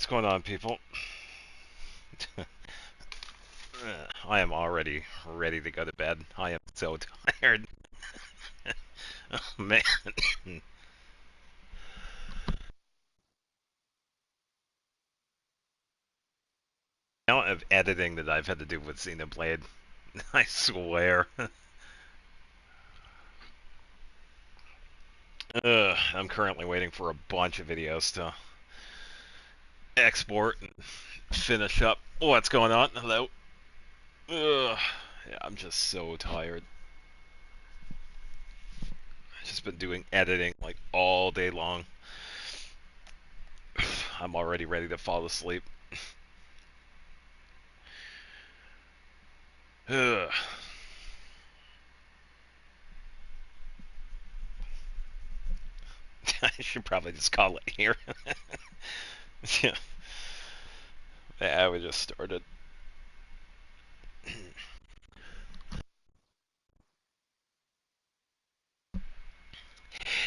What's going on, people? I am already ready to go to bed. I am so tired. Oh, man. The amount of editing that I've had to do with Xenoblade, I swear. I'm currently waiting for a bunch of videos to export and finish up. What's going on? Hello? Yeah, I'm just so tired. I've just been doing editing like all day long. I'm already ready to fall asleep. Ugh. I should probably just call it here. Yeah. Yeah, we just started.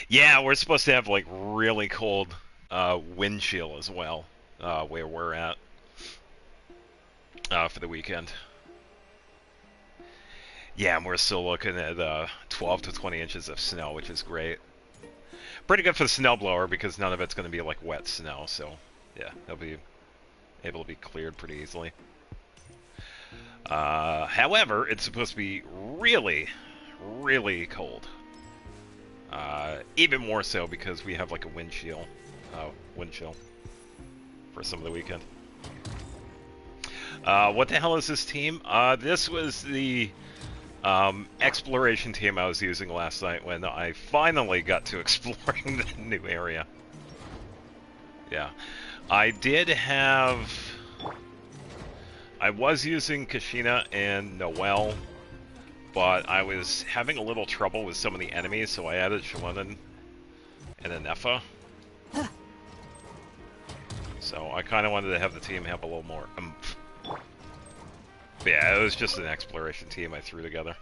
Yeah, we're supposed to have like really cold wind chill as well, where we're at for the weekend. Yeah, and we're still looking at 12 to 20 inches of snow, which is great. Pretty good for the snowblower because none of it's going to be like wet snow, so yeah, they'll be able to be cleared pretty easily. However, it's supposed to be really, really cold. Even more so because we have like a wind chill for some of the weekend. What the hell is this team? This was the exploration team I was using last night when I finally got to exploring the new area. Yeah. I did have... I was using Kashina and Noelle, but I was having a little trouble with some of the enemies, so I added Shalenen and Anefa. So I kind of wanted to have the team have a little more oomph. But yeah, it was just an exploration team I threw together.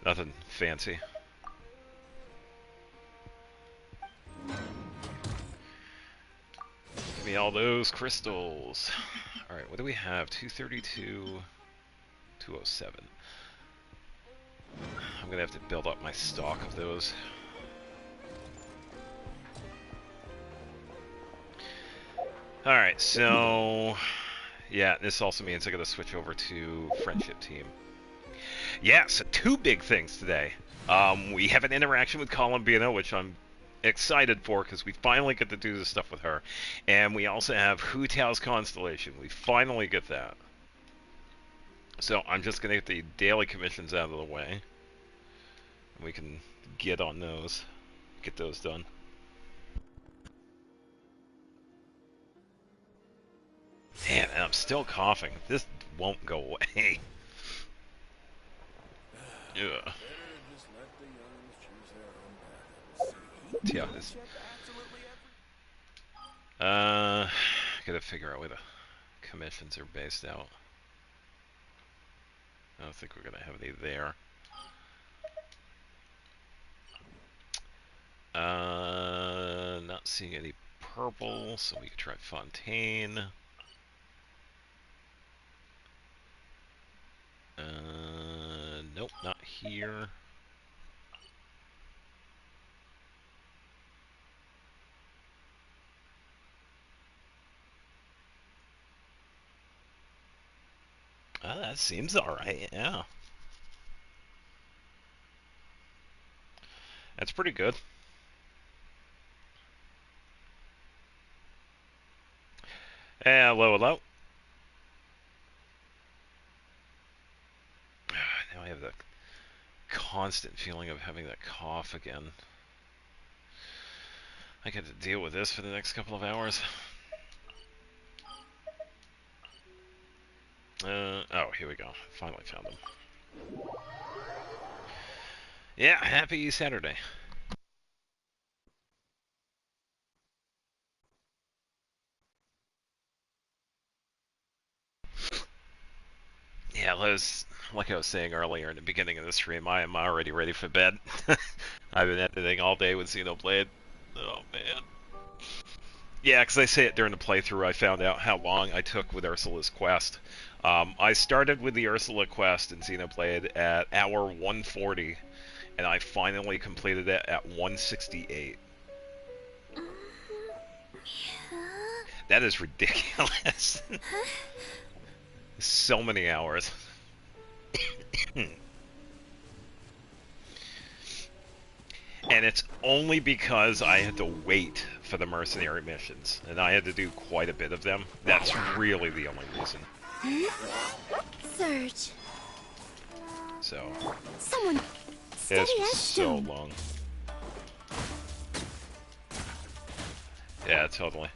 Nothing fancy. Give me all those crystals. Alright, what do we have? 232, 207. I'm gonna have to build up my stock of those. Alright, so... yeah, this also means I gotta switch over to Friendship Team. Yeah, so two big things today. We have an interaction with Columbina, which I'm excited for because we finally get to do this stuff with her. And we also have Hu Tao's Constellation. We finally get that. So I'm just going to get the daily commissions out of the way. And we can get on those. Get those done. Man, and I'm still coughing. This won't go away. Yeah. Yeah, this... gotta figure out where the commissions are based out. I don't think we're gonna have any there. Not seeing any purple, so we can try Fontaine. Nope, not here. That seems alright, yeah. That's pretty good. Hello, hello. Now I have the constant feeling of having that cough again. I got to deal with this for the next couple of hours. Oh, here we go. Finally found them. Yeah, happy Saturday. Yeah, like I was saying earlier in the beginning of the stream, I am already ready for bed. I've been editing all day with Xenoblade. Oh, man. Yeah, because I say it during the playthrough. I found out how long I took with Ursula's quest. I started with the Ursula quest in Xenoblade at hour 140, and I finally completed it at 168. That is ridiculous. So many hours. And it's only because I had to wait for the mercenary missions, and I had to do quite a bit of them. That's really the only reason. Surge. So, Someone steady it's as so stone. long. Yeah, totally.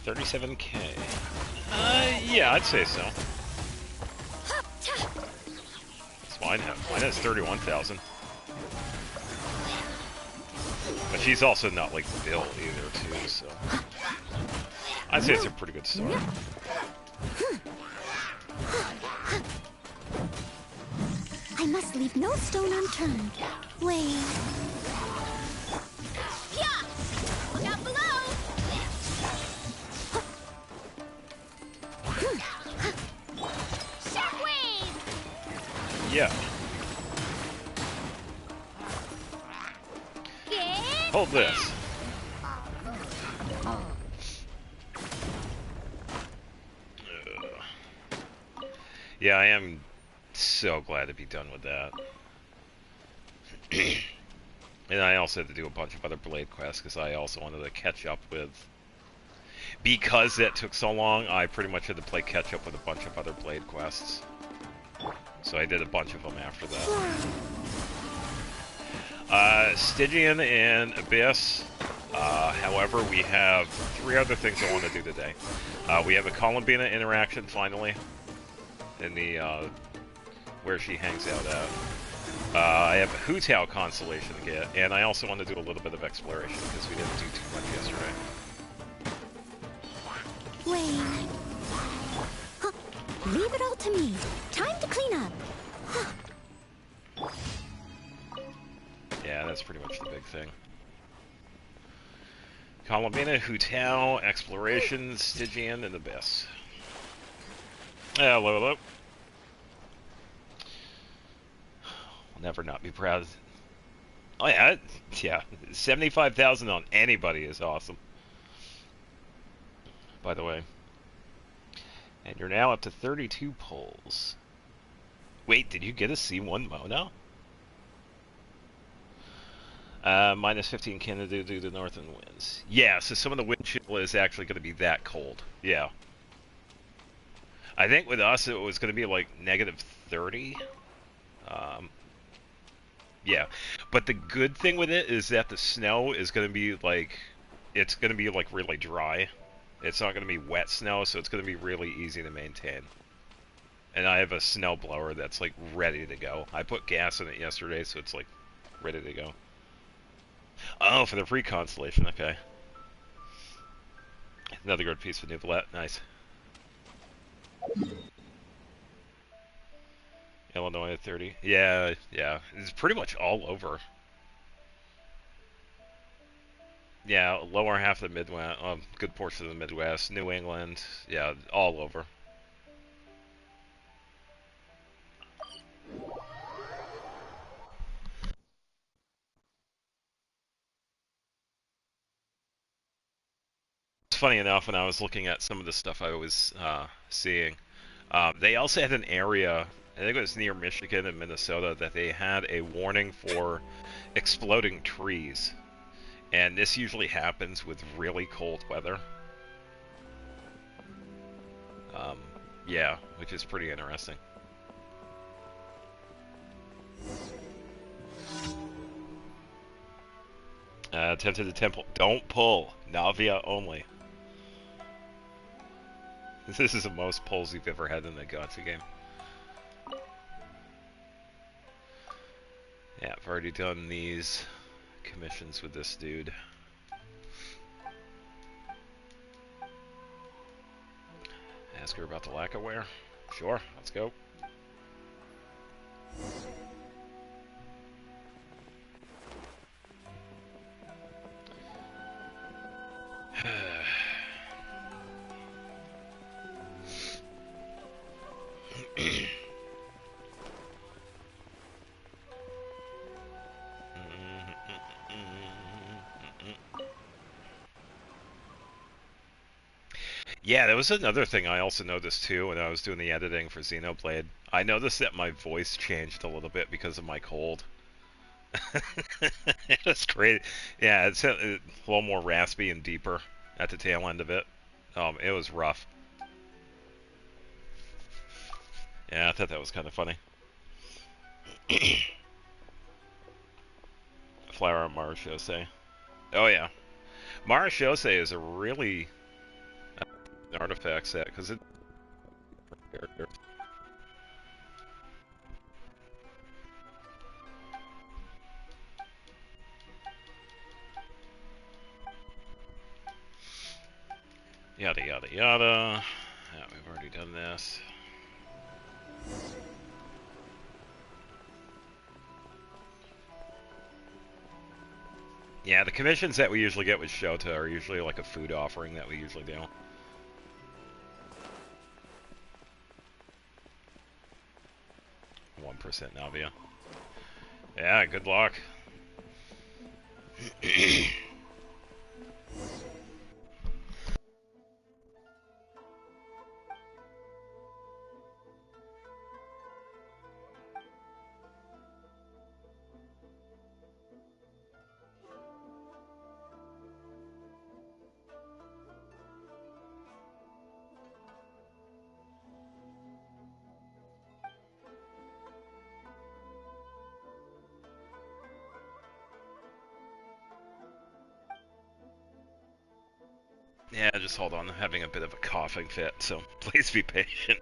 37K. Yeah, I'd say so. It's mine. Mine has 31,000. But she's also not like Bill either, too. So I'd say it's a pretty good start. I must leave no stone unturned. Wait. Yeah! Look out below! Shockwave! Yeah. Hold this. Yeah, I am so glad to be done with that. And I also had to do a bunch of other Blade quests because I also wanted to catch up with... Because that took so long, I pretty much had to play catch up with a bunch of other Blade quests. So I did a bunch of them after that. Stygian and Abyss. However, we have 3 other things I want to do today. We have a Columbina interaction, finally. In the, where she hangs out at. I have a Hu Tao constellation to get, and I also want to do a little bit of exploration, because we didn't do too much yesterday. Wait. Huh. Leave it all to me. Time to clean up. Huh. Yeah, that's pretty much the big thing. Columbina, Hu Tao, exploration, Stygian, and Abyss. Hello, hello. I'll never not be proud. Oh yeah, yeah. 75,000 on anybody is awesome. By the way. And you're now up to 32 pulls. Wait, did you get a C1 Mono? Minus 15 Canada due to northern winds. Yeah, so some of the wind chill is actually going to be that cold. Yeah. I think with us it was going to be like negative 30. Yeah. But the good thing with it is that the snow is going to be like... It's going to be like really dry. It's not going to be wet snow, so it's going to be really easy to maintain. And I have a snow blower that's like ready to go. I put gas in it yesterday, so it's like ready to go. Oh, for the free constellation, okay. Another good piece of Nuvolette, nice. Illinois at 30. Yeah, yeah. It's pretty much all over. Yeah, lower half of the Midwest, good portion of the Midwest, New England, yeah, all over. It's funny enough, when I was looking at some of the stuff I was seeing, they also had an area, I think it was near Michigan and Minnesota, that they had a warning for exploding trees. And this usually happens with really cold weather. Yeah, which is pretty interesting. Tempted the Temple. Don't pull. Navia only. This is the most pulls you've ever had in a gacha game. Yeah, I've already done these commissions with this dude. Ask her about the lacquerware. Sure, let's go. Yeah, that was another thing I also noticed too when I was doing the editing for Xenoblade. I noticed that my voice changed a little bit because of my cold. It's great. Yeah, it's a little more raspy and deeper at the tail end of it. It was rough. Yeah, I thought that was kind of funny. Flower Marashose. Oh yeah, Marashose is a really artifact set because it character. Yada yada yada. Yeah, we've already done this. Yeah, the commissions that we usually get with Shota are usually like a food offering that we usually do. 1% Navia. Yeah, good luck. Yeah, just hold on. I'm having a bit of a coughing fit, so please be patient.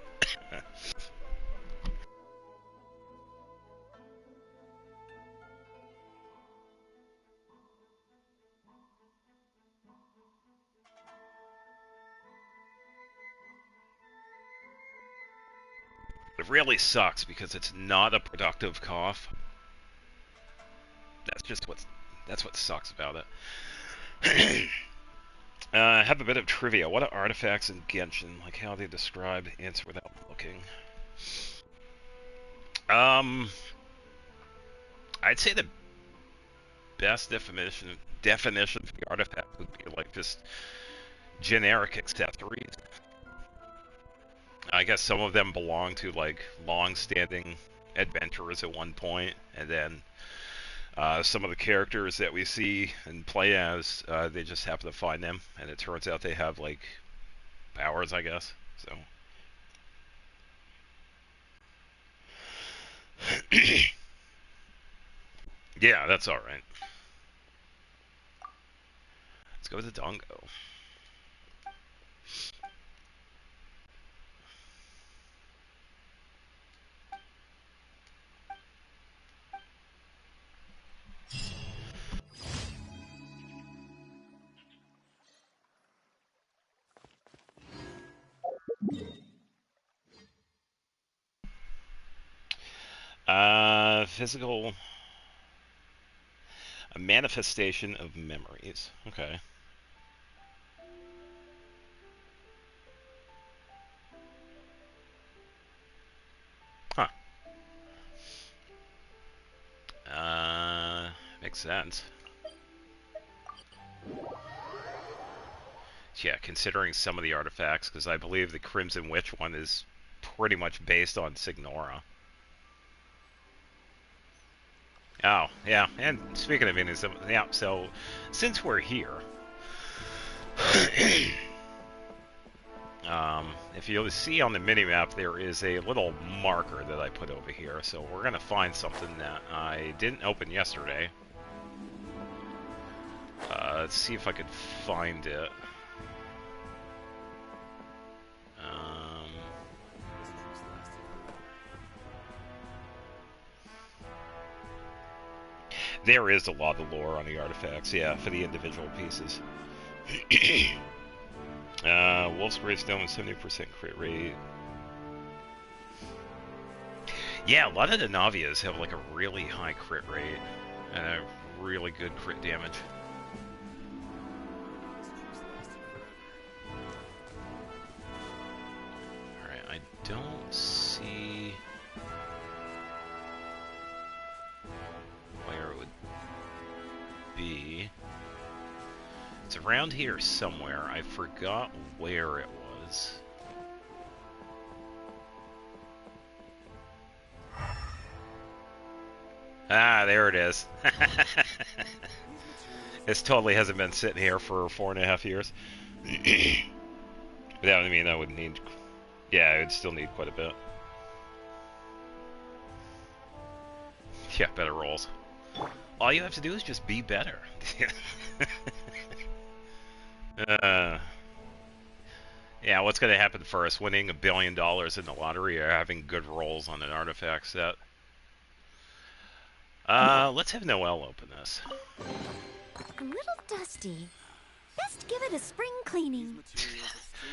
It really sucks because it's not a productive cough. That's what sucks about it. I have a bit of trivia. What are artifacts in Genshin? Like how they describe answer without looking. Um, I'd say the best definition for the artifact would be like just generic accessories. I guess some of them belong to like long-standing adventurers at one point, and then some of the characters that we see and play as, they just happen to find them, and it turns out they have like powers, I guess. So, yeah, that's all right. Let's go with the Dongo. Physical, a manifestation of memories. Okay. Huh. Makes sense. Yeah, considering some of the artifacts, because I believe the Crimson Witch one is pretty much based on Signora. Oh, yeah, and speaking of Venus, yeah, so since we're here, if you'll see on the minimap, there is a little marker that I put over here, so we're going to find something that I didn't open yesterday. Let's see if I could find it. There is a lot of lore on the artifacts, yeah, for the individual pieces. Wolf's Gravestone, 70% crit rate. Yeah, a lot of the Navias have like a really high crit rate and a really good crit damage. Alright, I don't see where it would be. It's around here somewhere. I forgot where it is. Ah, there it is. This totally hasn't been sitting here for 4.5 years. But that would mean I would need... Yeah, I would still need quite a bit. Yeah, better rolls. All you have to do is just be better. Yeah, what's going to happen first? Winning $1 billion in the lottery or having good rolls on an artifact set? Let's have Noelle open this. A little dusty. Best give it a spring cleaning.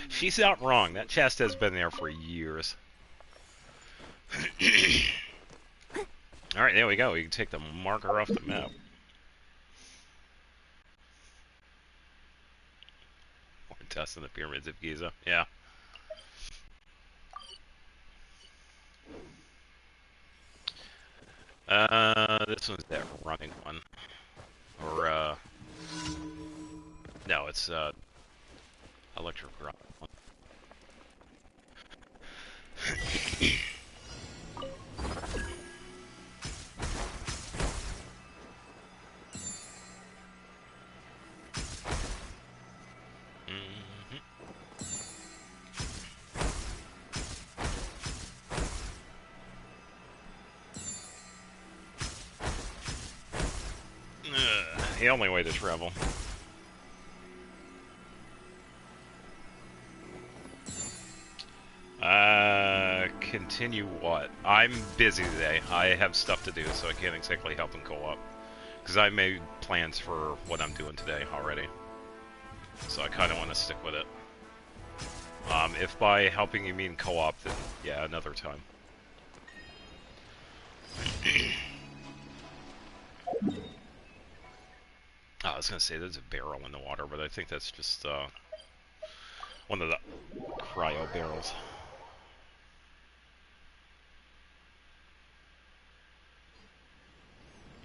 She's not wrong. That chest has been there for years. Alright, there we go. We can take the marker off the map. We're testing the pyramids of Giza. Yeah. This one's that running one. Or, no, it's, electric rock one. The only way to travel. Continue what? I'm busy today. I have stuff to do, so I can't exactly help in co-op. Because I made plans for what I'm doing today already. So I kind of want to stick with it. If by helping you mean co-op, then yeah, another time. I was going to say there's a barrel in the water, but I think that's just one of the cryo barrels.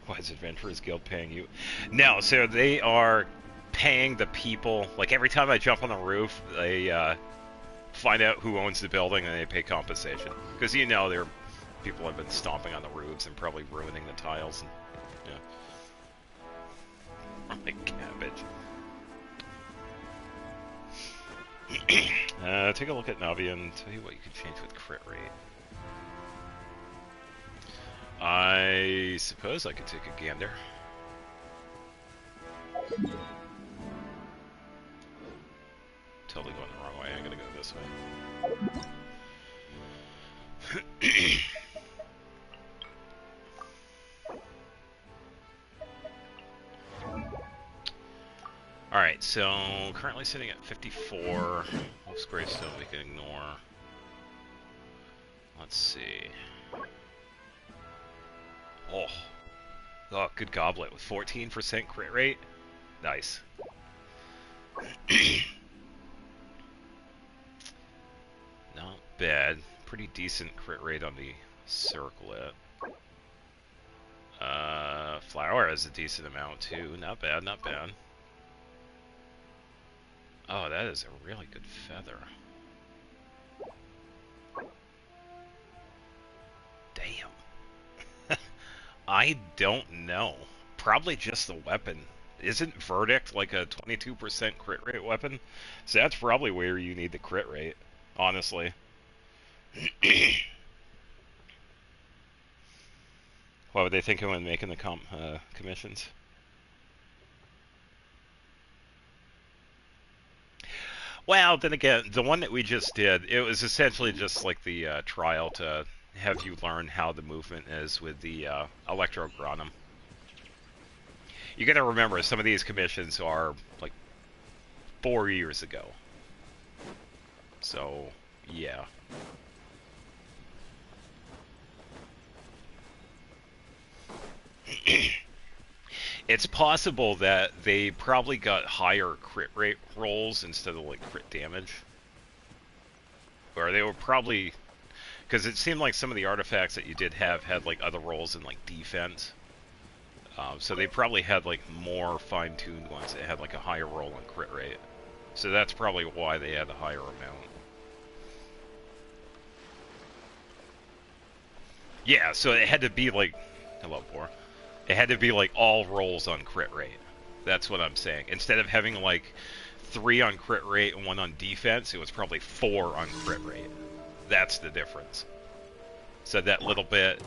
Why is Adventurers Guild paying you? No, so they are paying the people. Like every time I jump on the roof, they find out who owns the building and they pay compensation. Because you know, there people have been stomping on the roofs and probably ruining the tiles. And, yeah. Oh my cabbage. Take a look at Navi and tell you what you can change with crit rate. I suppose I could take a gander. Totally going the wrong way. I gotta go this way. Alright, so currently sitting at 54. Most gravestone we can ignore. Let's see. Oh, good goblet with 14% crit rate. Nice. Not bad. Pretty decent crit rate on the circlet. Flower has a decent amount too. Not bad, not bad. Oh, that is a really good feather. Damn. I don't know. Probably just the weapon. Isn't Verdict like a 22% crit rate weapon? So that's probably where you need the crit rate, honestly. What were they thinking when making the commissions? Well, then again, the one that we just did, it was essentially just like the trial to have you learn how the movement is with the Electrogranum. You gotta remember, some of these commissions are like 4 years ago. So, yeah. It's possible that they probably got higher crit rate rolls instead of like crit damage. Or they were probably... Because it seemed like some of the artifacts that you did have had like other rolls in like defense. So they probably had like more fine-tuned ones that had like a higher roll on crit rate. So that's probably why they had a higher amount. Yeah, so it had to be like, hello, poor. It had to be like all rolls on crit rate. That's what I'm saying. Instead of having like 3 on crit rate and 1 on defense, it was probably 4 on crit rate. That's the difference. So that little bit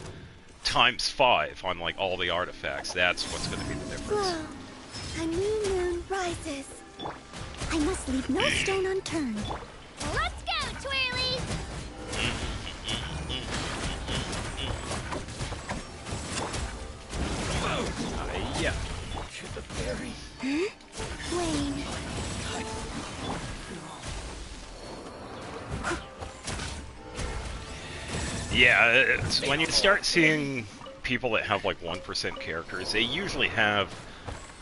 times 5 on like all the artifacts. That's what's going to be the difference. Whoa. A new moon rises. I must leave no stone unturned. Let's go, Twirly! Yeah. Huh? Wayne. Yeah, it's, when you start seeing people that have like 1% characters, they usually have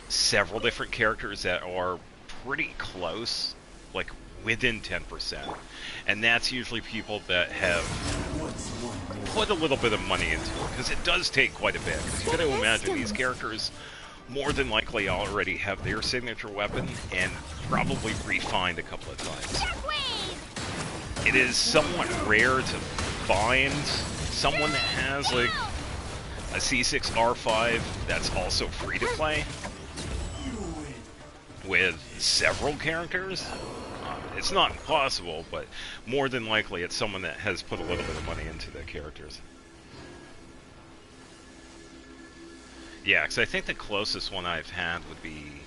several different characters that are pretty close, like within 10%. And that's usually people that have put a little bit of money into it, because it does take quite a bit. Because you got to imagine these characters more than likely already have their signature weapon and probably refined a couple of times. It is somewhat rare to find someone that has like a C6R5 that's also free to play with several characters. It's not impossible, but more than likely it's someone that has put a little bit of money into their characters. Yeah, because I think the closest one I've had would be,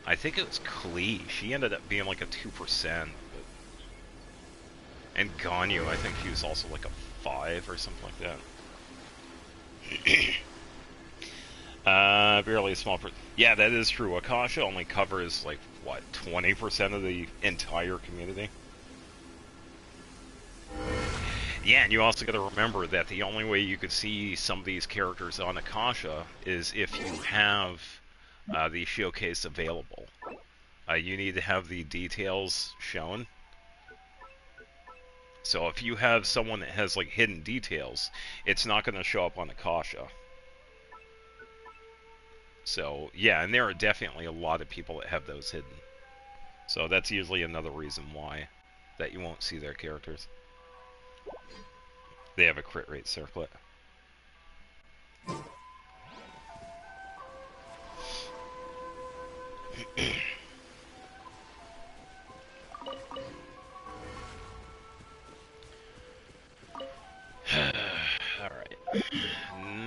I think it was Klee. She ended up being like a 2%. And Ganyu, I think she was also like a 5 or something like that. Barely a small yeah, that is true. Akasha only covers like, what, 20% of the entire community? Yeah, and you also got to remember that the only way you could see some of these characters on Akasha is if you have the showcase available. You need to have the details shown. So if you have someone that has like hidden details, it's not going to show up on Akasha. So yeah, and there are definitely a lot of people that have those hidden. So that's usually another reason why that you won't see their characters. They have a crit rate circlet. Alright.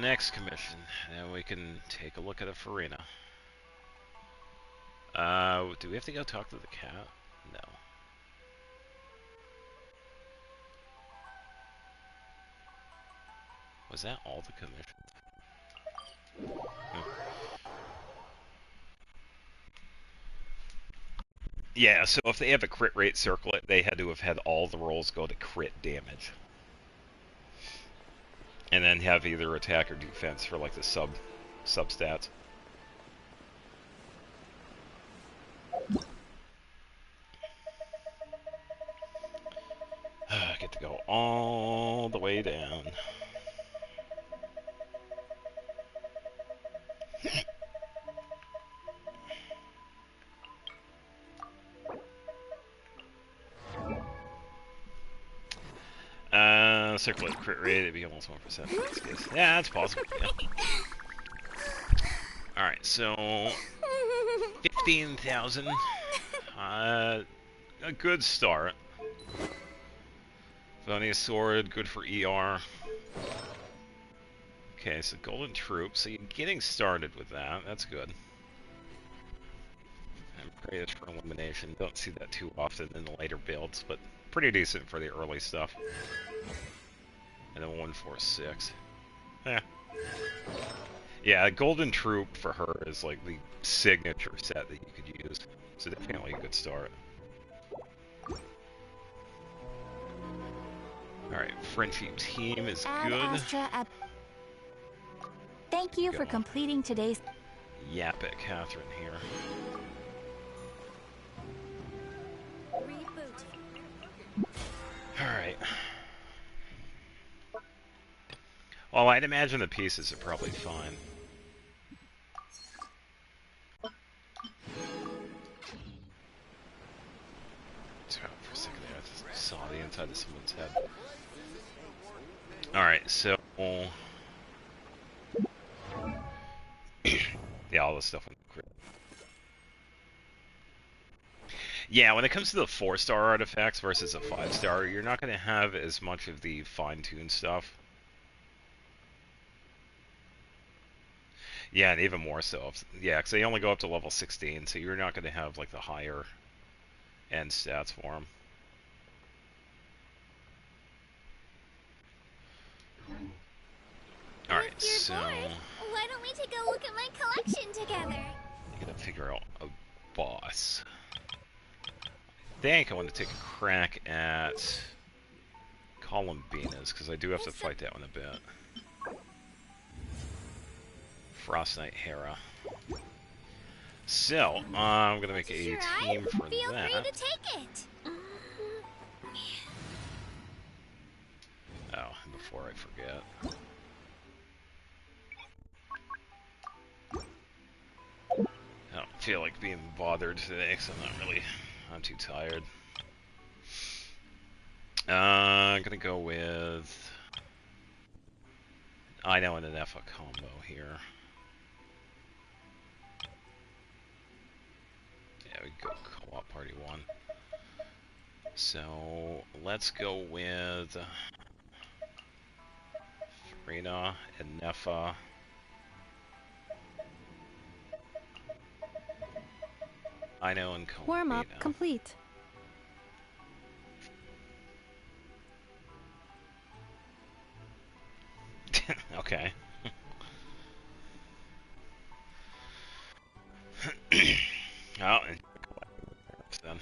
Next commission. Now we can take a look at a Farina. Do we have to go talk to the cat? No. Was that all the commissions? Yeah, so if they have a crit rate circlet, they had to have had all the rolls go to crit damage. And then have either attack or defense for like the sub-stats. I get to go all the way down. Circlet crit rate, it'd be almost 1%. Yeah, that's possible. Yeah. Alright, so 15,000. A good start. Vonia Sword, good for ER. Okay, so Golden Troop, so you're getting started with that. That's good. And Praise for Elimination. Don't see that too often in the later builds, but pretty decent for the early stuff. And then 146. Yeah. Yeah, Golden Troop for her is like the signature set that you could use. So definitely a good start. Alright, Frenchie team is good. Thank you for completing today's... Yap at Catherine here. Alright. Well, I'd imagine the pieces are probably fine. For a second there, I just saw the inside of someone's head. Alright, so... yeah, all this stuff. Yeah, when it comes to the 4-star artifacts versus a 5-star, you're not going to have as much of the fine-tuned stuff. Yeah, and even more so. Yeah, because they only go up to level 16, so you're not going to have like the higher end stats for them. Alright, so... bored, why don't we take a look at my collection together? I gotta figure out a boss. I think I want to take a crack at Columbinas, because I do have to fight that one a bit. Frost Knight Hera. So, I'm gonna make a team for that. Feel free to take it. Oh, before I forget. I don't feel like being bothered today, because I'm too tired. I'm gonna go with I know an Enefa combo here. Yeah, we go co-op party 1. So let's go with Farina, Enefa. I know and Columbina. Warm up complete. Okay. Oh, and then.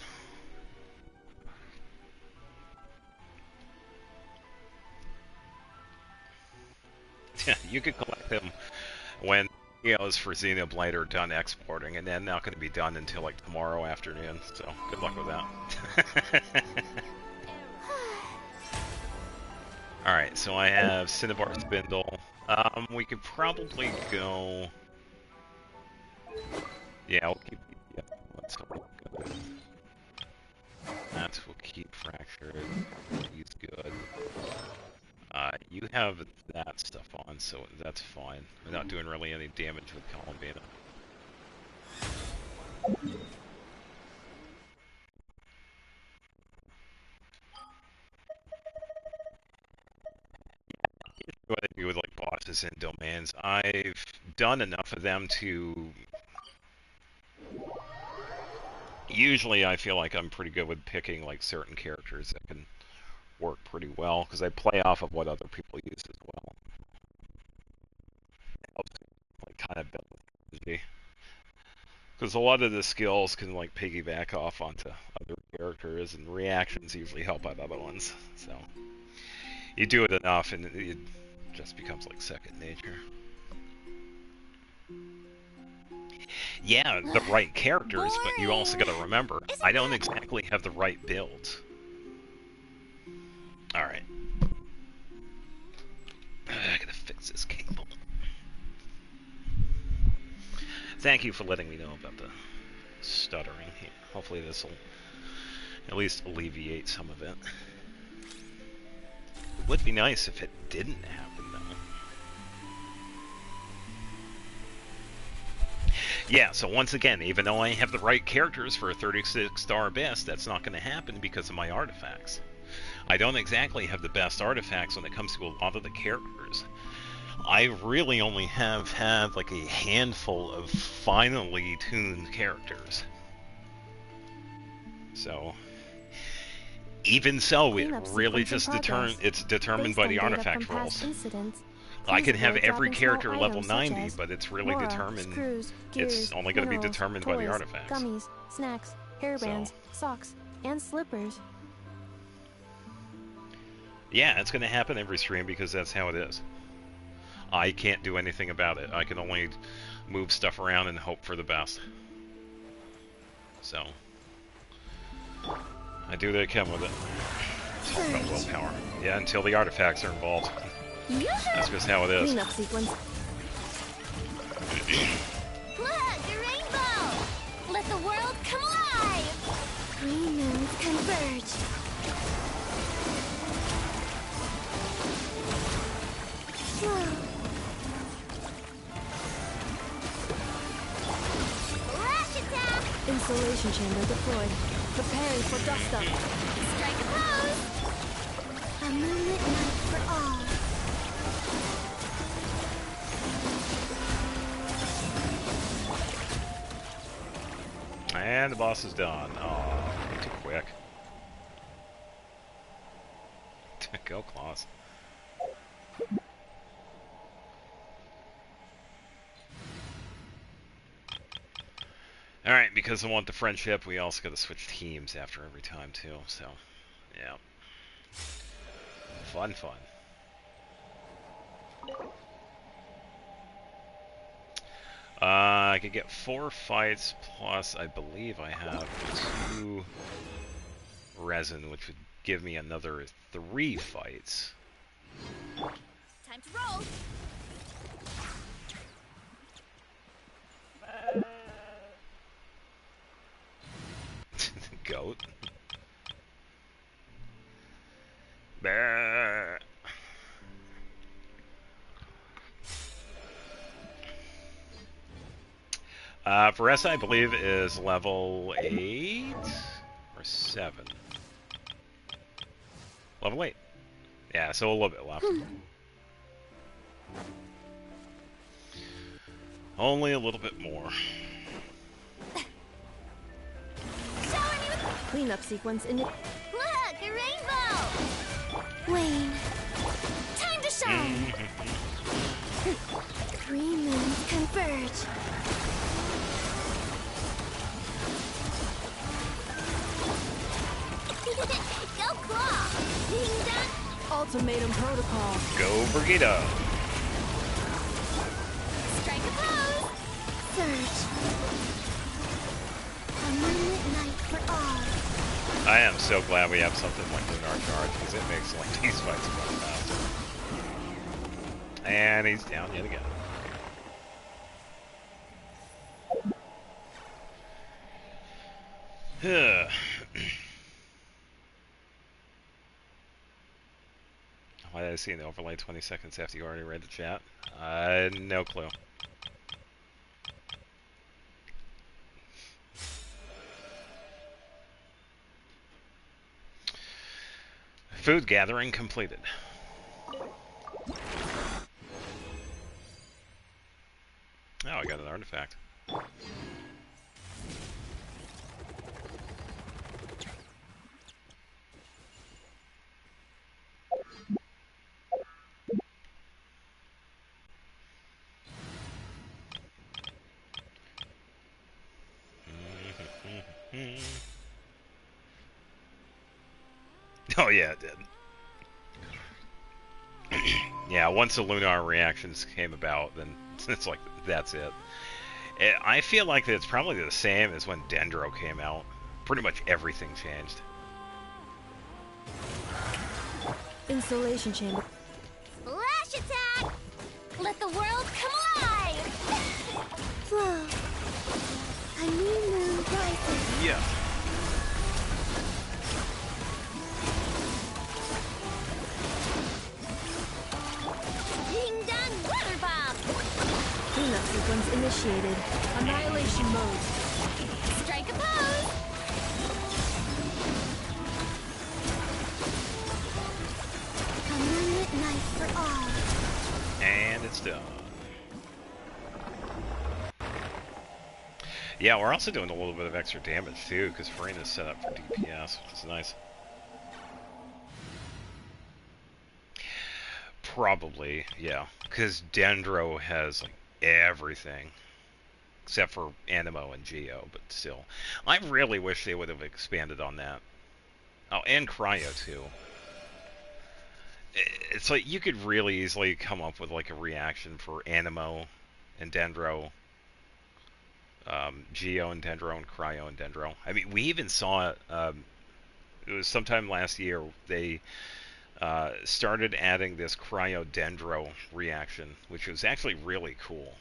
You could collect them when EOs for Xenoblade are done exporting, and then not going to be done until like tomorrow afternoon. So good luck with that. All right, so I have Cinnabar Spindle. We could probably go. Yeah, we'll keep. Yeah, let's go. That will keep Fractured. He's good. You have that stuff on, so that's fine. We're not doing really any damage with Columbina. What I do with like bosses and domains, I've done enough of them to. Usually, I feel like I'm pretty good with picking like certain characters that can work pretty well because I play off of what other people use as well. It helps like kind of build strategy. Because a lot of the skills can like piggyback off onto other characters, and reactions usually help out other ones. So you do it enough, and it just becomes like second nature. Yeah, the right characters, but you also got to remember, I don't exactly have the right builds. All right, I gotta fix this cable. Thank you for letting me know about the stuttering here. Hopefully this will at least alleviate some of it. It would be nice if it didn't happen, though. Yeah, so once again, even though I have the right characters for a 36-star best, that's not going to happen because of my artifacts. I don't exactly have the best artifacts when it comes to a lot of the characters. I really only have had like a handful of finely tuned characters. So, even so, it really just it's determined by the artifact rolls. I can have every character level 90, but it's really determined. Screws, gears, it's only going to be determined by the artifacts. Gummies, snacks, hairbands, socks, and slippers. Yeah, it's going to happen every stream because that's how it is. I can't do anything about it. I can only move stuff around and hope for the best. So, I do what I can with it. It's all about willpower. Yeah, until the artifacts are involved. That's just how it is. Cleanup sequence. Look, a rainbow! Let the world come alive! Green moons converge. Installation chamber deployed. Preparing for dust up. Strike a pose! A moonlit night for all. And the boss is done. Oh, too quick. Go, Claws. Alright, because I want the friendship, we also gotta switch teams after every time, too, so, yeah. Fun, fun. I could get 4 fights, plus I believe I have 2 resin, which would give me another 3 fights. Time to roll! Goat. Bah. Varessa, I believe, is level 8 or 7. Level 8. Yeah, so a little bit left. Only a little bit more. Cleanup sequence in it. Look, a rainbow! Wayne, time to shine! 3 moons converge. Go Claw! Ding dong! Ultimatum protocol. Go Brigida! Strike a pose! Surge. A moonlit night for all. I am so glad we have something like Lunar Charge, because it makes like these fights run faster. And he's down yet again. Why did I see an overlay 20 seconds after you already read the chat? No clue. Food gathering completed. Oh, I got an artifact. Oh yeah, it did. Yeah, once the Lunar reactions came about, then it's like, that's it. I feel like it's probably the same as when Dendro came out. Pretty much everything changed. Installation chamber. Flash attack! Let the world come alive! Flow. A new moon rises. Yeah. Ding dong, water bomb! Cleanup sequence initiated. Annihilation mode. Strike a pose! A moonlit night for all. And it's done. Yeah, we're also doing a little bit of extra damage too, because Farina's set up for DPS, which is nice. Probably, yeah, because Dendro has like everything, except for Animo and Geo, but still. I really wish they would have expanded on that. Oh, and Cryo too. It's like you could really easily come up with like a reaction for Animo and Dendro. Geo and Dendro and Cryo and Dendro. I mean, we even saw it. It was sometime last year. They started adding this Cryo Dendro reaction, which was actually really cool.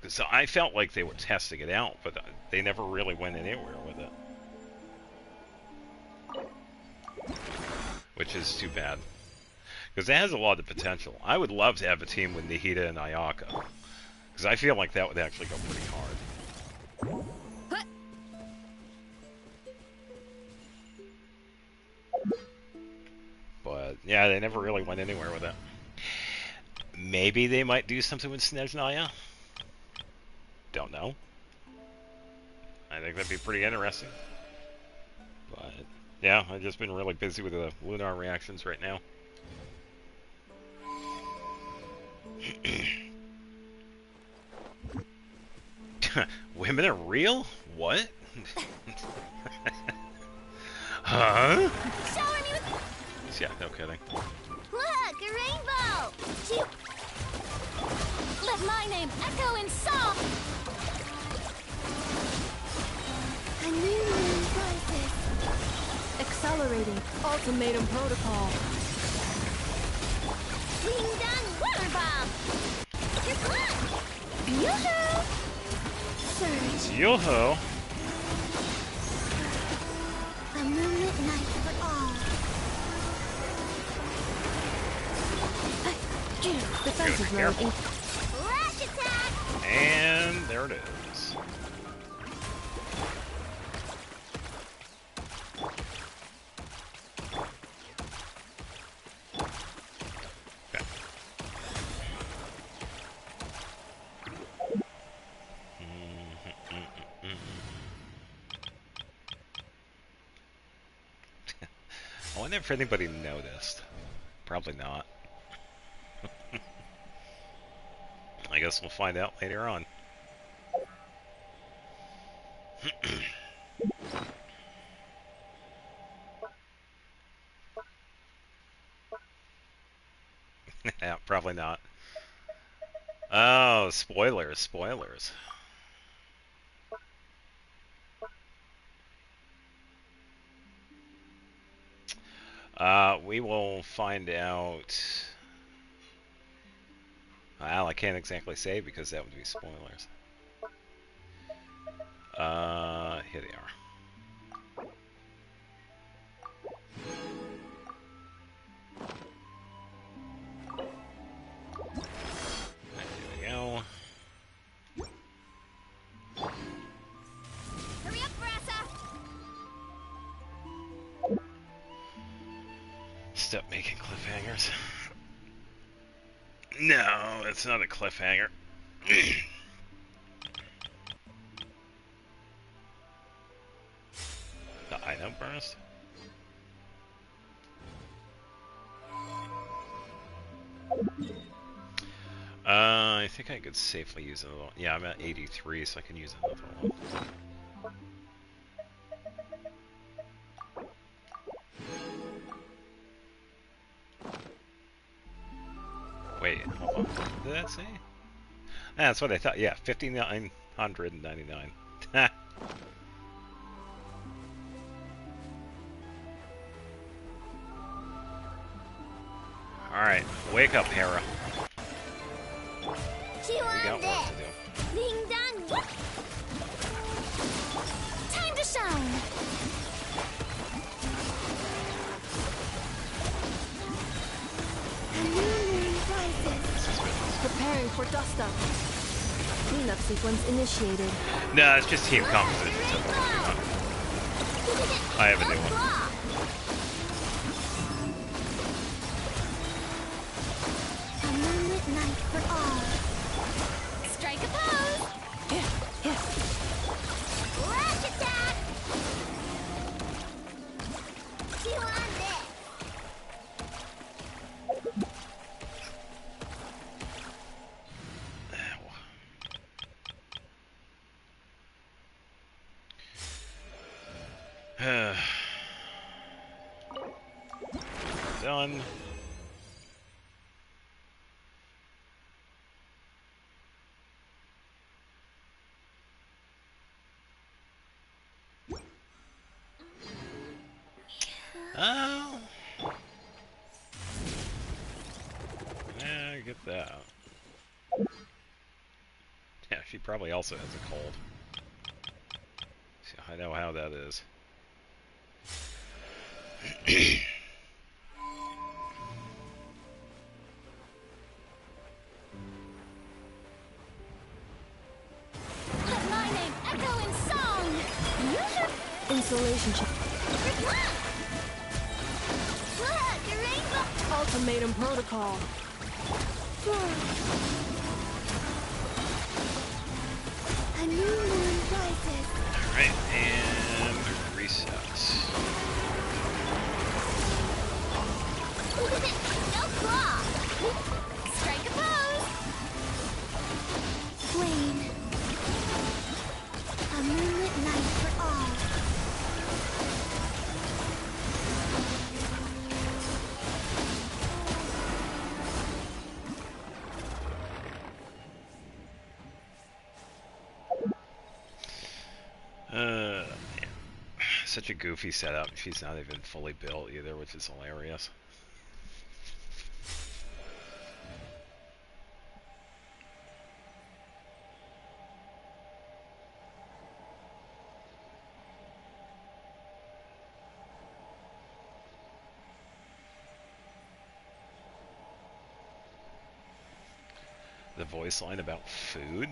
So I felt like they were testing it out, but they never really went anywhere with it, which is too bad. Because it has a lot of potential. I would love to have a team with Nihita and Ayaka. Because I feel like that would actually go pretty hard. yeah, they never really went anywhere with it. Maybe they might do something with Snezhnaya. Don't know. I think that'd be pretty interesting. But yeah, I've just been really busy with the lunar reactions right now. Women are real? What? Huh? Shower me with... Yeah, no kidding. Look, a rainbow! Let my name echo in song! A new moon rises. Accelerating. Ultimatum protocol. Ding dong, water bomb! Here's one! Yoo-hoo! Surge. Yo-ho! A moonlit night for all. Defensive mode. Careful. Rush attack! And there it is. Okay. I wonder if anybody noticed. Probably not. I guess we'll find out later on. Yeah, probably not. Oh, spoilers, spoilers. We will find out. Well, I can't exactly say because that would be spoilers. Here they are. There we go. Hurry up, Brassa! Stop making cliffhangers. No, it's not a cliffhanger. The item burst? I think I could safely use another one. Yeah, I'm at 83, so I can use another one. Wait, hold on. What did that say? That's what I thought. Yeah, 5,999. Alright, wake up, Hera. Chew We on got work this! to do. Ding dong! Time to shine! A new moon rises. Preparing for dust up. Cleanup sequence initiated. No, it's just team composition. So I have a new one. A moonlit night for all. Strike a pose! Yes. Rush attack! Chew on this! Done. Oh. Yeah, I get that. Yeah, she probably also has a cold. So I know how that is. Let my name echo in song! Insulation check. Look, a rainbow! Ultimatum protocol. A new moon rises. Alright, and resets. No claw. Strike a pose. Flame. A moonlit night for all. Yeah. Such a goofy setup. She's not even fully built either, which is hilarious. The voice line about food?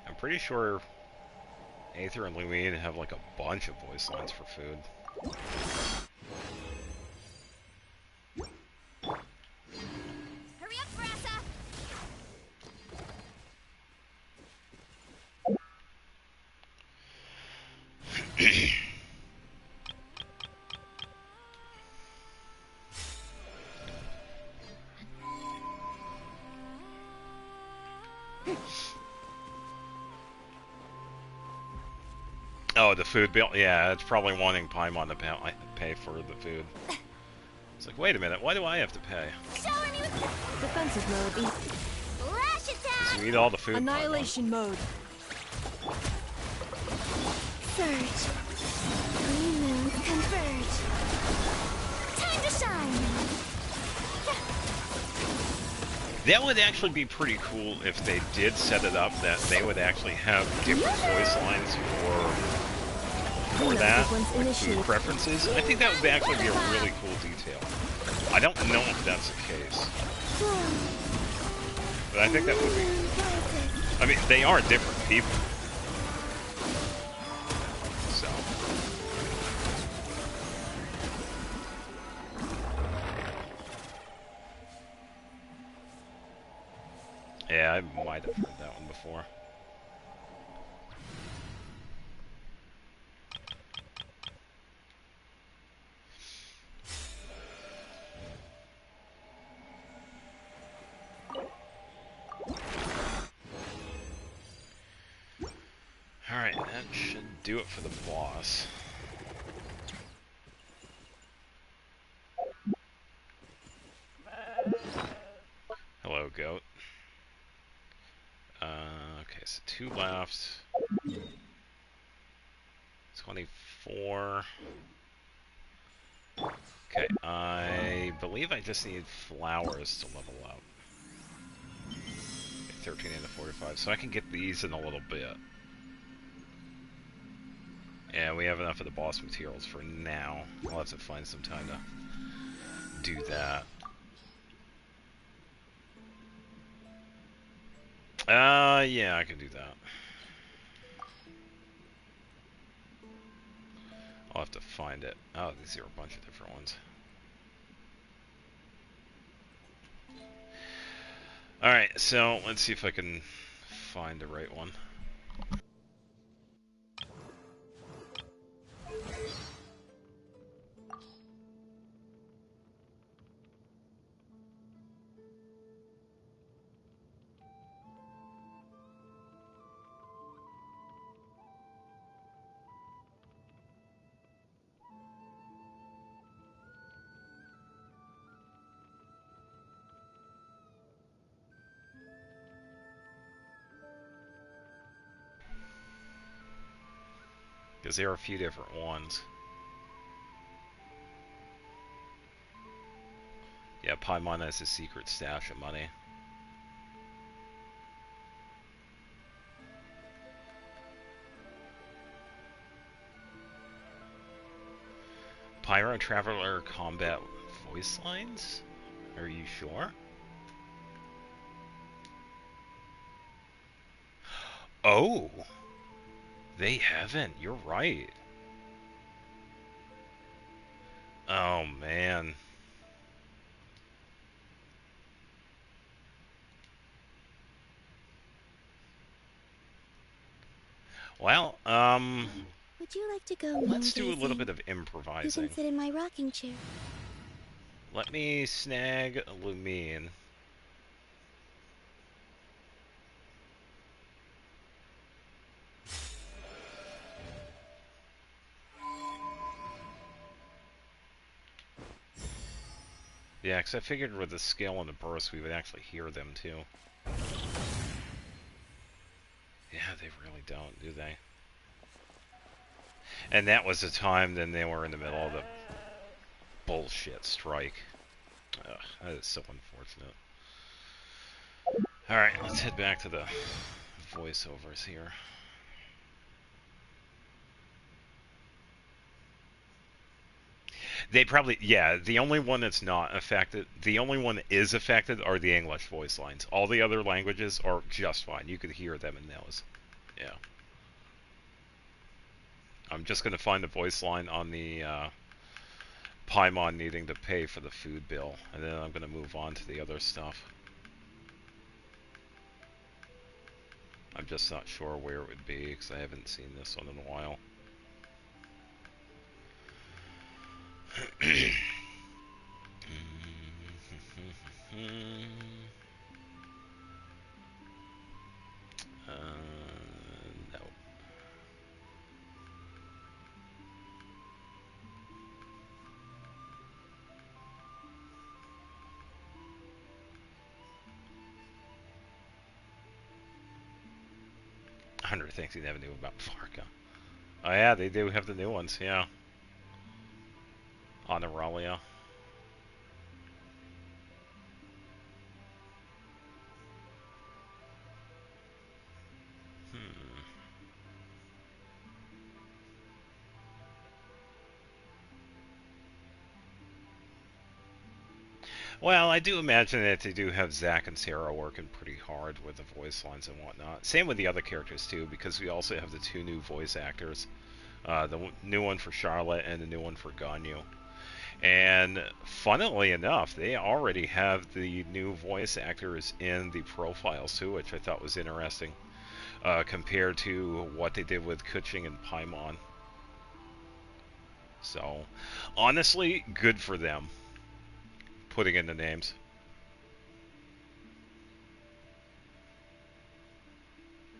I'm pretty sure Aether and Lumine have like a bunch of voice lines for food. Hurry up, Brassa. Oh, the food bill? Yeah, it's probably wanting Paimon to pay for the food. It's like, wait a minute, why do I have to pay? Shower me with Defensive mode. flash attack. So you eat all the food, Annihilation mode. Surge. Three moons converge. Time to shine. That would actually be pretty cool if they did set it up that they would actually have different voice lines for that, like food preferences. I think that would actually be a really cool detail. I don't know if that's the case, but I think that would be... I mean, they are different people. So... yeah, I might have heard that one before. Alright, that should do it for the boss. Hello, goat. Okay, so 2 left. 24. Okay, I believe I just need flowers to level up. Okay, 13 into 45, so I can get these in a little bit. And we have enough of the boss materials for now. We'll have to find some time to do that. Yeah, I can do that. I'll have to find it. Oh, these are a bunch of different ones. Alright, so let's see if I can find the right one. Because there are a few different ones. Yeah, Paimon has a secret stash of money. Pyro Traveler combat voice lines? Are you sure? Oh! They haven't. You're right. Oh, man. Well, Would you like to go let's do a little moon-gazing? bit of You can improvising. sit in my rocking chair. Let me snag Lumine. Yeah, because I figured with the skill and the burst, we would actually hear them, too. Yeah, they really don't, do they? And that was the time then they were in the middle of the bullshit strike. Ugh, that is so unfortunate. Alright, let's head back to the voiceovers here. They probably, yeah, the only one that's not affected, the only one that is affected are the English voice lines. All the other languages are just fine. You could hear them in those. Yeah. I'm just going to find the voice line on the Paimon needing to pay for the food bill, and then I'm going to move on to the other stuff. I'm just not sure where it would be, because I haven't seen this one in a while. No. 100 things you never knew about Farka. Oh yeah, they do have the new ones, yeah. Honoralia. Hmm. Well, I do imagine that they do have Zack and Sarah working pretty hard with the voice lines and whatnot. Same with the other characters too, because we also have the two new voice actors. The new one for Charlotte and the new one for Ganyu. And funnily enough, they already have the new voice actors in the profiles too, which I thought was interesting, compared to what they did with Kuching and Paimon. So, honestly, good for them putting in the names.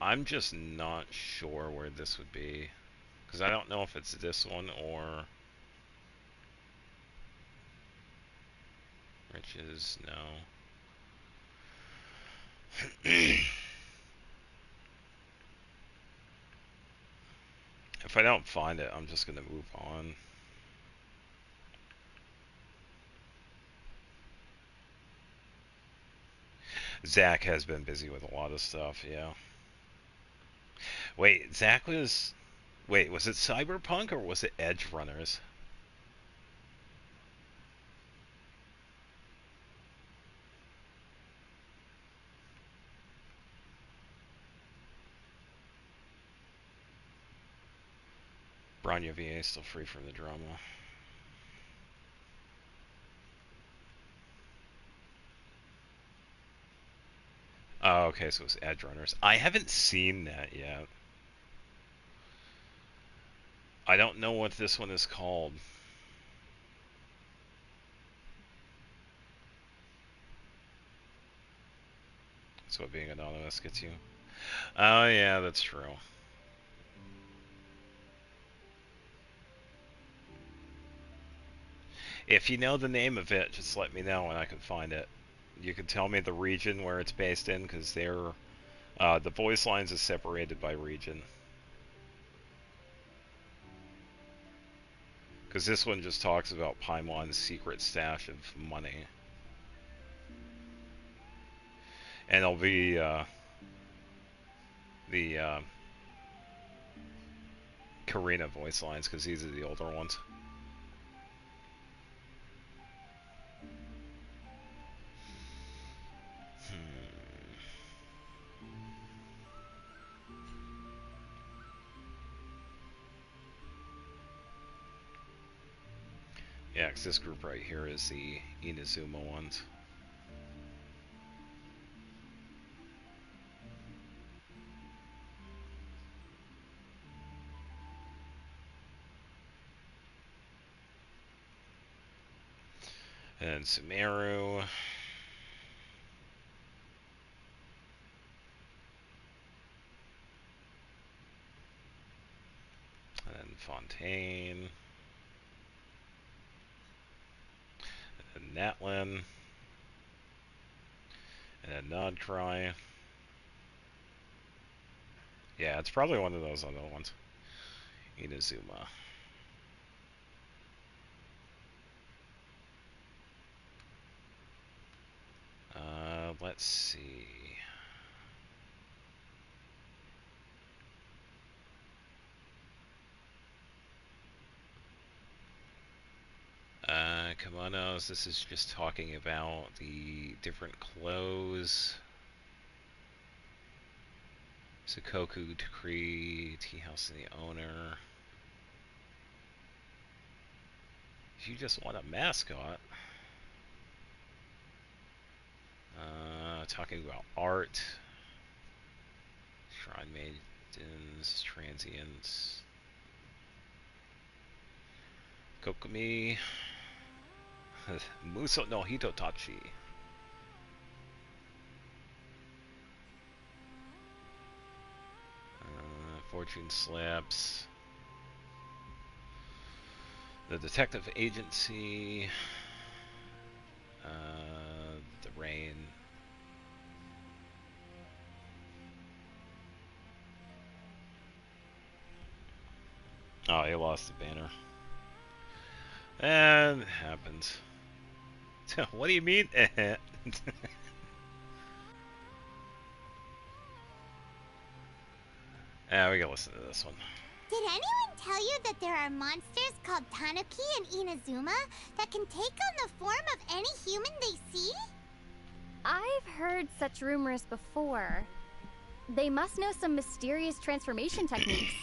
I'm just not sure where this would be, because I don't know if it's this one or Riches. No. If I don't find it, I'm just gonna move on. Zach has been busy with a lot of stuff, yeah. Wait, Zach was... Wait, was it Cyberpunk or was it Edge Runners? Branya VA is still free from the drama. Oh, okay, so it's Edge Runners. I haven't seen that yet. I don't know what this one is called. That's what being anonymous gets you. Oh, yeah, that's true. If you know the name of it, just let me know and I can find it. You can tell me the region where it's based in, because they're the voice lines is separated by region. Because this one just talks about Paimon's secret stash of money. And it'll be the Karina voice lines, because these are the older ones. Yeah, because this group right here is the Inazuma ones. And Sumeru. And Fontaine. And Natlin. And Nodcry. Yeah, it's probably one of those other ones. Inazuma. Let's see. Kimonos, this is just talking about the different clothes. Sukoku Decree, Tea House and the Owner. You just want a mascot. Talking about art. Shrine Maidens, Transients. Kokomi. Muso no Hitotachi. Fortune Slaps. The Detective Agency. The Rain. Oh, he lost the banner. And it happens. What do you mean? We can listen to this one. Did anyone tell you that there are monsters called Tanuki and Inazuma that can take on the form of any human they see? I've heard such rumors before. They must know some mysterious transformation techniques.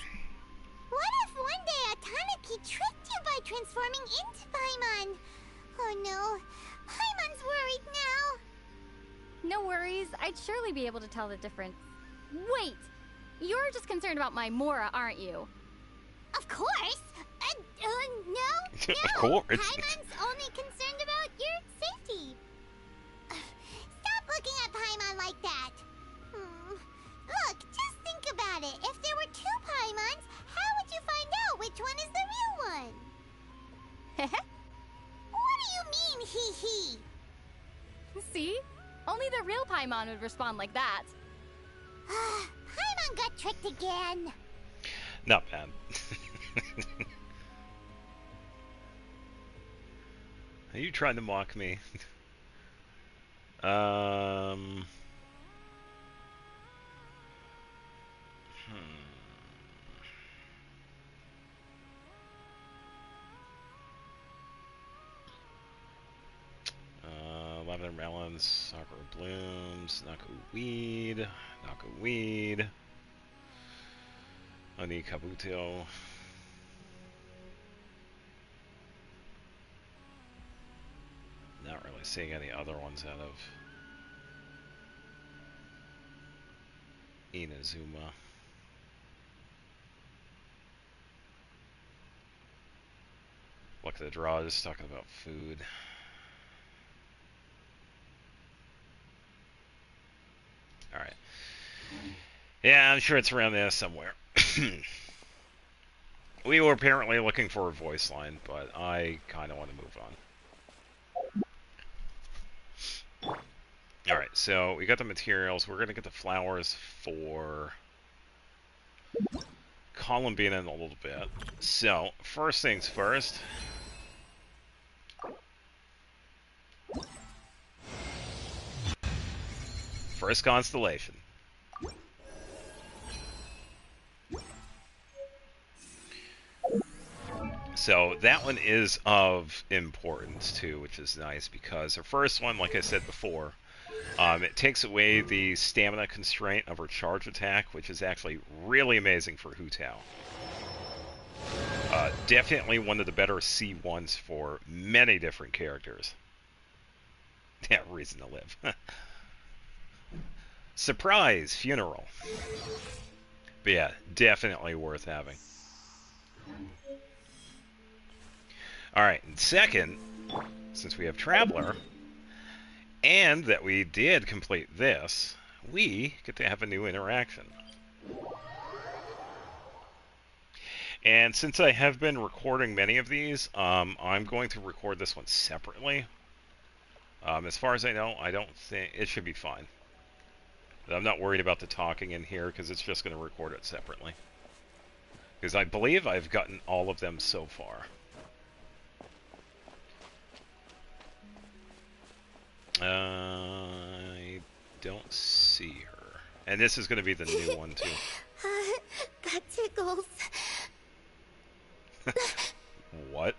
What if one day a Tanuki tricked you by transforming into Paimon? Oh no, Paimon's worried now. No worries, I'd surely be able to tell the difference. Wait! You're just concerned about my Mora, aren't you? Of course! No! Of course! Paimon's only concerned about your safety. Stop looking at Paimon like that. Look, just think about it. If there were two Paimons, how would you find out which one is the real one? What do you mean, hee-hee? See? Only the real Paimon would respond like that. Paimon got tricked again. Not bad. Are you trying to mock me? Lavender Melons, Sakura Blooms, Naku Weed, Oni Kabuto. Not really seeing any other ones out of Inazuma. Look at the draw, just talking about food. Alright. Yeah, I'm sure it's around there somewhere. We were apparently looking for a voice line, but I kind of want to move on. Alright, so we got the materials. We're going to get the flowers for Columbine in a little bit. So, first things first. First constellation. So that one is of importance too, which is nice because the first one, like I said before, it takes away the stamina constraint of her charge attack, which is actually really amazing for Hu Tao. Definitely one of the better C1s for many different characters. Yeah, reason to live. Surprise funeral. But yeah, definitely worth having. Alright, and second, since we have Traveler, and that we did complete this, we get to have a new interaction. And since I have been recording many of these, I'm going to record this one separately. As far as I know, I don't think it should be fine. I'm not worried about the talking in here because it's just going to record it separately. Because I believe I've gotten all of them so far. I don't see her. And this is going to be the new one, too. That tickles. What?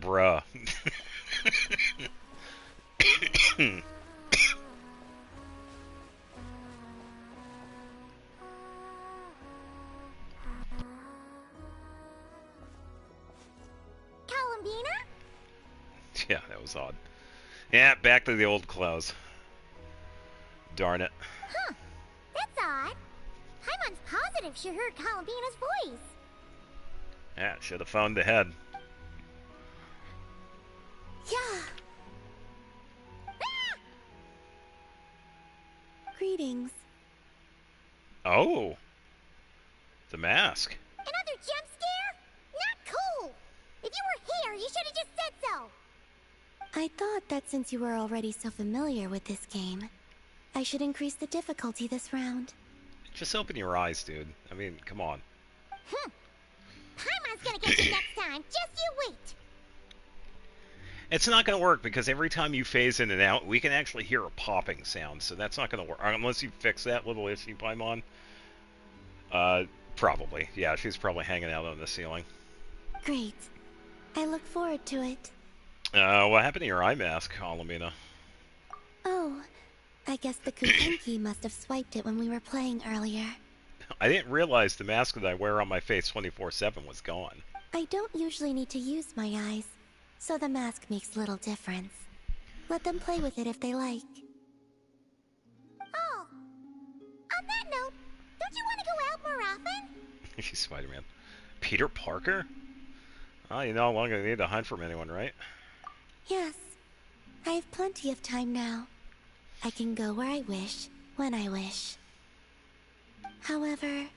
Bruh. Columbina? Yeah, that was odd. Yeah, back to the old clothes. Darn it. Huh. That's odd. Paimon's positive she heard Columbina's voice. Yeah, should have phoned ahead. Yeah. Ah! Greetings. Oh. The mask. Another jump scare? Not cool. If you were here, you should have just said so. I thought that since you were already so familiar with this game, I should increase the difficulty this round. Just open your eyes, dude. I mean, come on. Paimon's gonna get you next time. Just you wait. It's not going to work because every time you phase in and out, we can actually hear a popping sound, so that's not going to work. Unless you fix that little issue, Paimon. Probably. Yeah, she's probably hanging out on the ceiling. Great. I look forward to it. What happened to your eye mask, Alamina? Oh, I guess the Kutenki must have swiped it when we were playing earlier. I didn't realize the mask that I wear on my face 24/7 was gone. I don't usually need to use my eyes, so the mask makes little difference. Let them play with it if they like. Oh. On that note, don't you want to go out more often? She's Spider-Man. Peter Parker? Oh, you no longer need to hunt from anyone, right? Yes. I have plenty of time now. I can go where I wish, when I wish. However,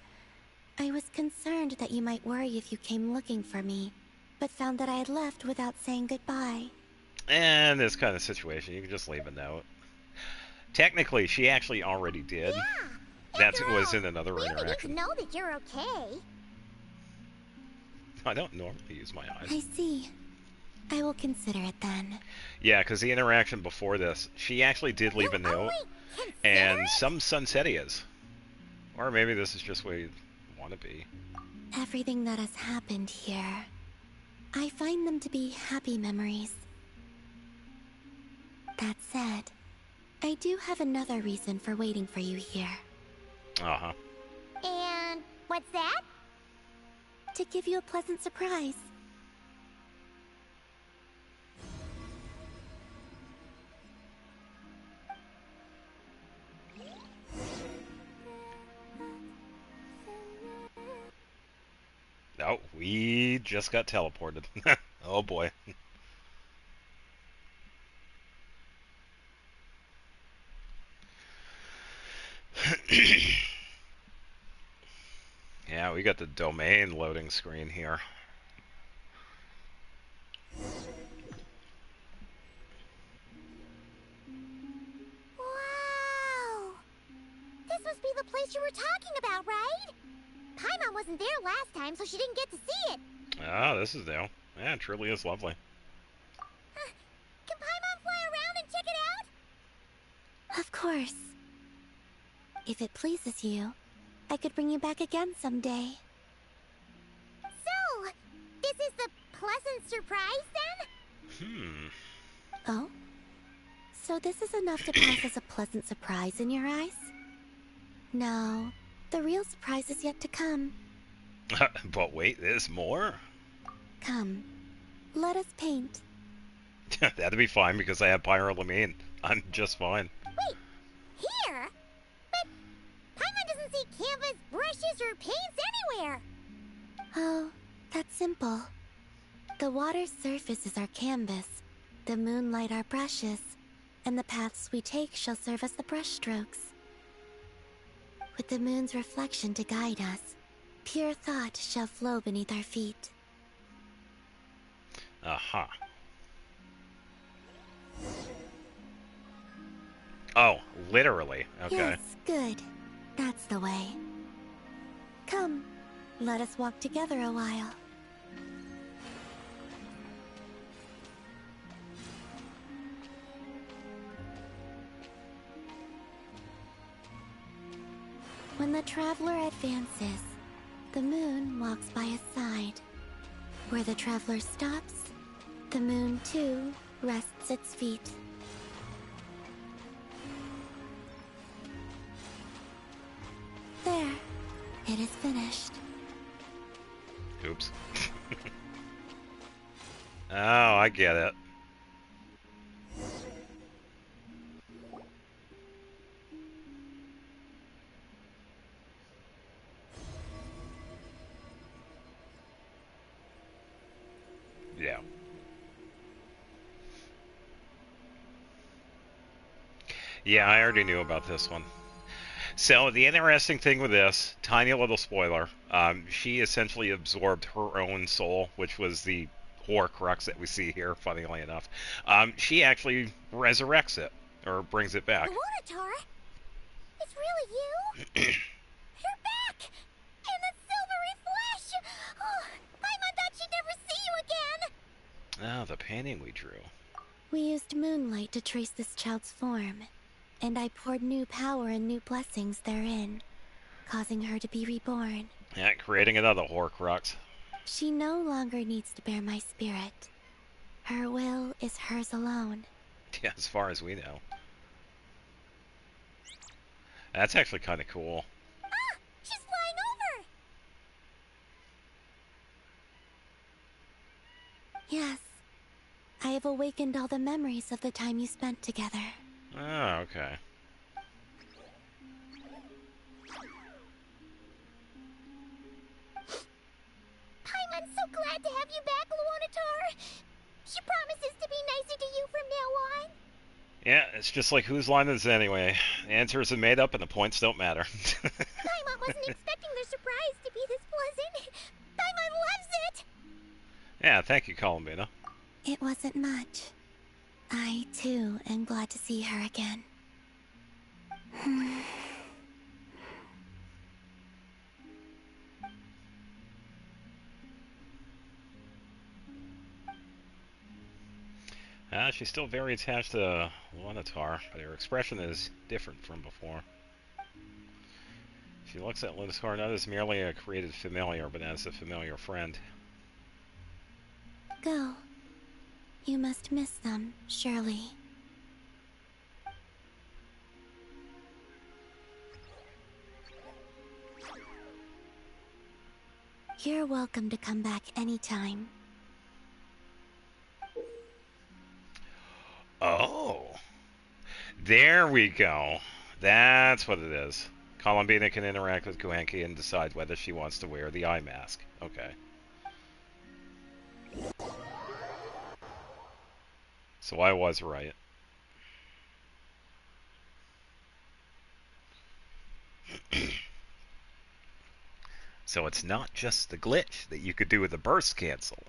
I was concerned that you might worry if you came looking for me, but found that I had left without saying goodbye. And this kind of situation, you can just leave a note. Technically, she actually already did. Yeah. That After was all, in another we only need to interaction. know that you're okay. I don't normally use my eyes. I see. I will consider it then. Yeah, because the interaction before this, she actually did leave a You note, only consider and it? some sunsettias. Or maybe this is just where you want to be. Everything that has happened here, I find them to be happy memories. That said, I do have another reason for waiting for you here. Uh-huh. And what's that? To give you a pleasant surprise. Oh, we just got teleported. Oh boy. Yeah, we got the domain loading screen here. Wow! This must be the place you were talking about, right? Paimon wasn't there last time, so she didn't get to see it. Ah, this is new. Yeah, it truly is lovely. Can Paimon fly around and check it out? Of course. If it pleases you, I could bring you back again someday. So, this is the pleasant surprise then? Oh? So this is enough to pass as a pleasant surprise in your eyes? No, the real surprise is yet to come. But wait, there's more? Come, let us paint. That'd be fine because I have pyrolamine. I'm just fine. Wait, here? But Paimon doesn't see canvas, brushes, or paints anywhere. Oh, That's simple. The water's surface is our canvas, the moonlight our brushes, and the paths we take shall serve as the brushstrokes. With the moon's reflection to guide us, pure thought shall flow beneath our feet. Aha. Oh, literally. Okay. Yes, good. That's the way. Come, let us walk together a while. When the traveler advances, the moon walks by his side. Where the traveler stops, the moon too rests its feet. There, it is finished. Oops. Oh, I get it. Yeah. Yeah, I already knew about this one. So the interesting thing with this, tiny little spoiler, she essentially absorbed her own soul, which was the Horcrux that we see here, funnily enough. She actually resurrects it, or brings it back. Lunatar? It's really you? You're back! In the silvery flesh! Oh, Paimon thought she'd never see you again! Ah, the painting we drew. We used moonlight to trace this child's form, and I poured new power and new blessings therein, causing her to be reborn. Yeah, creating another Horcrux. She no longer needs to bear my spirit. Her will is hers alone. Yeah, as far as we know. That's actually kind of cool. Ah! She's flying over! Yes, I have awakened all the memories of the time you spent together. Oh, okay. Paimon's so glad to have you back, Lunatar! She promises to be nicer to you from now on. Yeah, it's just like whose line is it anyway? The answers are made up and the points don't matter. Paimon wasn't expecting the surprise to be this pleasant. Paimon loves it! Yeah, thank you, Columbina. It wasn't much. I, too, am glad to see her again. She's still very attached to Lunatar, but her expression is different from before. She looks at Lunatar not as merely a created familiar, but as a familiar friend. Go. You must miss them, surely. You're welcome to come back anytime. Oh! There we go. That's what it is. Columbina can interact with Kuenki and decide whether she wants to wear the eye mask. Okay. So I was right. So it's not just the glitch that you could do with the burst cancel.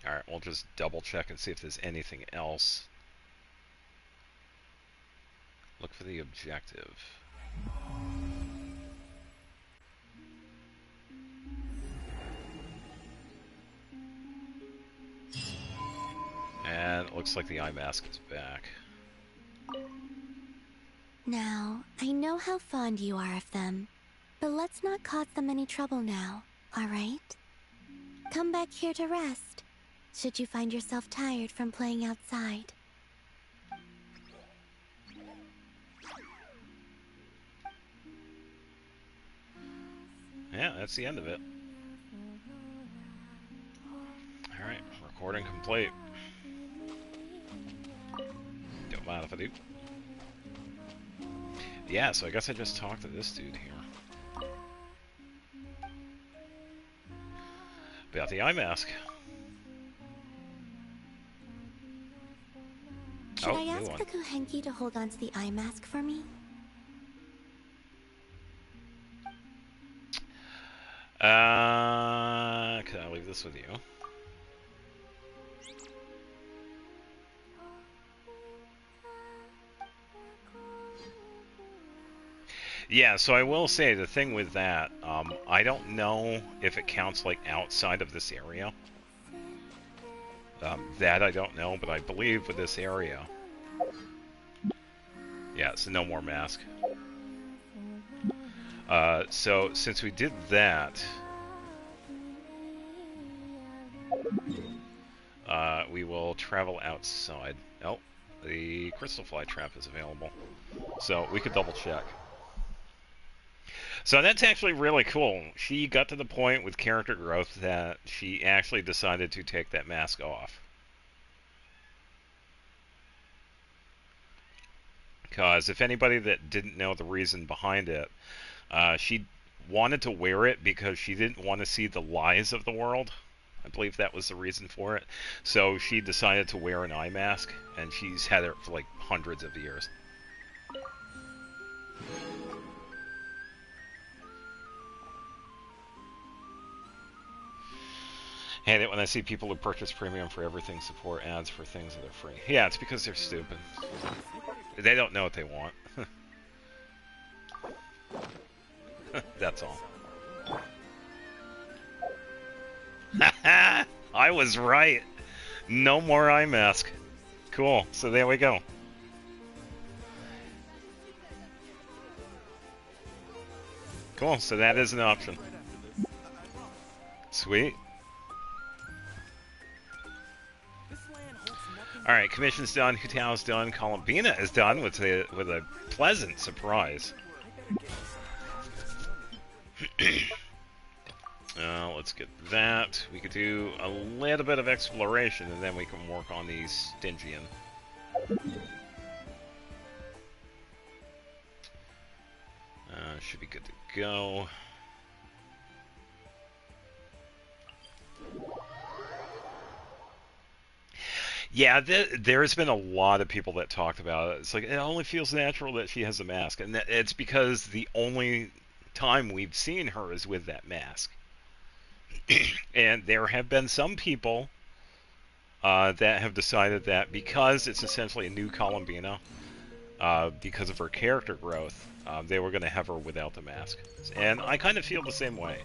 Alright, we'll just double check and see if there's anything else. Look for the objective. And it looks like the eye mask is back. Now, I know how fond you are of them, but let's not cause them any trouble now, alright? Come back here to rest, should you find yourself tired from playing outside. Yeah, that's the end of it. Alright, recording complete. Don't mind if I do. Yeah, so I guess I just talked to this dude here. About the eye mask. Should I New ask one. the Kuhenki to hold on to the eye mask for me? Can I leave this with you? Yeah, so I will say the thing with that, I don't know if it counts like outside of this area. That I don't know, but I believe with this area. Yeah, so no more mask. So since we did that, we will travel outside. Oh, the crystal fly trap is available. So we could double check. So that's actually really cool. She got to the point with character growth that she actually decided to take that mask off. Because if anybody that didn't know the reason behind it, she wanted to wear it because she didn't want to see the lies of the world. I believe that was the reason for it. So she decided to wear an eye mask, and she's had it for like hundreds of years. Hate it when I see people who purchase premium for everything support ads for things that are free. Yeah, it's because they're stupid. They don't know what they want. That's all. I was right. No more eye mask. Cool. So there we go. Cool. So that is an option. Sweet. All right, commission's done. Hutao's done. Columbina is done with a pleasant surprise. Let's get that. We could do a little bit of exploration, and then we can work on the Stygian. Should be good to go. Yeah, there's been a lot of people that talked about it. It's like, it only feels natural that she has a mask. And it's because the only time we've seen her is with that mask. And there have been some people that have decided that because it's essentially a new Columbina, because of her character growth, they were going to have her without the mask. And I kind of feel the same way.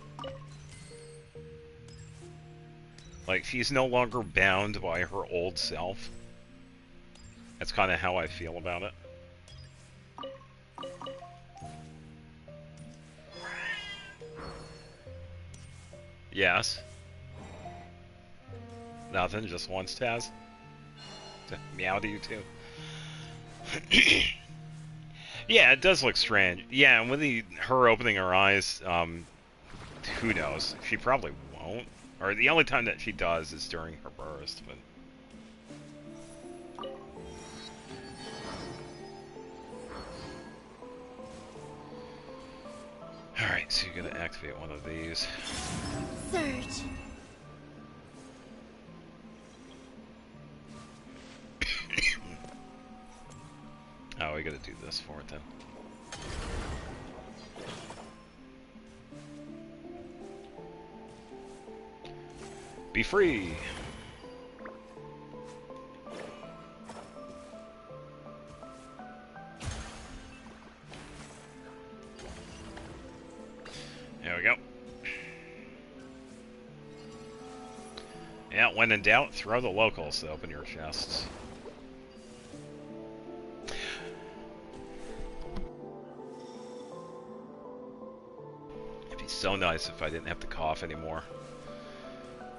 Like, she's no longer bound by her old self. That's kind of how I feel about it. Yes. Nothing, just once, Taz. Meow to you too. Yeah, it does look strange. Yeah, and with her opening her eyes, who knows? She probably won't. Or the only time that she does is during her burst, but... Alright, so you're gonna activate one of these. Surge. Oh, we gotta do this for it then. Be free! There we go. Yeah, when in doubt, throw the locals to open your chests. It'd be so nice if I didn't have to cough anymore.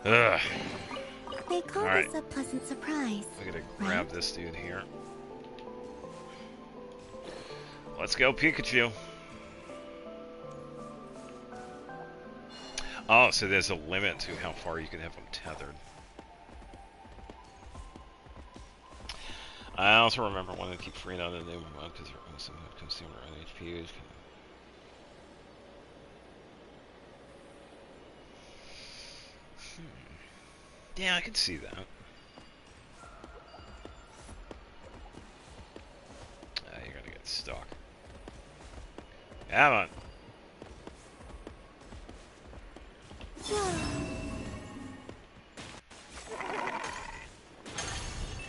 Ugh. They call All right. this a pleasant surprise. I gotta grab this dude here. Let's go, Pikachu. Oh, so there's a limit to how far you can have them tethered. I also remember wanting to keep free on the new mode because they're consumer on HP. refuge. Yeah, I can see that. You're gonna get stuck. Come on.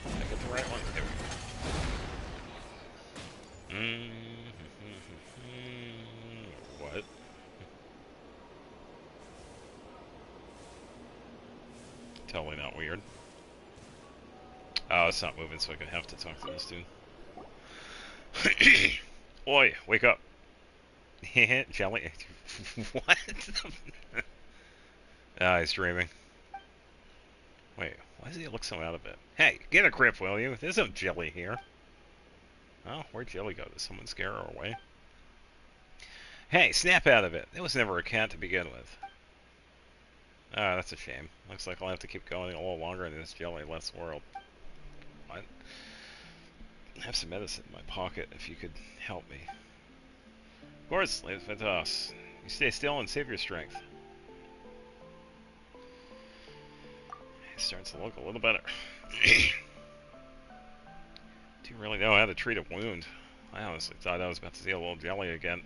I get the right one. There we go. What? Totally not weird. Oh, it's not moving, so I can have to talk to this dude. Oi, wake up. Jelly. What? Ah, he's dreaming. Wait, why does he look so out of it? Hey, get a grip, will you? There's no Jelly here. Oh, where'd Jelly go? Did someone scare her away? Hey, snap out of it. There was never a cat to begin with. Ah, that's a shame. Looks like I'll have to keep going a little longer in this Jelly-less world. What? I have some medicine in my pocket if you could help me. Of course, live with us. You stay still and save your strength. It starts to look a little better. Do you really know how to treat a wound? I honestly thought I was about to see a little Jelly again.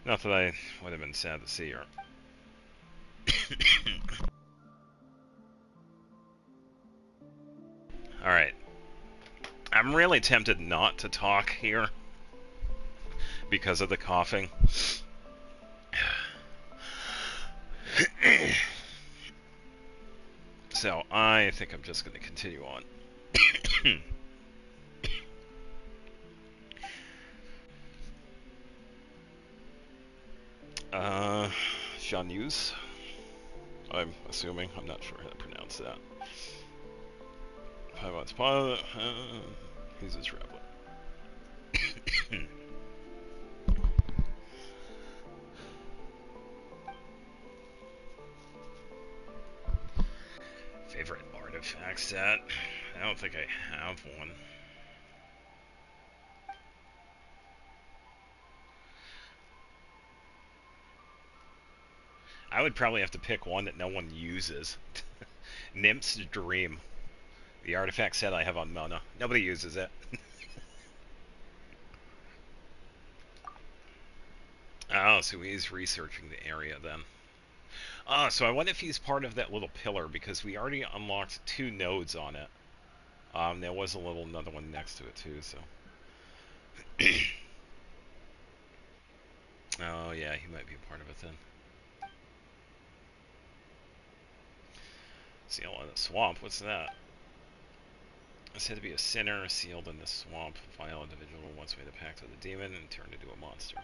Not that I would have been sad to see her. Alright. I'm really tempted not to talk here because of the coughing. So I think I'm just going to continue on. Shanuse, I'm assuming. I'm not sure how to pronounce that. 5 months pilot. He's a traveler. Favorite artifact set? I don't think I have one. I would probably have to pick one that no one uses. Nymph's Dream. The artifact set I have on Mona. Nobody uses it. Oh, so he's researching the area then. Oh, so I wonder if he's part of that little pillar, because we already unlocked 2 nodes on it. There was another one next to it too, so. Oh yeah, he might be a part of it then. Seal in the swamp, what's that? It's said to be a sinner sealed in the swamp. Vile individual once made a pact with a demon and turned into a monster.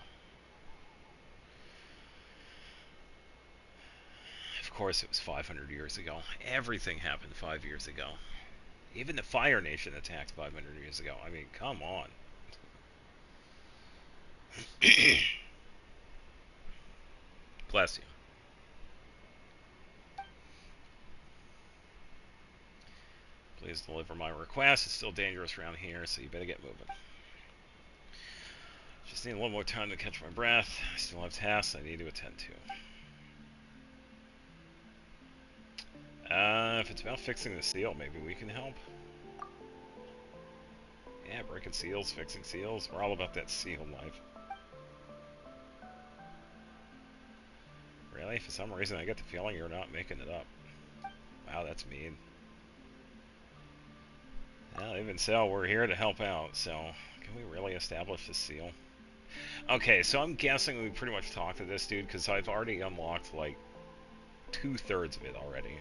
Of course it was 500 years ago. Everything happened 5 years ago. Even the Fire Nation attacked 500 years ago. I mean, come on. Bless you. Please deliver my request. It's still dangerous around here, so you better get moving. Just need a little more time to catch my breath. I still have tasks I need to attend to. If it's about fixing the seal, maybe we can help. Yeah, breaking seals, fixing seals. We're all about that seal life. Really? For some reason, I get the feeling you're not making it up. Wow, that's mean. Well, even so, we're here to help out, so can we really establish this seal? Okay, so I'm guessing we pretty much talked to this dude, because I've already unlocked, like, 2/3 of it already.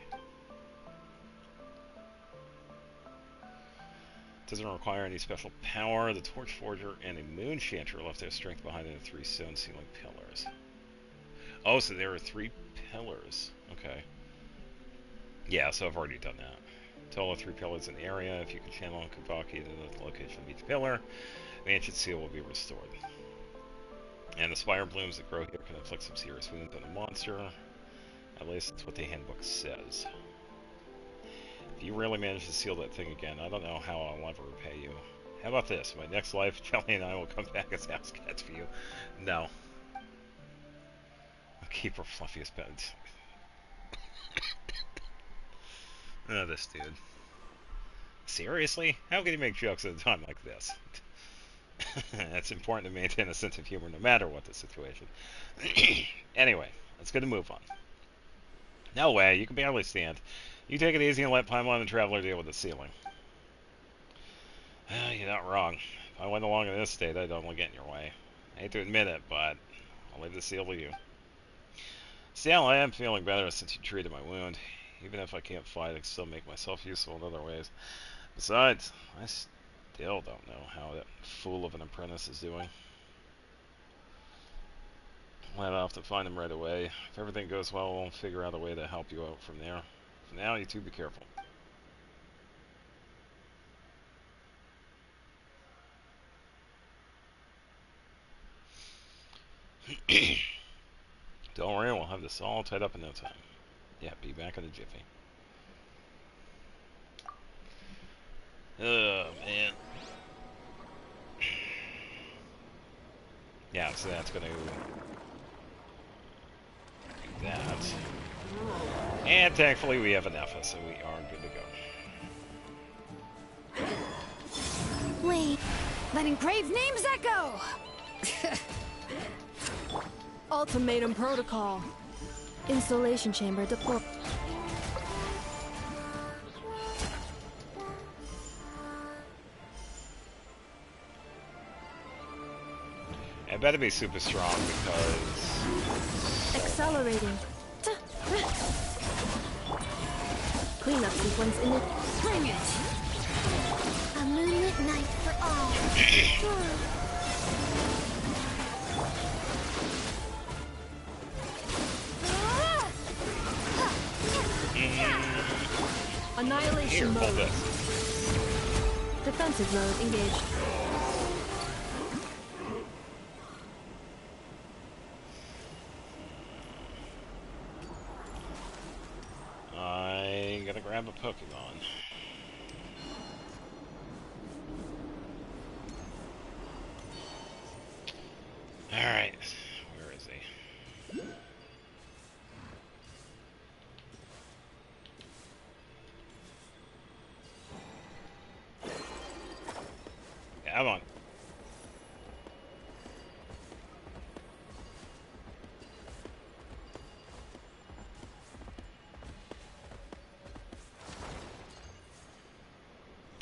Doesn't require any special power. The Torch Forger and a Moon Chanter left their strength behind in the 3 stone ceiling pillars. Oh, so there are 3 pillars. Okay. Yeah, so I've already done that. Total of 3 pillars in the area. If you can channel and convoke to the location of each pillar, the ancient seal will be restored. And the spire blooms that grow here can inflict some serious wounds on a monster. At least that's what the handbook says. If you really manage to seal that thing again, I don't know how I'll ever repay you. How about this? My next life, Jelly and I will come back as house cats for you. No. I'll keep her fluffiest pets. Oh, this dude. Seriously? How can you make jokes at a time like this? It's important to maintain a sense of humor no matter what the situation. Anyway, let's get a move on. No way, you can barely stand. You take it easy and let Paimon and Traveler deal with the ceiling. You're not wrong. If I went along in this state, I'd only get in your way. I hate to admit it, but I'll leave the seal to you. Still, I am feeling better since you treated my wound. Even if I can't fight, I can still make myself useful in other ways. Besides, I still don't know how that fool of an apprentice is doing. I'll have to find him right away. If everything goes well, we'll figure out a way to help you out from there. For now, you two be careful. Don't worry, we'll have this all tied up in no time. Yeah, be back in a jiffy. Oh, man. Yeah, so that's gonna do that. And thankfully we have an F, so we are good to go. Wait. Letting brave names echo! Ultimatum protocol. Insulation chamber deployed. It better be super strong because... Accelerating. Cleanup sequence in it. Bring it! A moonlit night for all. Annihilation Here, hold mode. this. Defensive mode engaged. I'm gonna grab a Pokemon. Alright, where is he? Come on.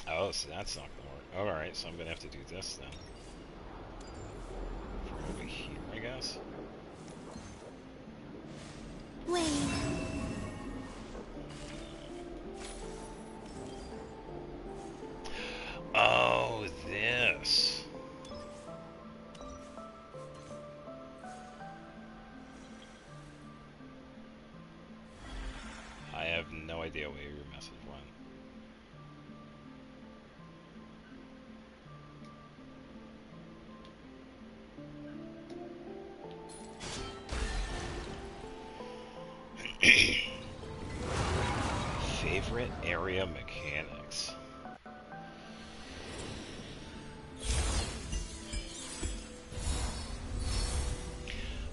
Oh, so that's not gonna work. Alright, so I'm gonna have to do this then. From over here, I guess. Wait. Oh, this. I have no idea where your message went. Favorite area mechanics.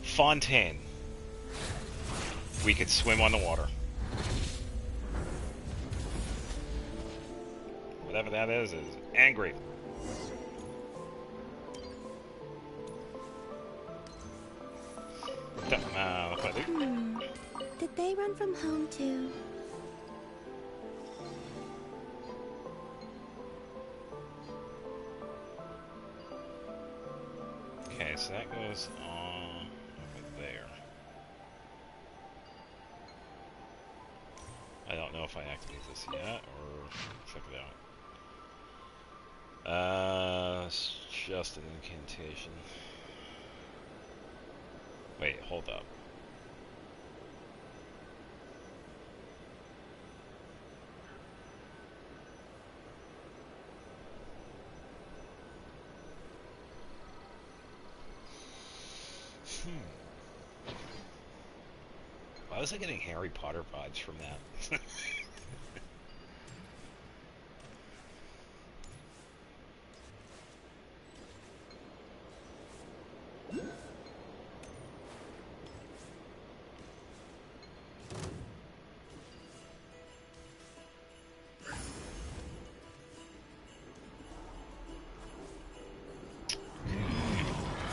Fontaine. We could swim on the water. Whatever that is angry. Did they run from home too? Okay, so that goes on over there. I don't know if I activate this yet or check it out. It's just an incantation. Wait, hold up. Why was I getting Harry Potter vibes from that?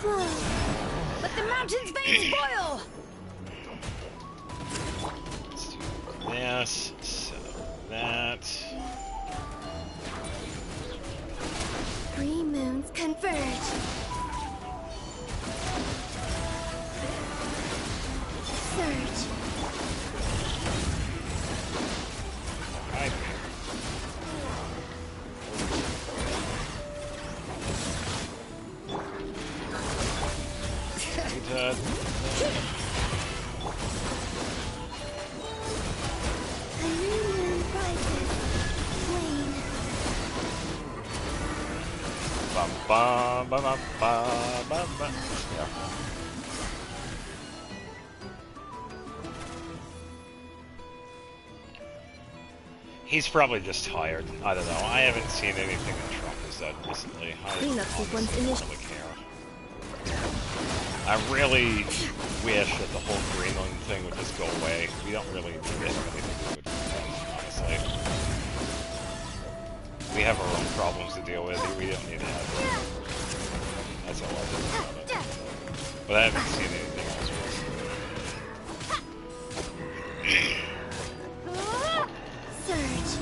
Flow. Let the mountain's veins boil! Let's do this. Set up that. 3 moons converge. Surge. Right. A new moon rises. Wane. Ba ba ba ba ba ba ba. Yeah. He's probably just tired. I don't know. I haven't seen anything that Trump has said recently. I Cleanup sequence honestly don't really care. I really wish that the whole Greenland thing would just go away. We don't really need to have anything to do with Greenland, honestly. We have our own problems to deal with. We don't need to have them. That's all I think about it. But I haven't seen anything else recently. Surge.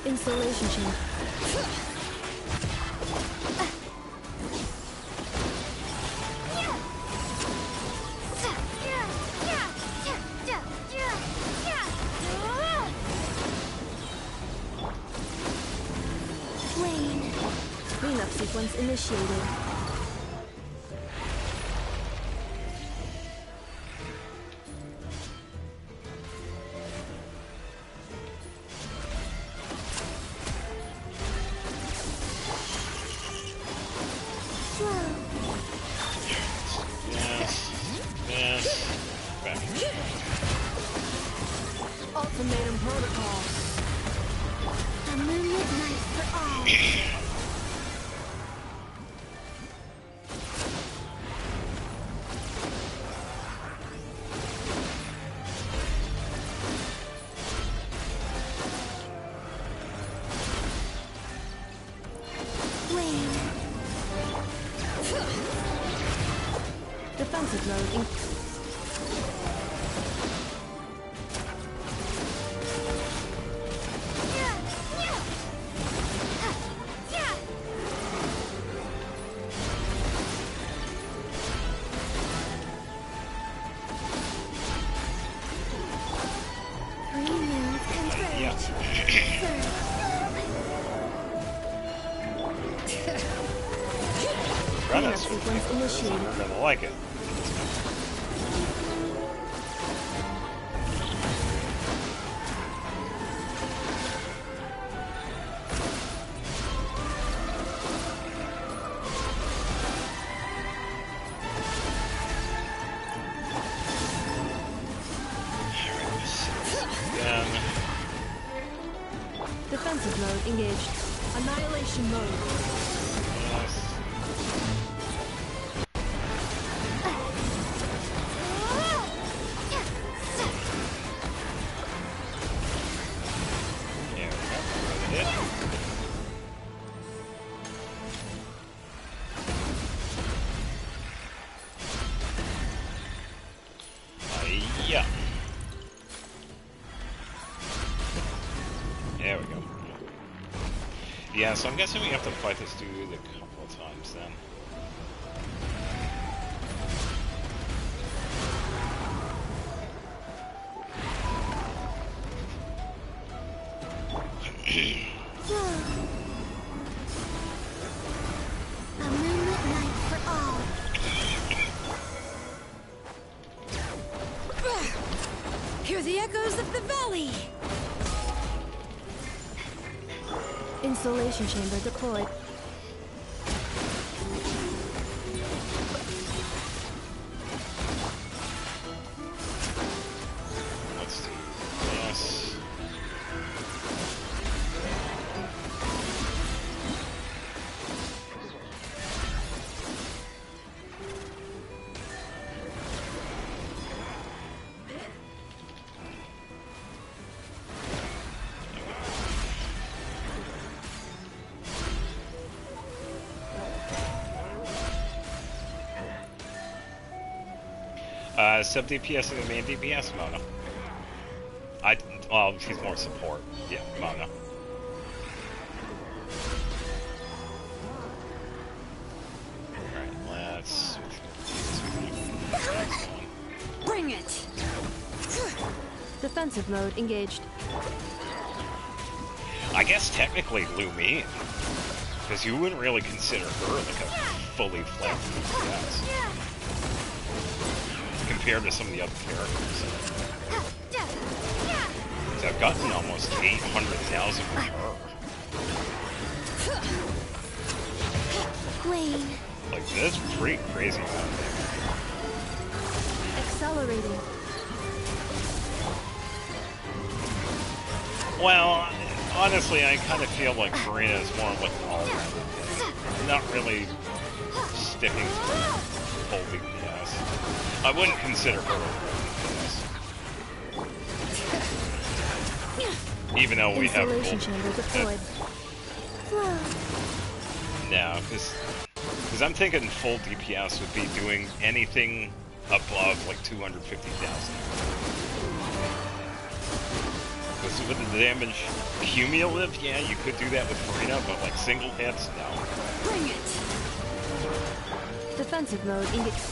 Installation chamber. Wane. Cleanup sequence initiated. Flow. Yes. Yes. Back. Ultimatum protocol. A moonlit night for all. Wane. Defensive mode. Three moons converge. Yeah. Surge. Credits. sequence initiated. You're gonna like it. Again. Defensive mode engaged. Annihilation mode. Yes. There we go. Hit. Yeah. There we go. Yeah, so I'm guessing we have to fight this dude a couple of times then. Flow. A moonlit night for all. Hear the echoes of the valley! Installation chamber deployed. Let's do this. Sub DPS and the main DPS, Mona. Well, she's more support. Yeah, Mona. Alright, let's... Bring it! Defensive mode engaged. I guess technically Lumine, because you wouldn't really consider her like a fully fledged DPS compared to some of the other characters. So I've gotten almost 800,000 with her. Wayne. Like, that's pretty crazy. Accelerating. Well, honestly, I kind of feel like Farina is more like all-rounded. Not really sticking to full DPS. I wouldn't consider her a DPS. Even though we have Installation chamber deployed. No, because I'm thinking full DPS would be doing anything above like 250,000. Because with the damage cumulative, yeah, you could do that with Farina, but like single hits, no. Bring it! Defensive mode engaged.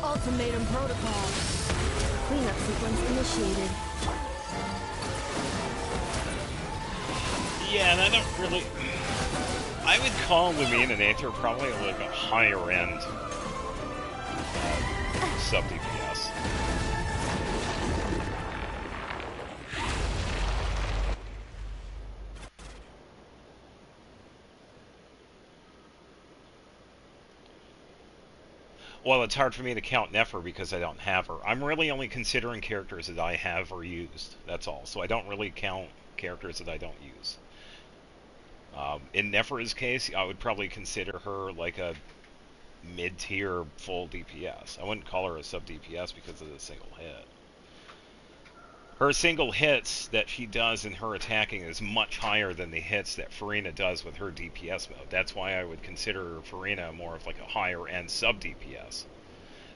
Ultimatum protocol. Cleanup sequence initiated. Yeah, and I don't really... I would call Lumine and Aether probably like a higher end sub DPS. Well, it's hard for me to count Nefer because I don't have her. I'm really only considering characters that I have or used. That's all. So I don't really count characters that I don't use. In Nefer's case, I would probably consider her like a mid-tier full DPS. I wouldn't call her a sub DPS because of the single hit. Her single hits that she does in her attacking is much higher than the hits that Farina does with her DPS mode. That's why I would consider Farina more of like a higher end sub DPS.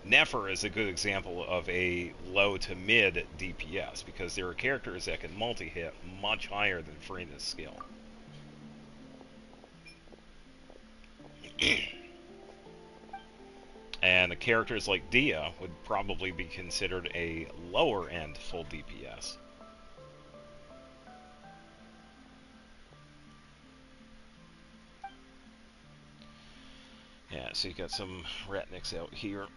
Nefer is a good example of a low to mid DPS because there are characters that can multi-hit much higher than Farina's skill. And the characters like Dia would probably be considered a lower end full DPS. Yeah, so you got some Ratniks out here.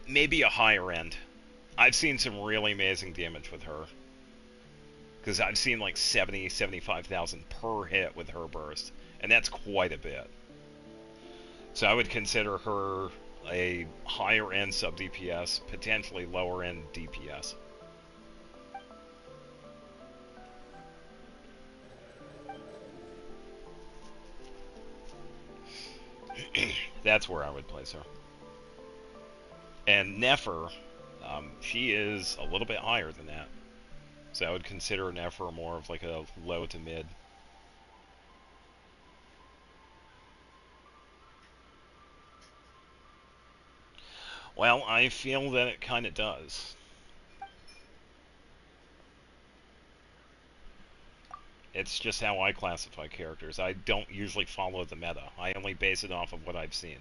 Maybe a higher end. I've seen some really amazing damage with her. Because I've seen like 70, 75,000 per hit with her burst. And that's quite a bit. So I would consider her a higher end sub DPS, potentially lower end DPS. That's where I would place her. And Nefer, she is a little bit higher than that. So I would consider Nefer more of like a low to mid. Well, I feel that it kind of does. It's just how I classify characters. I don't usually follow the meta. I only base it off of what I've seen.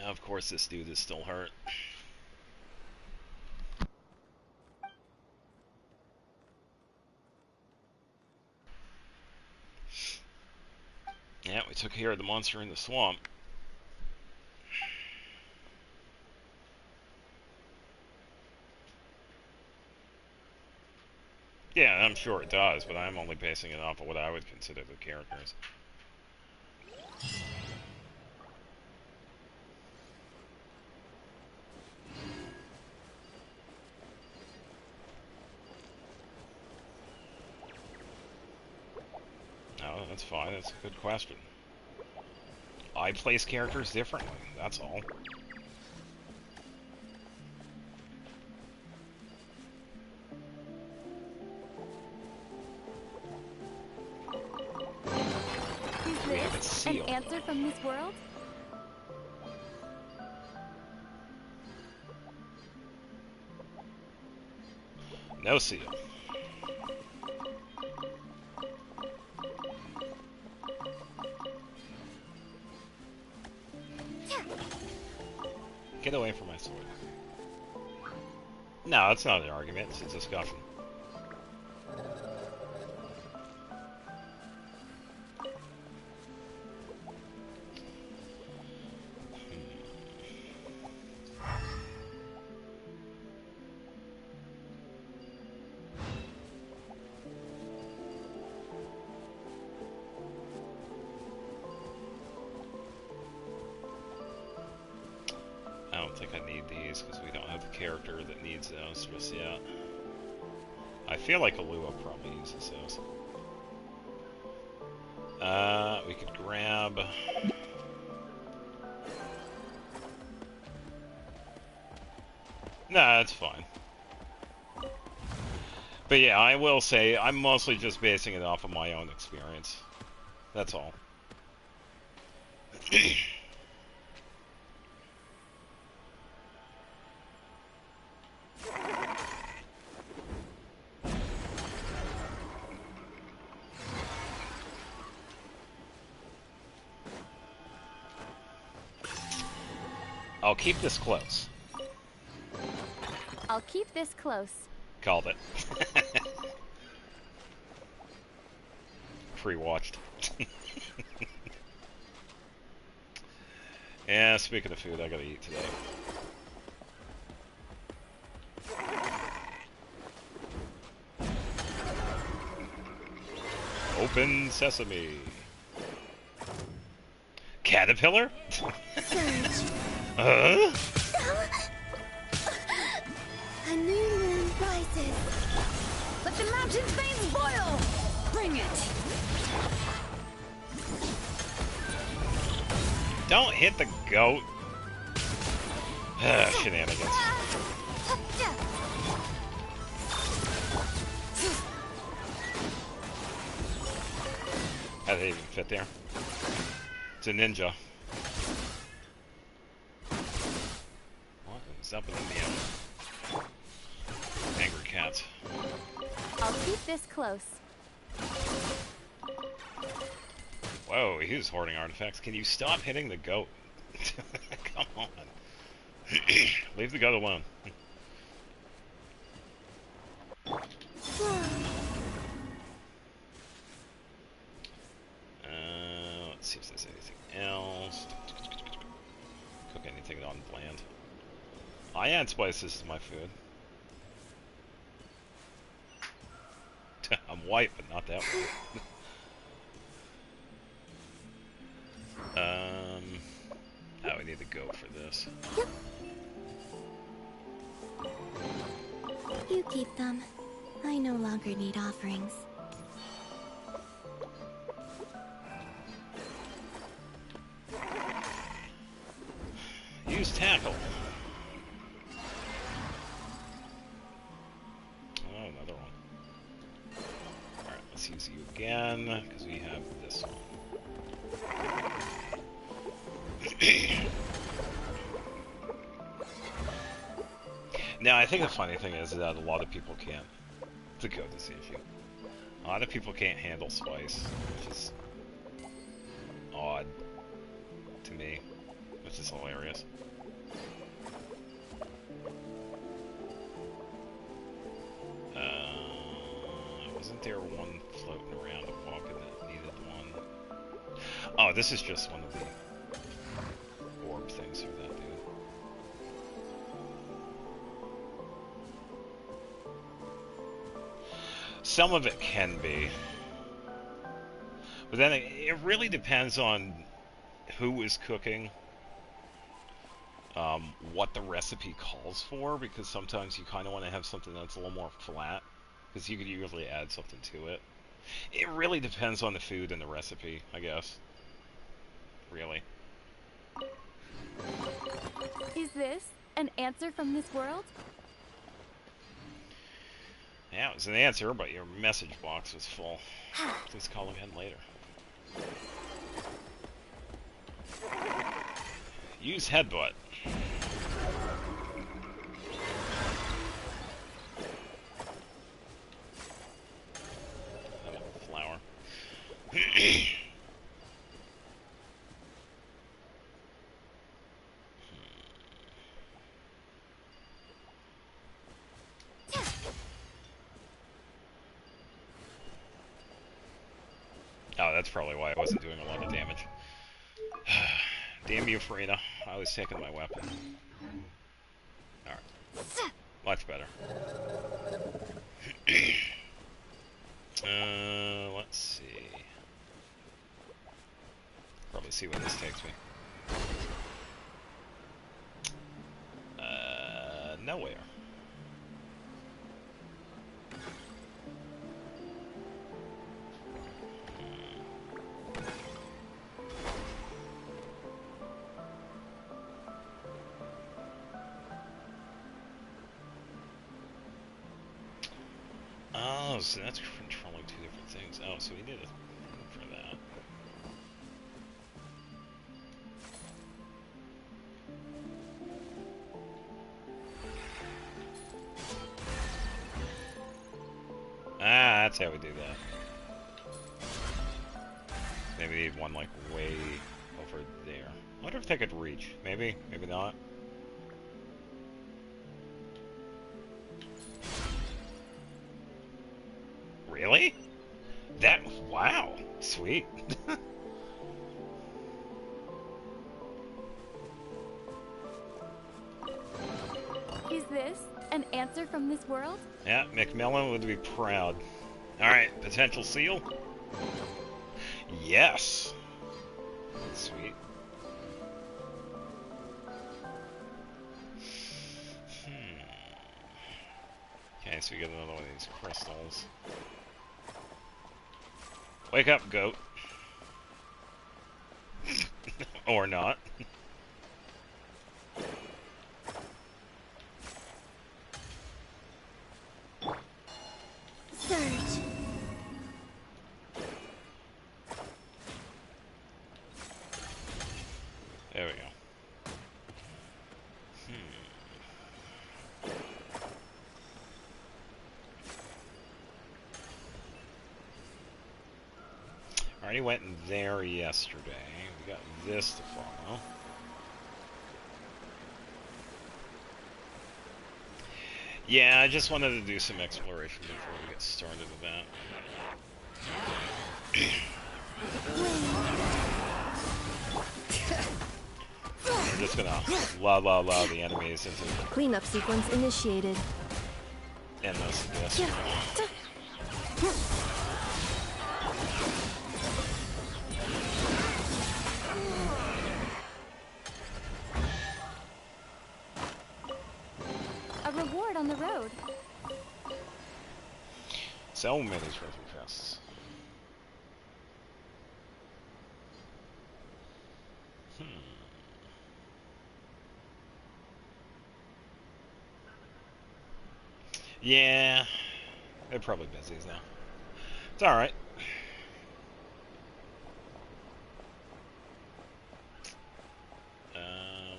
Of course, this dude is still hurt. Yeah, we took care of the monster in the swamp. Yeah, I'm sure it does, but I'm only basing it off of what I would consider the characters. No, that's fine. That's a good question. I place characters differently, that's all. Is this an answer from this world? No seal. Get away from my sword. No, it's not an argument, it's a discussion. I don't think I need these because we don't have the character that needs those just yet. I feel like Alua probably uses those. We could grab... Nah, that's fine. But yeah, I will say, I'm mostly just basing it off of my own experience. That's all. I'll keep this close. I'll keep this close. Called it. Pre-watched. Yeah, speaking of food, I gotta eat today. Open sesame. Caterpillar? Huh? A new moon rises. Let the mountain's veins boil! Bring it! Don't hit the goat. Shenanigans. How did it even fit there? It's a ninja. What is up with the angry cats? I'll keep this close. Whoa, he was hoarding artifacts. Can you stop hitting the goat? Come on. Leave the goat alone. Let's see if there's anything else. Cook anything on bland. I add spices to my food. I'm white, but not that white. Oh, we need to go for this. You keep them. I no longer need offerings. Use tackle. Oh, another one. Alright, let's use you again, because we have this one. Now, I think the funny thing is that a lot of people can't. To go this issue, a lot of people can't handle spice, which is odd to me, which is hilarious. Wasn't there one floating around and walking that needed one? Oh, this is just one of the orb things for that dude. some of it can be. But then it really depends on who is cooking, what the recipe calls for, because sometimes you kind of want to have something that's a little more flat, because you could usually add something to it. It really depends on the food and the recipe, I guess. Really. Is this an answer from this world? Yeah, it was an answer, but your message box was full. Please call again later. Use headbutt. Flower. Oh, that's probably why I wasn't doing a lot of damage. Damn you, Farina. I was taking my weapon. Alright. Much better. Let's see. Probably see where this takes me. Nowhere. Oh, so that's controlling two different things. Oh, so we need a thing for that. Ah, that's how we do that. Maybe we need one, like, way over there. I wonder if they could reach. Maybe, maybe not. Really? That, wow, sweet. Is this an answer from this world? Yeah, McMillan would be proud. Alright, potential seal? Yes! Sweet. Okay, so we get another one of these crystals. Wake up, goat. Or not. Surge. There we go. Already went in there yesterday. We got this to follow. Yeah, I just wanted to do some exploration before we get started with that. We're just gonna la the enemies into Cleanup sequence initiated. endless abyss. A reward on the road. So many trophy chests. Yeah, they're probably busy now. It's alright.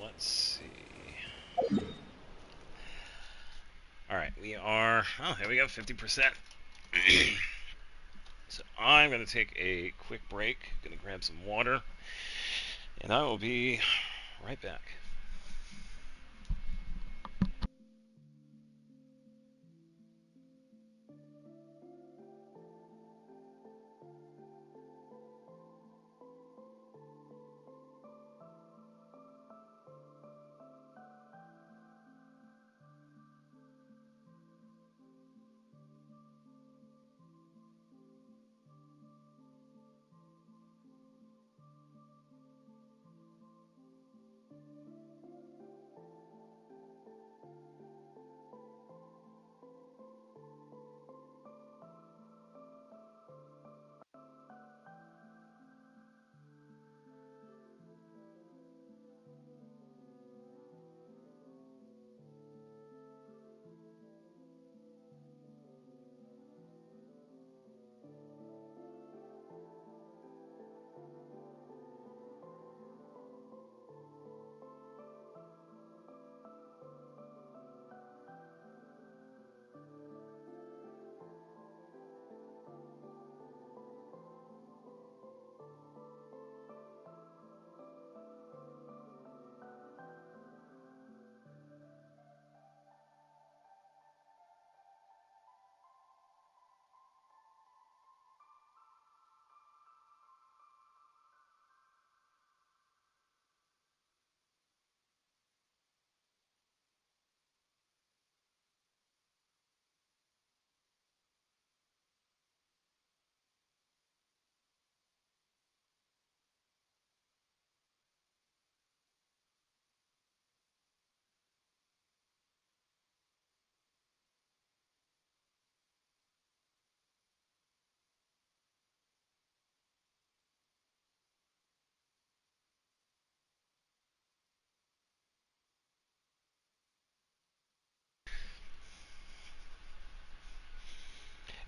Let's see. Alright, we are... Oh, here we go, 50%. So I'm going to take a quick break. Going to grab some water. And I will be right back.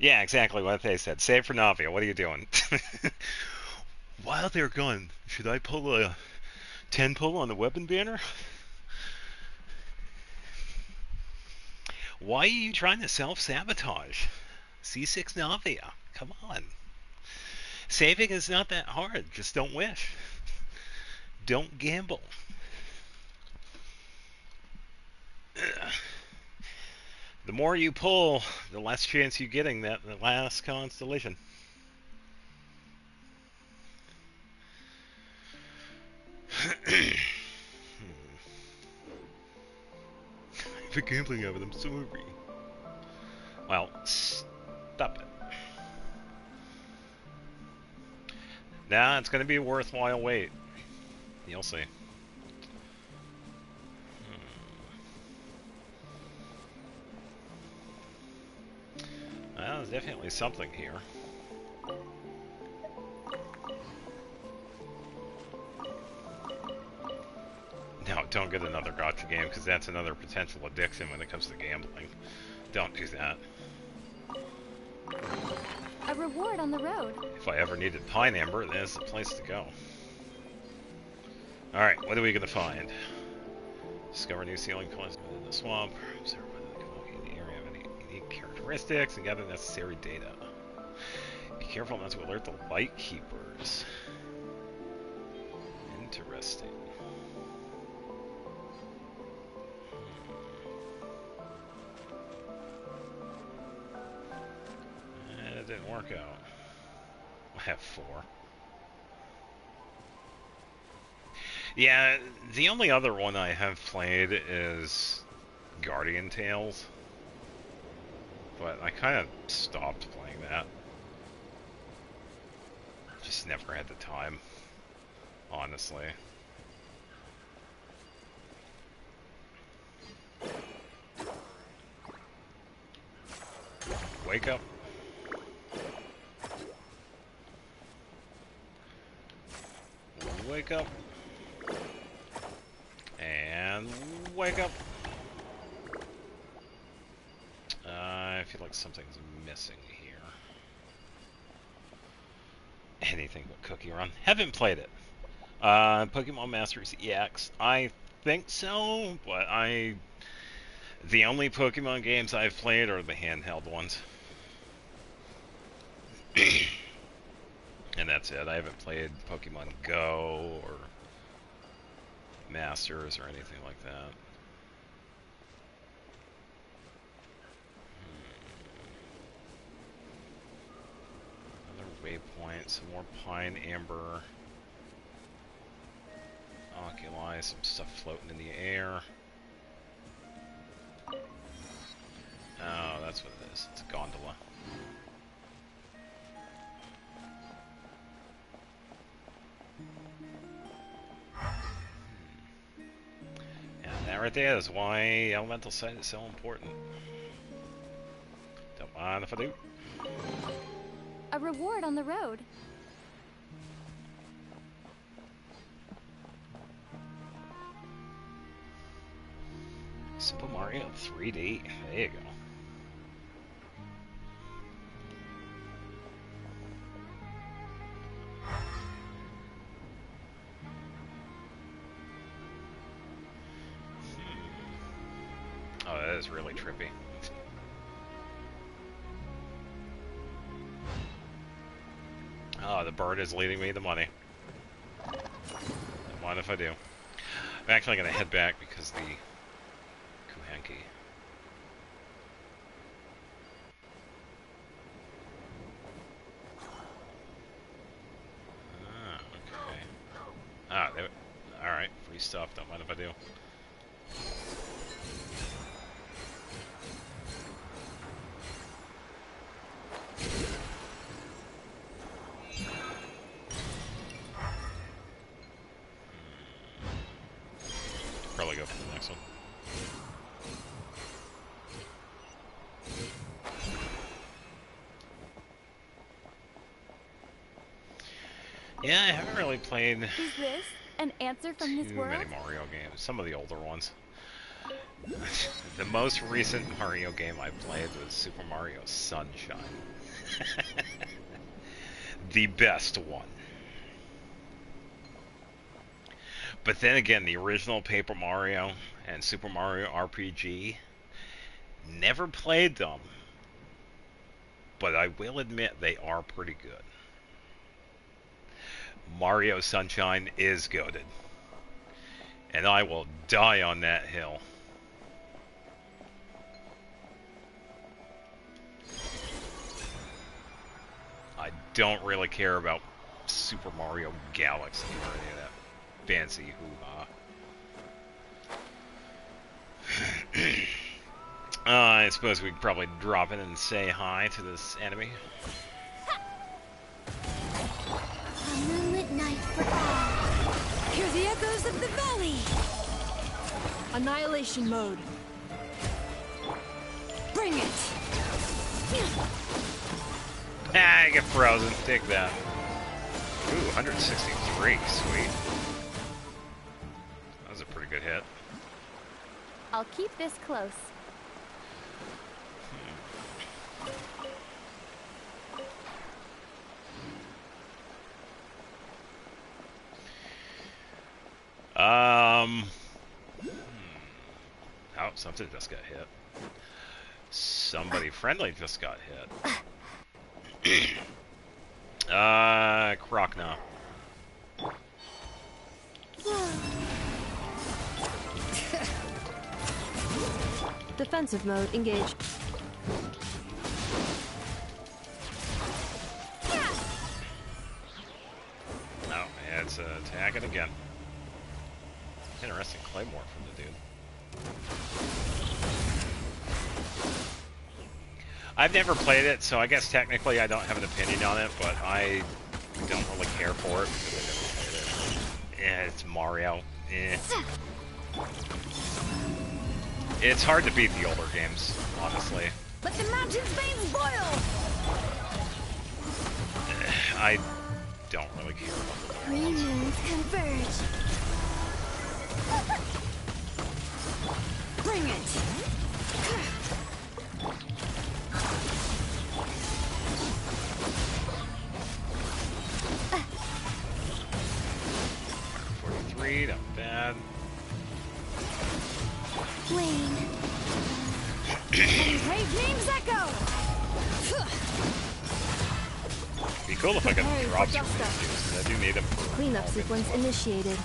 Yeah, exactly what they said. Save for Navia. What are you doing? While they're gone, should I pull a 10 pull on the weapon banner? Why are you trying to self-sabotage? C6 Navia. Come on. Saving is not that hard. Just don't wish. Don't gamble. Ugh. The more you pull, the less chance you're getting that the last constellation. If you're gambling of it, I'm sorry. Well, stop it. Nah, it's gonna be a worthwhile wait. You'll see. Well, there's definitely something here. No, don't get another gotcha game, because that's another potential addiction when it comes to gambling. Don't do that. A reward on the road. If I ever needed Pine Amber, there's the place to go. Alright, what are we going to find? Discover new ceiling points within the swamp. Observe whether the community in the area have any unique characteristics and gather necessary data. Be careful not to alert the light keepers. Interesting. And it didn't work out. I have 4. Yeah, the only other one I have played is Guardian Tales. But I kind of stopped playing that. Just never had the time, honestly. Wake up. Wake up. And wake up. I feel like something's missing here. Anything but Cookie Run. Haven't played it. Pokemon Masters EX. I think so, but the only Pokemon games I've played are the handheld ones. And that's it. I haven't played Pokemon Go or Masters or anything like that. Another waypoint, some more Pine Amber. Oculi, some stuff floating in the air. Oh, that's what it is. It's a gondola. And that right there is why Elemental Sight is so important. Don't mind if I do. A reward on the road. Super Mario 3D. There you go. Oh, that is really trippy. Oh, the bird is leading me the money. Don't mind if I do. I'm actually going to head back because the Kuhanki. Ah, okay. Ah, alright, free stuff. Don't mind if I do. Probably go for the next one. Yeah, I haven't really played Is this an answer from this too world? many Mario games. Some of the older ones. The most recent Mario game I played was Super Mario Sunshine. The best one. But then again, the original Paper Mario and Super Mario RPG, never played them. But I will admit they are pretty good. Mario Sunshine is goated. And I will die on that hill. I don't really care about Super Mario Galaxy or any of that fancy hoo-ha. I suppose we could probably drop in and say hi to this enemy. A moonlit night for all. Hear the echoes of the valley. Annihilation mode. Bring it. Ah, I get frozen. Take that. Ooh, 163. Sweet. That was a pretty good hit. I'll keep this close. Oh, something just got hit. Somebody friendly just got hit. Krokna. Defensive mode engaged. Oh, yeah, it's attacking again. Interesting claymore from the dude. I've never played it, so I guess technically I don't have an opinion on it, but I don't really care for it because I never played it. Yeah, it's Mario. Eh. It's hard to beat the older games, honestly. Let the mountain's veins boil. I don't really care about the Three moons converge. Bring it. Not bad. Lane. And brave names echo. Be cool if I could Preparing drop for some dust up. reviews, because I do need them for Cleanup all sequence videos. initiated.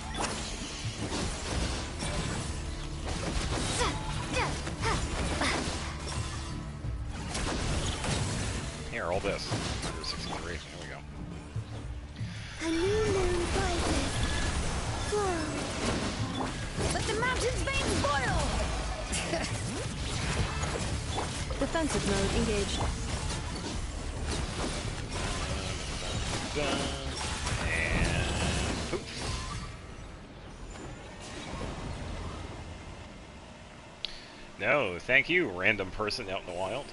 Here, all this. 63. There we go. A new moon rises. Flow. Let the mountain's veins boil. Defensive mode engaged. And poof. No, thank you, random person out in the wild.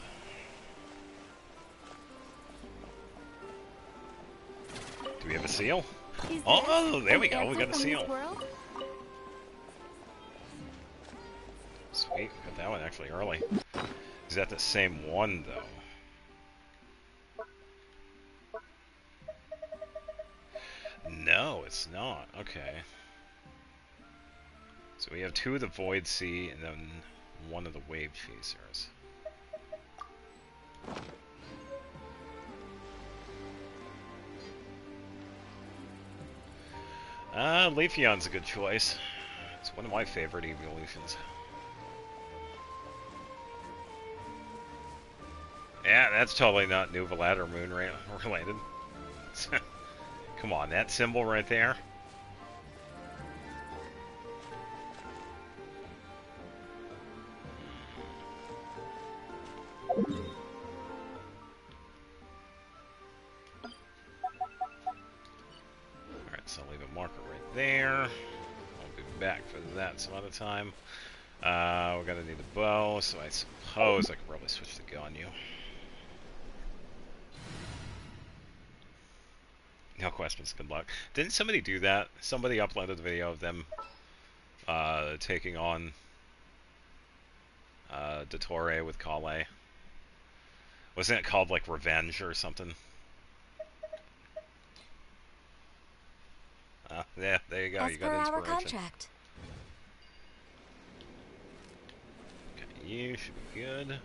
Do we have a seal? Is Oh, this there we an go. We answer got a from seal. this world? Sweet, got that one actually early. Is that the same one though? No, it's not. Okay. So we have two of the Void Sea and then one of the Wave Chasers. Leafeon's a good choice. It's one of my favorite evolutions. Yeah, that's totally not New Ladder Moon related. Come on, that symbol right there. Alright, so I'll leave a marker right there. I'll be back for that some other time. We're gonna need a bow, so I suppose I could probably switch to Ganyu. No questions, good luck. Didn't somebody do that? Somebody uploaded a video of them taking on Dottore with Kale. Wasn't it called like Revenge or something? Yeah, there you go. As You per got our inspiration. contract. Okay, you should be good.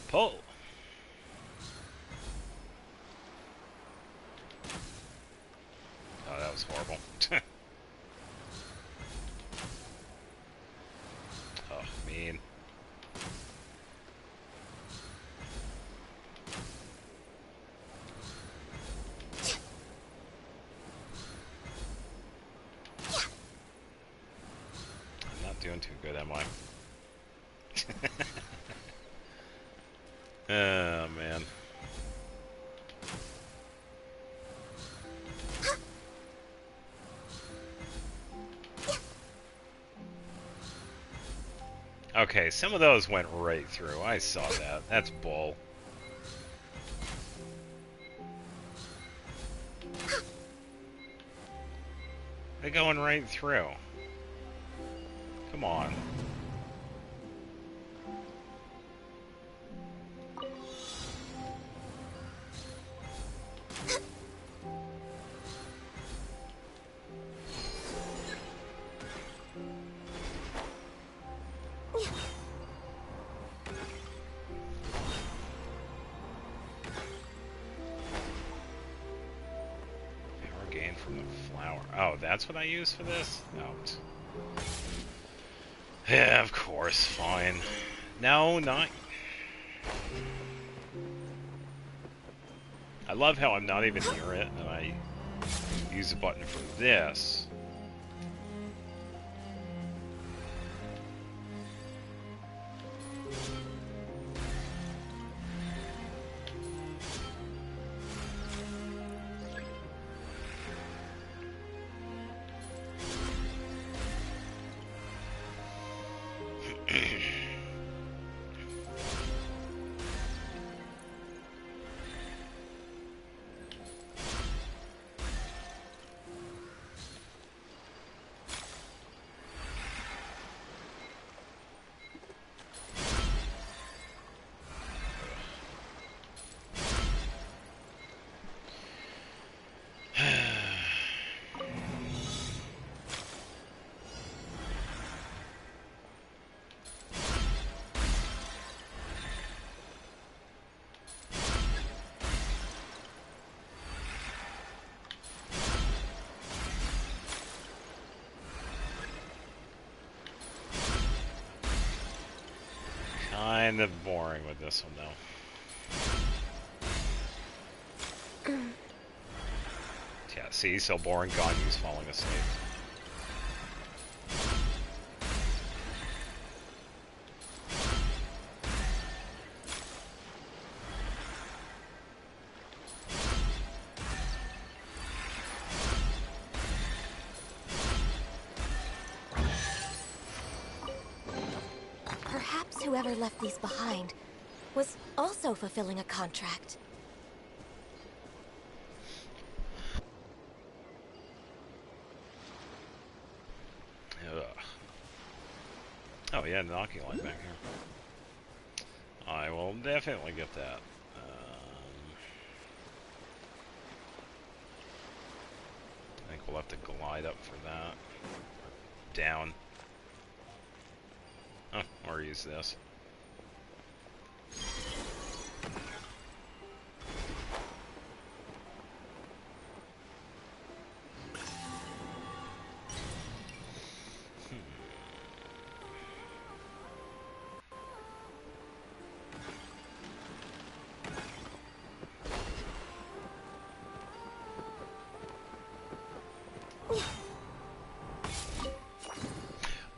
Pull. Oh, that was horrible. Oh, mean. I'm not doing too good, am I? Oh, man. Okay, some of those went right through. I saw that. That's bull. They're going right through. Come on. Power gain from the flower. Oh, that's what I use for this? Out. Yeah, of course. Fine. No, not... I love how I'm not even near it, and I use a button for this. Kind of boring with this one, though. Yeah, see? So boring, Ganyu's falling asleep. Perhaps whoever left these behind was also fulfilling a contract. Ugh. Oh, yeah, knocking line back here. I will definitely get that. I think we'll have to glide up for that. Down. Oh, or use this.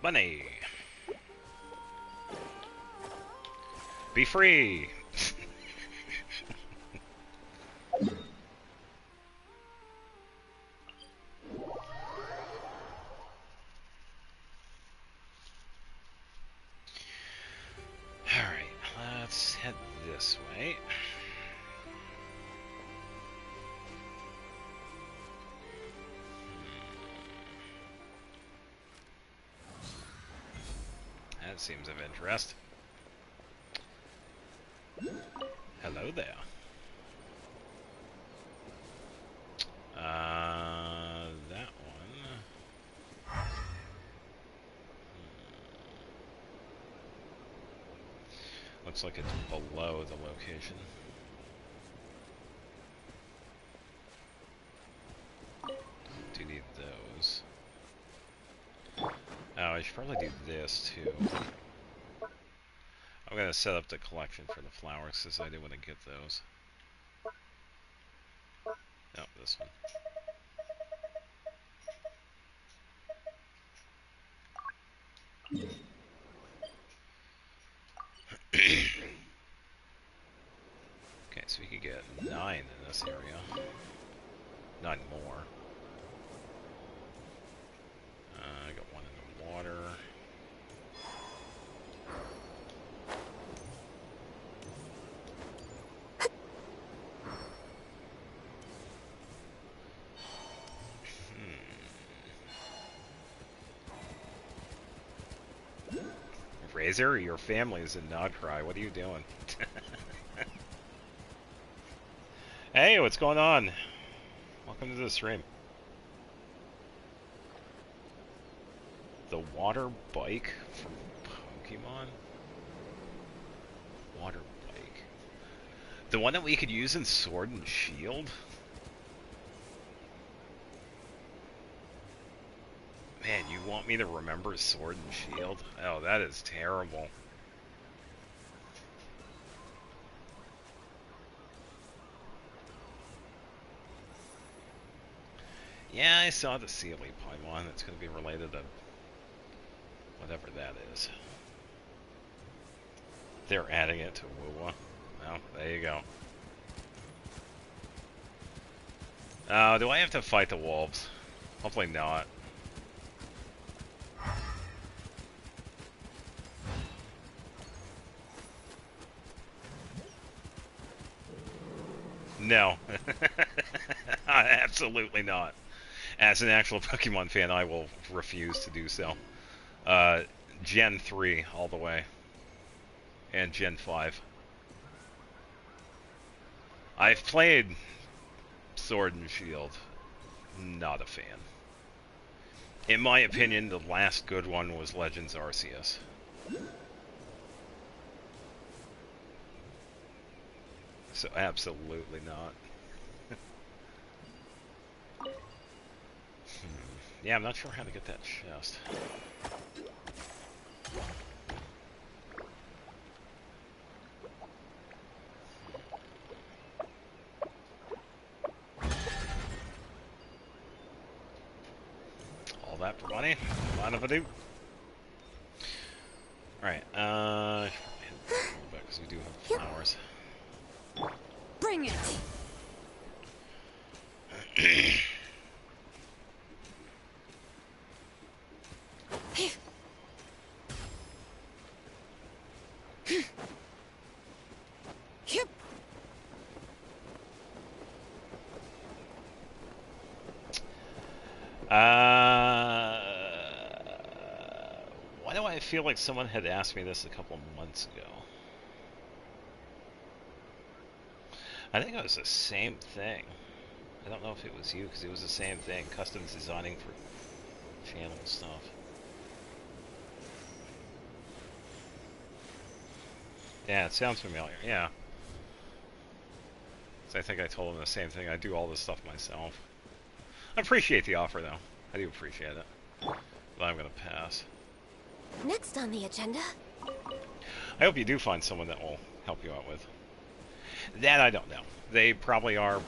Money! Be free! this way. That seems of interest. Hello there. That one. Looks like it's below the location. Do need those. Oh, I should probably do this too. I'm gonna set up the collection for the flowers since I do want to get those. No, this one. Okay, so we could get 9 in this area. 9 more. I got 1 in the water. Razor, your family is in Nodcry. What are you doing? Hey, what's going on? Welcome to the stream. The water bike from Pokemon? Water bike. The one that we could use in Sword and Shield? Man, you want me to remember Sword and Shield? Oh, that is terrible. Yeah, I saw the Sealy Paimon. It's going to be related to whatever that is. They're adding it to Wuwa. Well, there you go. Do I have to fight the wolves? Hopefully not. No. Absolutely not. As an actual Pokemon fan, I will refuse to do so. Gen 3 all the way. And Gen 5. I've played Sword and Shield. Not a fan. In my opinion, the last good one was Legends Arceus. So absolutely not. Yeah, I'm not sure how to get that chest. All that for money? Mind if I do? Alright, because we do have flowers. Bring it! Why do I feel like someone had asked me this a couple months ago? I think it was the same thing. I don't know if it was you, because it was the same thing. Customs designing for channel stuff. Yeah, it sounds familiar, yeah. So I think I told him the same thing. I do all this stuff myself. I appreciate the offer, though. I do appreciate it. But I'm going to pass. Next on the agenda. I hope you do find someone that will help you out with. That I don't know. They probably are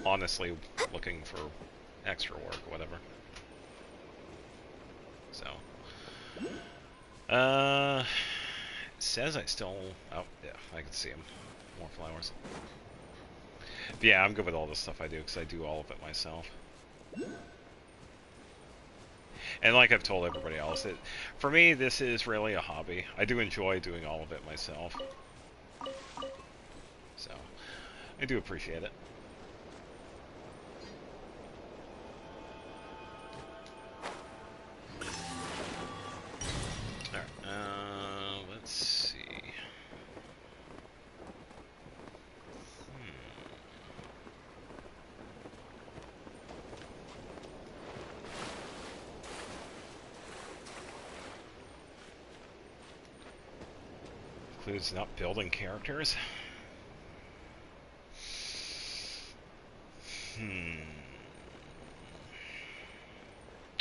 honestly looking for extra work, whatever. So. It says I still... Oh, yeah, I can see them. More flowers. But yeah, I'm good with all the stuff I do, because I do all of it myself. And like I've told everybody else, for me, this is really a hobby. I do enjoy doing all of it myself. So, I do appreciate it. Alright, let's see. Includes not building characters.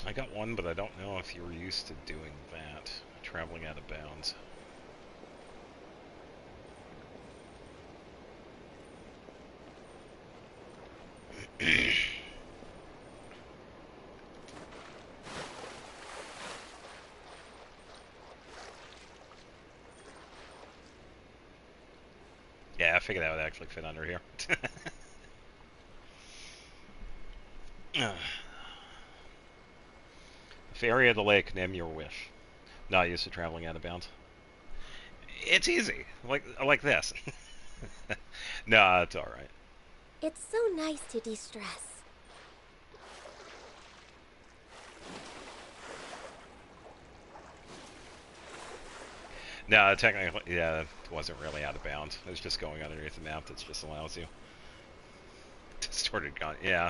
I got one, but I don't know if you were used to doing that. Traveling out of bounds. Yeah, I figured that would actually fit under here. If area of the lake, name your wish. Not used to traveling out of bounds. It's easy, like this. No, it's all right. It's so nice to de-stress. No, technically, yeah, it wasn't really out of bounds. It was just going underneath the map that just allows you. Distorted gun, yeah.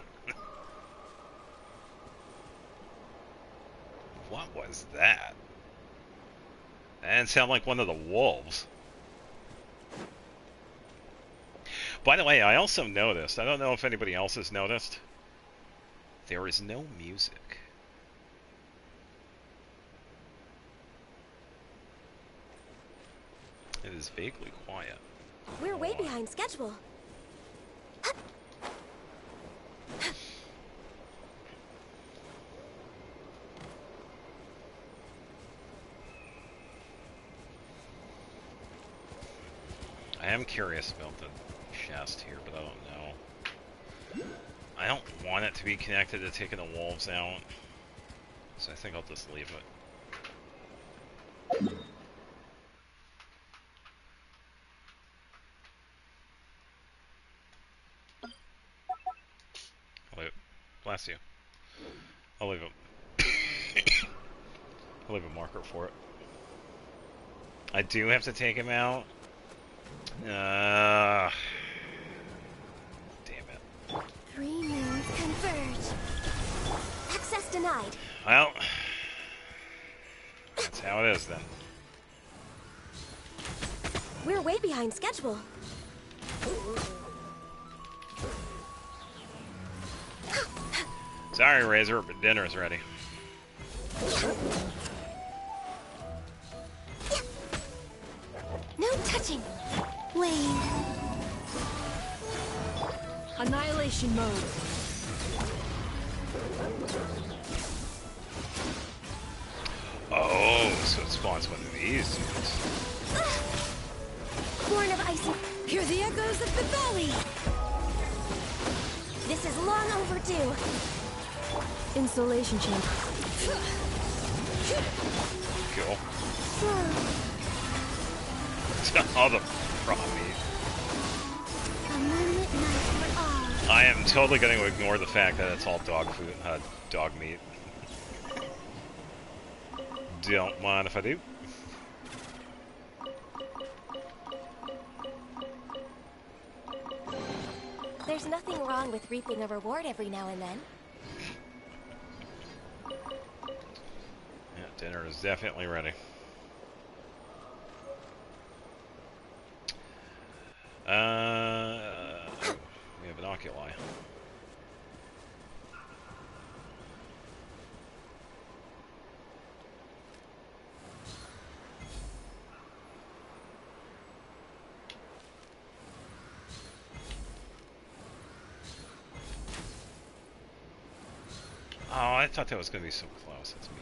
What was that? That didn't sound like one of the wolves. By the way, I also noticed, I don't know if anybody else has noticed, there is no music. It is vaguely quiet. We're way behind schedule. I am curious about the chest here, but I don't know. I don't want it to be connected to taking the wolves out, so I think I'll just leave it. Bless you. I'll leave I'll leave a marker for it. I do have to take him out. Damn it. 3 moons converge. Access denied. Well, that's how it is then. We're way behind schedule. Sorry, Razor, but dinner's ready. No touching. Wayne. Annihilation mode. Oh, so it spawns one of these dudes. Horn of icy. Hear the echoes of the valley. This is long overdue. Insulation chamber. Cool. All the raw meat. A moonlit night for all. I am totally going to ignore the fact that it's all dog food, dog meat. Don't mind if I do. There's nothing wrong with reaping a reward every now and then. Yeah, dinner is definitely ready. We have an oculi. Oh, I thought that was going to be so close. That's mean.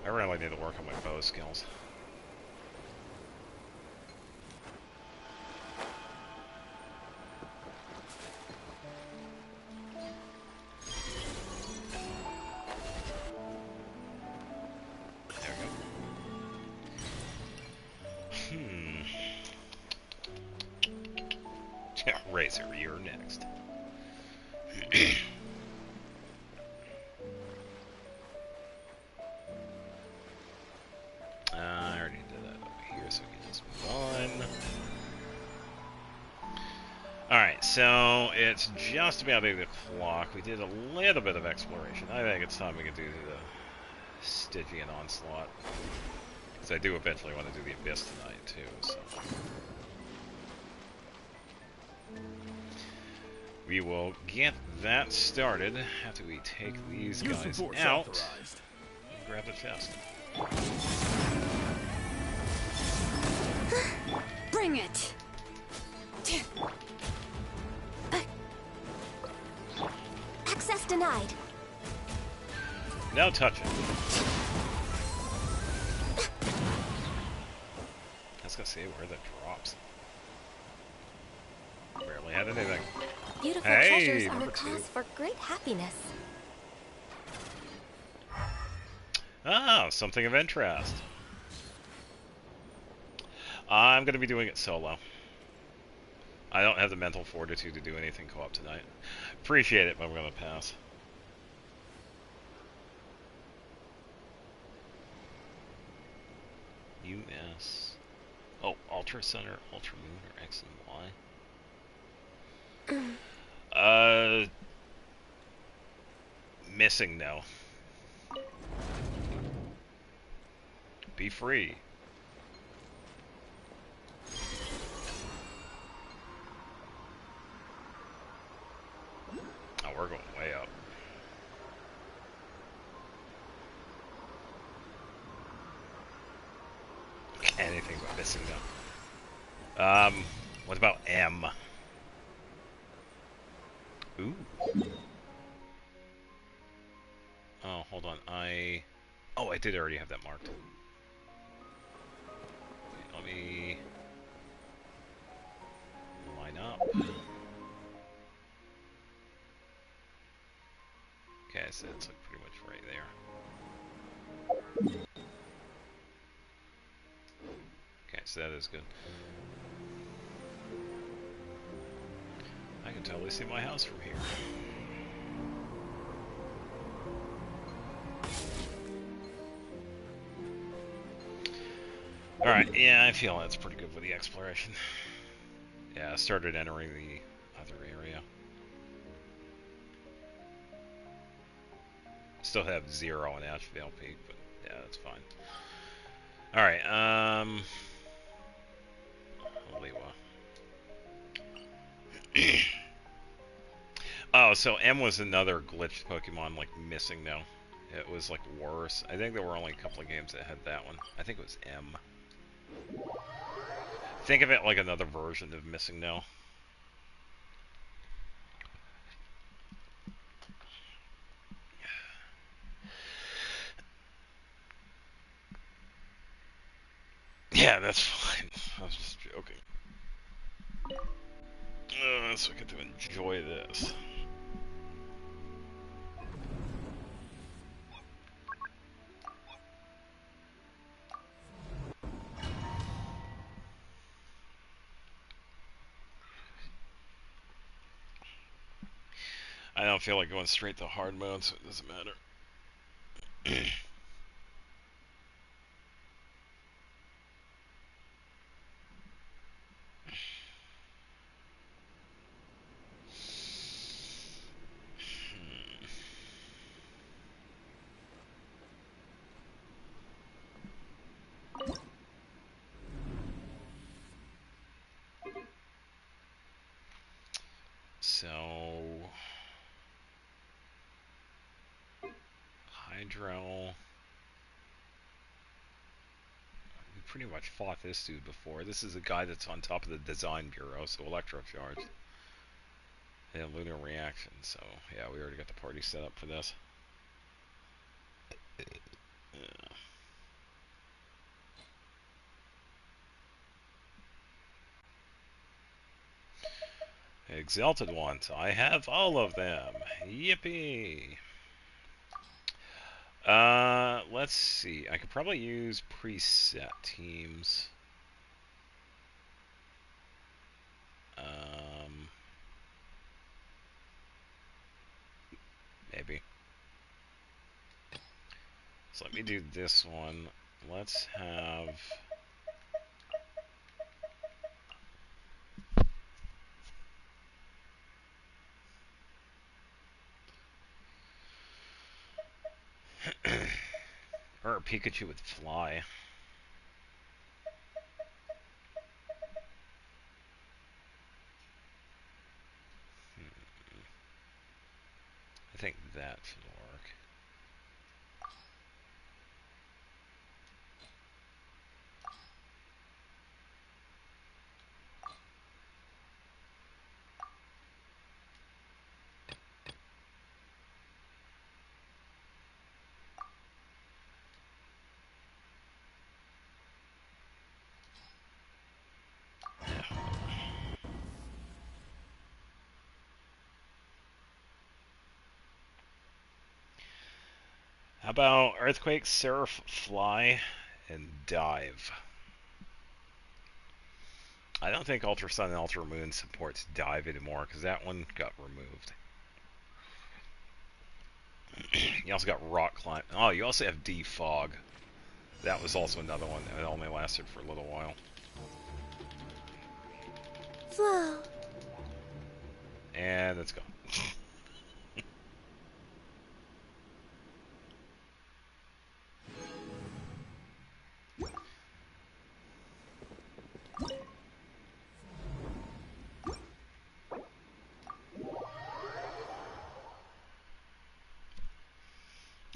I really need to work on my bow skills. Razor, you're next. I already did that over here, so we can just move on. Alright, so it's just about 8 o'clock. We did a little bit of exploration. I think it's time we can do the Stygian onslaught. Because I do eventually want to do the Abyss tonight, too, so... We will get that started after we take these guys out. Grab the chest. Bring it! Access denied. No touching. I was gonna say where that drops. Barely had anything. Beautiful Hey, treasures are a number cause 2. for great happiness. Ah, something of interest. I'm going to be doing it solo. I don't have the mental fortitude to do anything co-op tonight. Appreciate it, but I'm going to pass. US. Oh, Ultra Center, Ultra Moon, or X and Y? Missing no. Be free. Oh, we're going way up. Anything but missing no. What about M? Ooh. Oh, hold on. Oh, I did already have that marked. Wait, let me line up. Okay, so it's like pretty much right there. Okay, so that is good. I can totally see my house from here. Alright, yeah, I feel that's pretty good with the exploration. Yeah, I started entering the other area. Still have 0 on Ashvale Peak, but yeah, that's fine. Alright, Oliwa. Oh, so M was another glitched Pokemon, like, missing now. It was, like, worse. I think there were only a couple of games that had that one. I think it was M. Think of it like another version of Missing No. Yeah, that's fine. I was just joking. So I get to enjoy this. I don't feel like going straight to hard mode, so it doesn't matter. So... Hydro... We pretty much fought this dude before. This is a guy that's on top of the design bureau, so Electrocharge. And Lunar Reaction, so yeah, we already got the party set up for this. Yeah. Exalted ones. I have all of them. Yippee! Let's see. I could probably use preset teams. So let me do this one. Let's have... or a Pikachu with Fly. I think that should work. How about Earthquake, Surf, Fly, and Dive? I don't think Ultra Sun and Ultra Moon supports Dive anymore because that one got removed. You also got Rock Climb. Oh, you also have Defog. That was also another one that only lasted for a little while. Flow. And it's gone.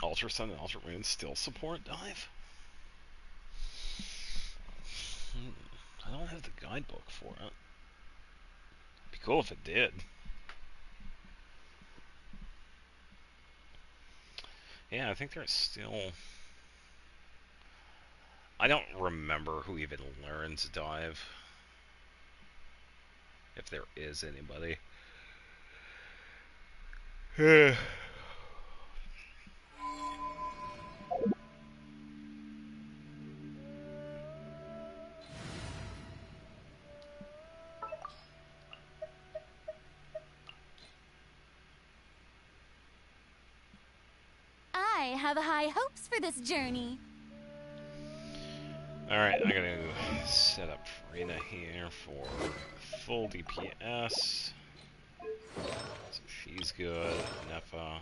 Ultra Sun and Ultra Moon still support Dive? I don't have the guidebook for it. Be cool if it did. Yeah, I think there's still... I don't remember who even learns Dive. If there is anybody. I have high hopes for this journey. Alright, I gotta set up Farina here for full DPS. So she's good. Nefa.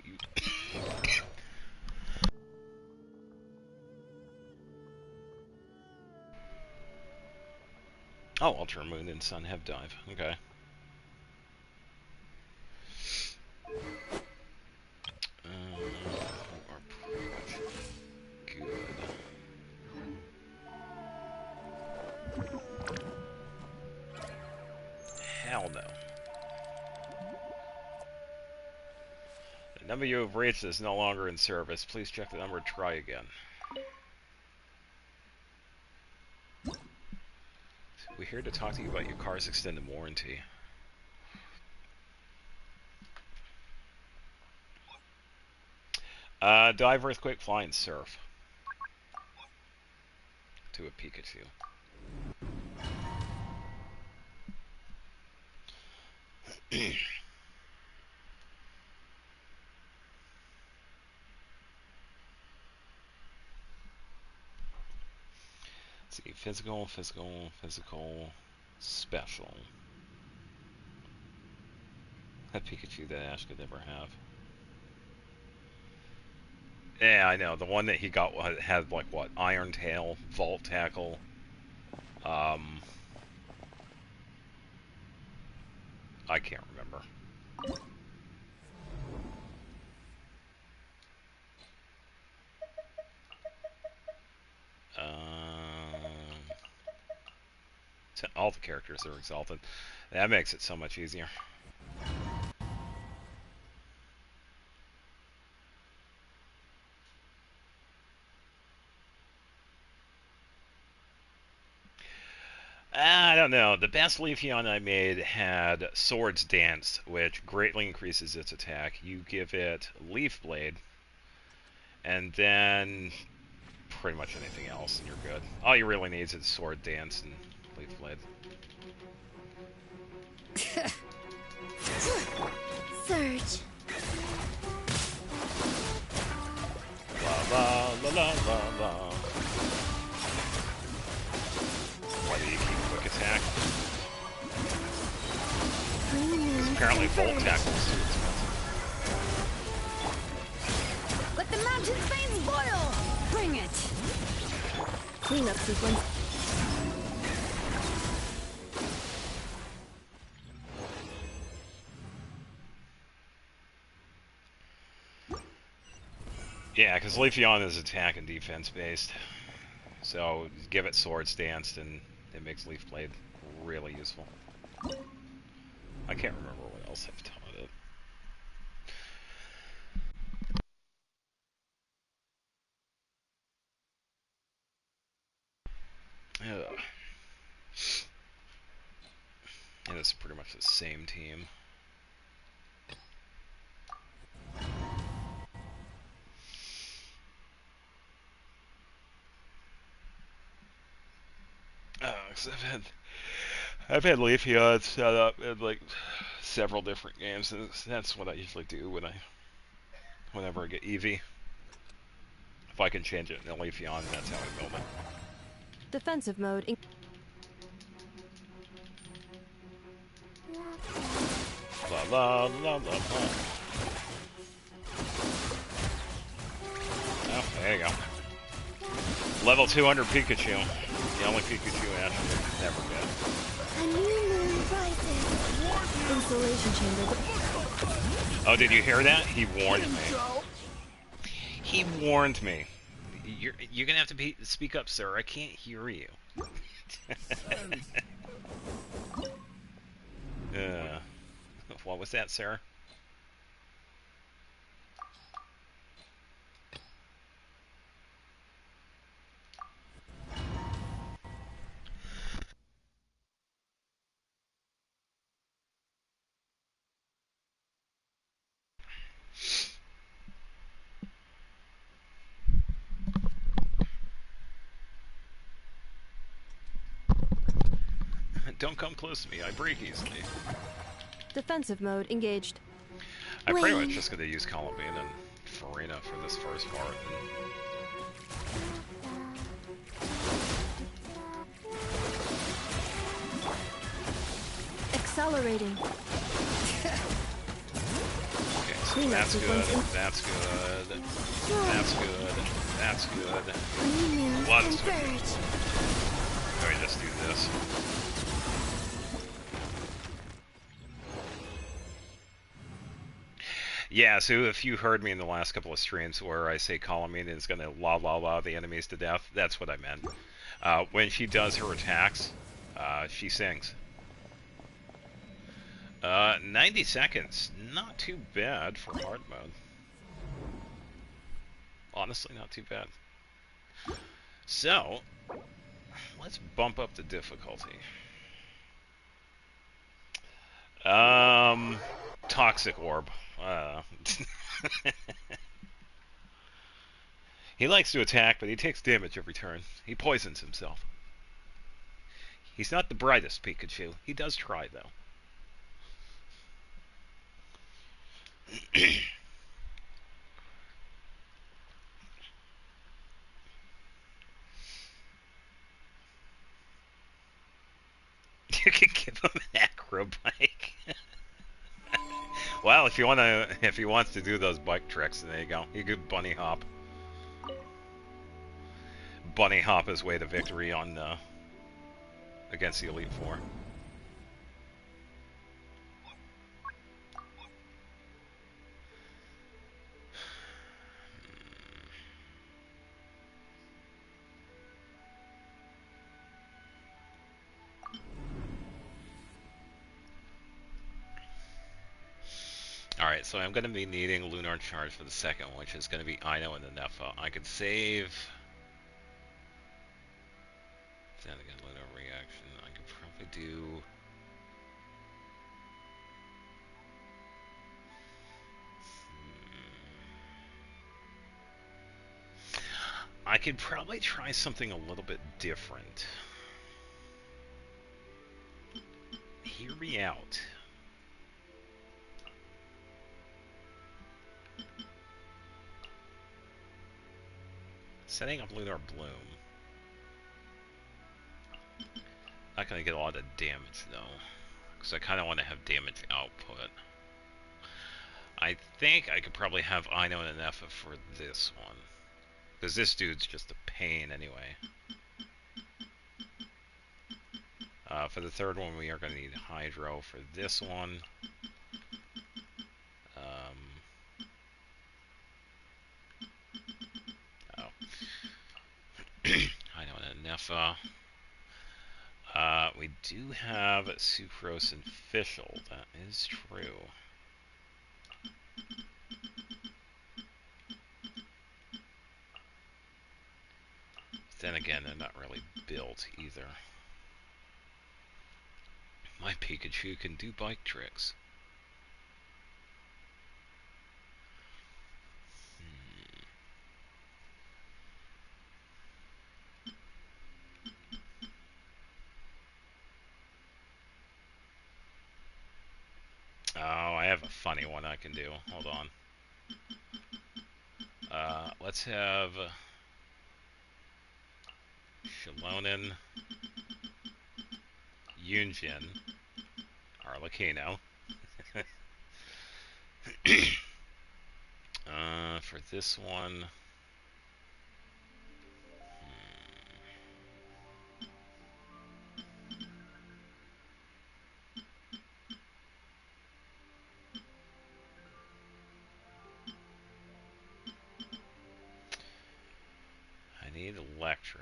You... oh, Ultra Moon and Sun have Dive. Okay. Are pretty much good. Hell no. The number you have reached is no longer in service. Please check the number and try again. We're here to talk to you about your car's extended warranty. Dive, Earthquake, Fly, and Surf. To a Pikachu. Let's see, physical, physical, physical, special. That Pikachu that Ash could never have. Yeah, I know. The one that he got had, like, what? Iron Tail, Vault Tackle. I can't remember. All the characters are exalted. That makes it so much easier. I don't know. The best Leafeon I made had Swords Dance, which greatly increases its attack. You give it Leaf Blade, and then pretty much anything else, and you're good. All you really need is Sword Dance and Leaf Blade. Surge. La la la la la. Why do you keep quick attack? Apparently bolt tackle is too expensive. Let the mountain veins boil! Bring it! Cleanup sequence. Yeah, because Leafeon is attack and defense based. So give it sword stance and it makes Leaf Blade really useful. I can't remember what else I've taught it. Ugh. And it's pretty much the same team. Cause I've had Leafeon set up in like several different games, and that's what I usually do whenever I get Eevee. If I can change it in Leafeon, that's how I build it. Defensive mode. La la la la la. Oh, there you go. Level 200 Pikachu. The only Pikachu Ash would never get. A new moon rises. Insulation chamber. Oh, did you hear that? He warned me. He warned me. You're gonna have to speak up, sir. I can't hear you. What was that, sir? Don't come close to me. I break easily. Defensive mode engaged. I'm pretty much just gonna use Columbine and Farina for this first part. Accelerating. Okay, so that's good, that's good, that's good, that's good. What is good? Let me just do this. Yeah, so if you heard me in the last couple of streams where I say Colomine is going to la the enemies to death, that's what I meant. When she does her attacks, she sings. 90 seconds, not too bad for hard mode. Honestly, not too bad. So, let's bump up the difficulty. Toxic Orb. He likes to attack, but he takes damage every turn. He poisons himself. He's not the brightest Pikachu. He does try, though. You can give him an acro bike. Well, if he wants to do those bike tricks, there you go. He could bunny hop. Bunny hop his way to victory on against the Elite Four. Alright, so I'm going to be needing Lunar Charge for the second one, which is going to be Ino and the Nepha. I could save... Then again, Lunar Reaction. I could probably do... I could probably try something a little bit different. Hear me out. Setting up Lunar Bloom. Not gonna get a lot of damage though, because I kind of want to have damage output. I think I could probably have Ino and Nefa for this one, because this dude's just a pain anyway. For the third one, we are going to need Hydro. For this one, Ino and Nefa. We do have Sucrose and Fischl. That is true. Then again, they're not really built either. My Pikachu can do bike tricks. Oh, I have a funny one I can do. Hold on. Let's have Shalonen, Yunjin, Arlecchino. For this one, I need Electro.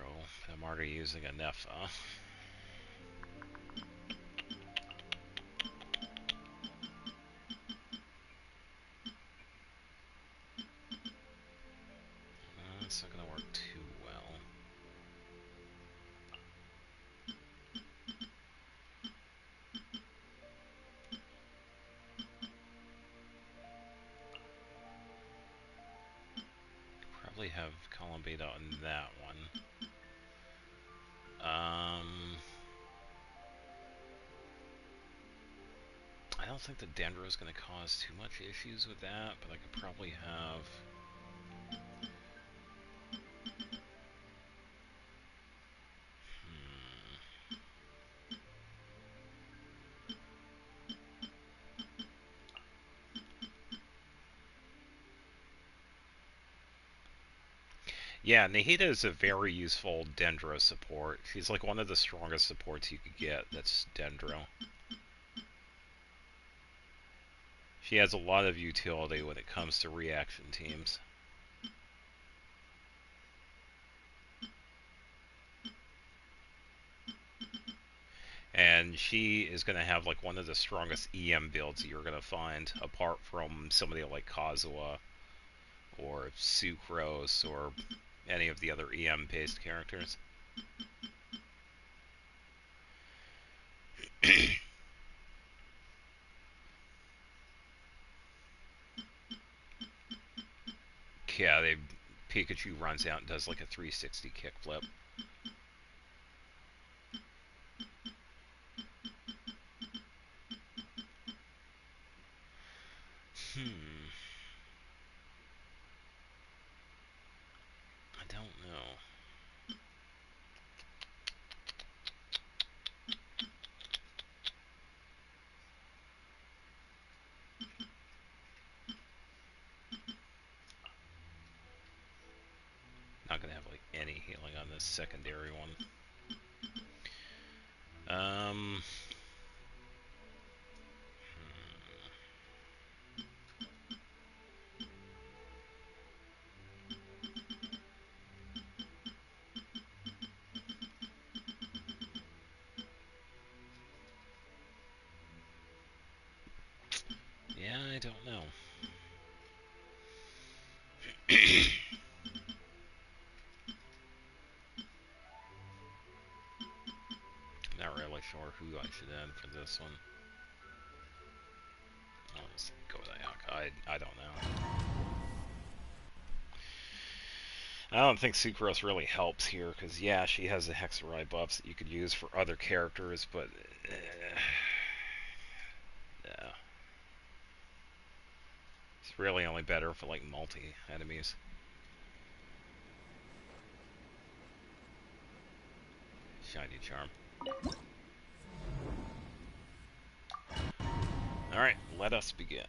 I'm already using a Nefa. It's not gonna work too well. Probably have Columbida on that one. I don't think the Dendro is going to cause too much issues with that, but I could probably have... Yeah, Nahida is a very useful Dendro support. She's like one of the strongest supports you could get that's Dendro. She has a lot of utility when it comes to reaction teams. And she is going to have like one of the strongest EM builds you're going to find, apart from somebody like Kazuha or Sucrose or any of the other EM-based characters. Yeah, Pikachu runs out and does like a 360 kickflip. I don't know. Not gonna have like any healing on this secondary one. Yeah, I don't know. Not really sure who I should add for this one. I'll just go with Ayaka. I don't know. I don't think Sucrose really helps here, because yeah, she has the Hexarai buffs that you could use for other characters, but... yeah. It's really only better for like multi-enemies. shiny charm. Alright, let us begin.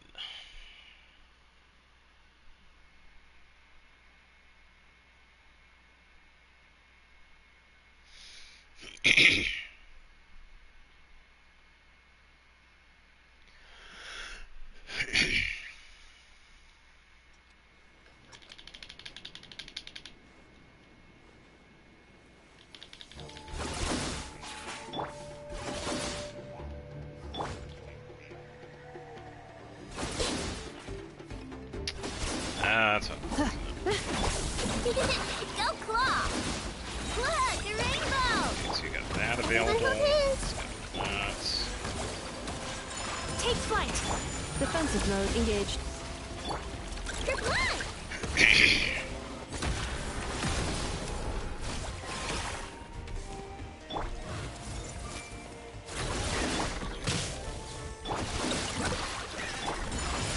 That's what. Go claw! Look, the rainbow! Okay, so you got that available. That's... Take flight. Defensive mode engaged. Good luck!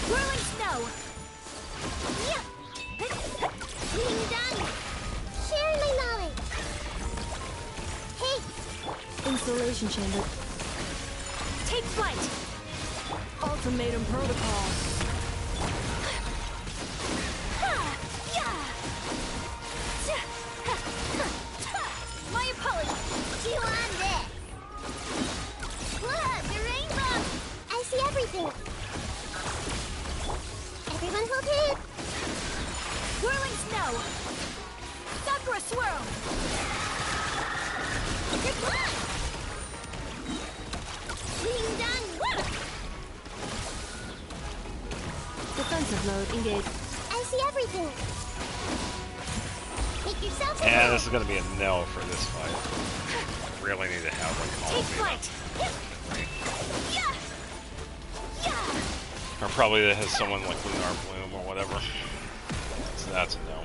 Whirling snow. Yeah! Being done! Share my knowledge! Hey! Installation chamber. Take flight. Ultimatum protocol. My apologies! Chew on this! Look, the rainbow! I see everything! Everyone hold it! Whirling snow. Sakura swirl. Good luck! Being done! Defensive mode engaged. I see everything! Make yourself at Yeah, home. this is gonna be a no for this fight. Really need to have like all Take of flight. Yeah! Yeah! Or probably that has someone like Lunar Bloom or whatever. So that's a no.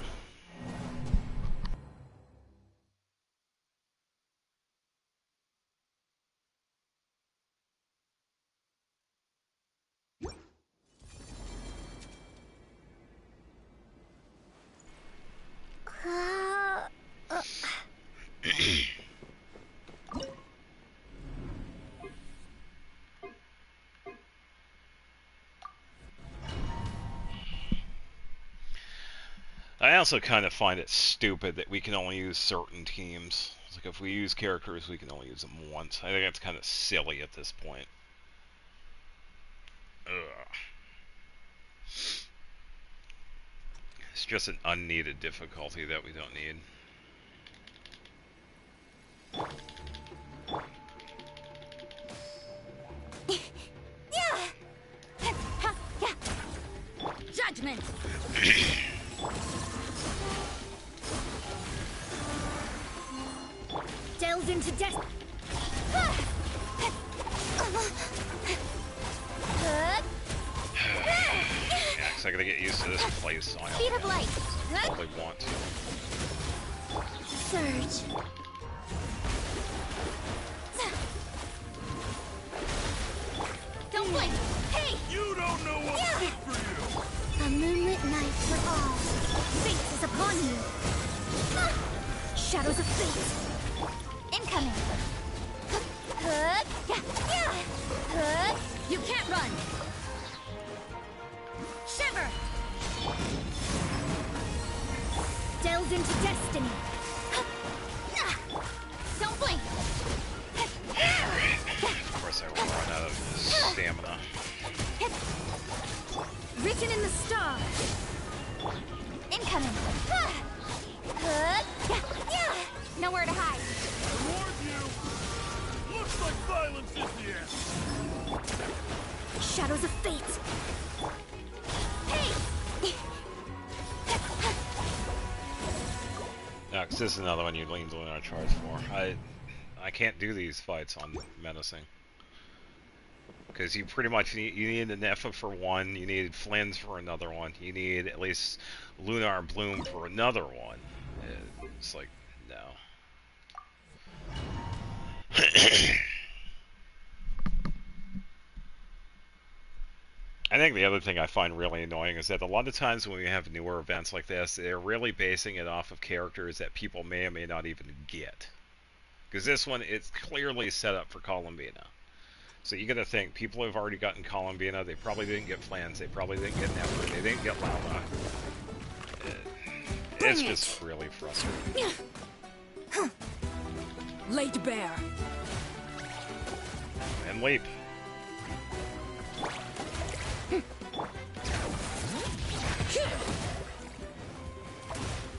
I also kind of find it stupid that we can only use certain teams. It's like if we use characters, we can only use them once. I think that's kind of silly at this point. Ugh. It's just an unneeded difficulty that we don't need. Judgment. Delves into death. Yeah, 'cause I gotta get used to this place, so I Speed of light! probably want to. Surge! Don't blink. Hey! You don't know what's good for you! A moonlit night for all. Fate is upon you. Shadows of fate. Incoming! You can't run. Shiver. Delves into destiny. Don't blink. Of course, I will run out of stamina. Written in the stars. Incoming! Nowhere to hide. Reward you! Looks like violence is the answer! Shadows of fate. Hey! No, 'cause this is another one you lean Lunar Charge for. I can't do these fights on Menacing. Because you pretty much need, you need an Neffa for one, you need Flynn's for another one, you need at least Lunar Bloom for another one. It's like, no. I think the other thing I find really annoying is that a lot of times when we have newer events like this, they're really basing it off of characters that people may or may not even get. Because this one, it's clearly set up for Columbina. So you gotta think, people have already gotten Columbina, they probably didn't get Flans, they probably didn't get Never, they didn't get Lama. It's just really frustrating. Late bear. And leap.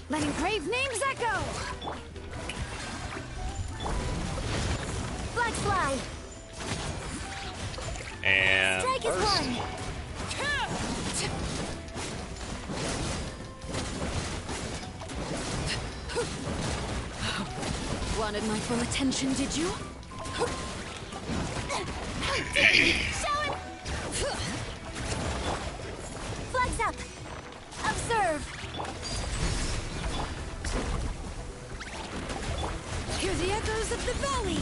Letting brave names echo. Flag fly. And Strike is burst. one. Wanted my full attention, did you? Show it. Flags up. Observe. Hear the echoes of the valley.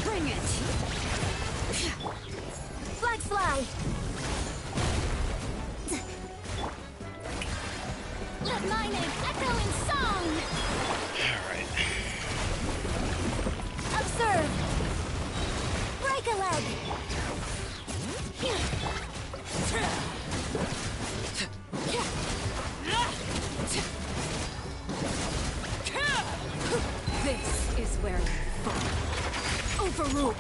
Bring it. Flags fly. Let my name echo in song! Alright. Observe. Break a leg. This is where you fall. Overrule.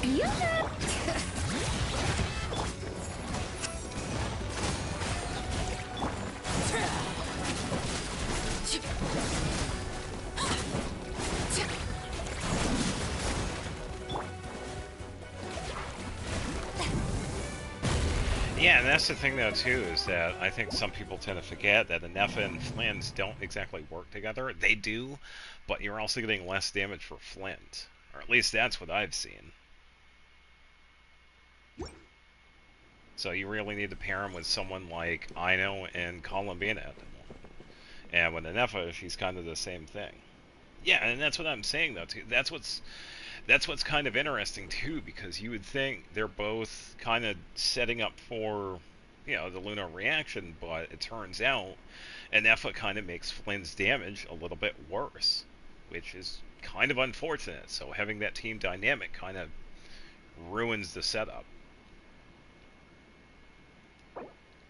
You Yeah, and that's the thing though too, is that I think some people tend to forget that the Nepha and Flint don't exactly work together. They do, but you're also getting less damage for Flint. Or at least that's what I've seen. So you really need to pair him with someone like Ino and Columbina. And with the Nepha, she's kind of the same thing. Yeah, and that's what I'm saying though too. That's what's kind of interesting too, because you would think they're both kind of setting up for, you know, the lunar reaction, but it turns out Anefa kind of makes Flynn's damage a little bit worse, which is kind of unfortunate. So having that team dynamic kind of ruins the setup.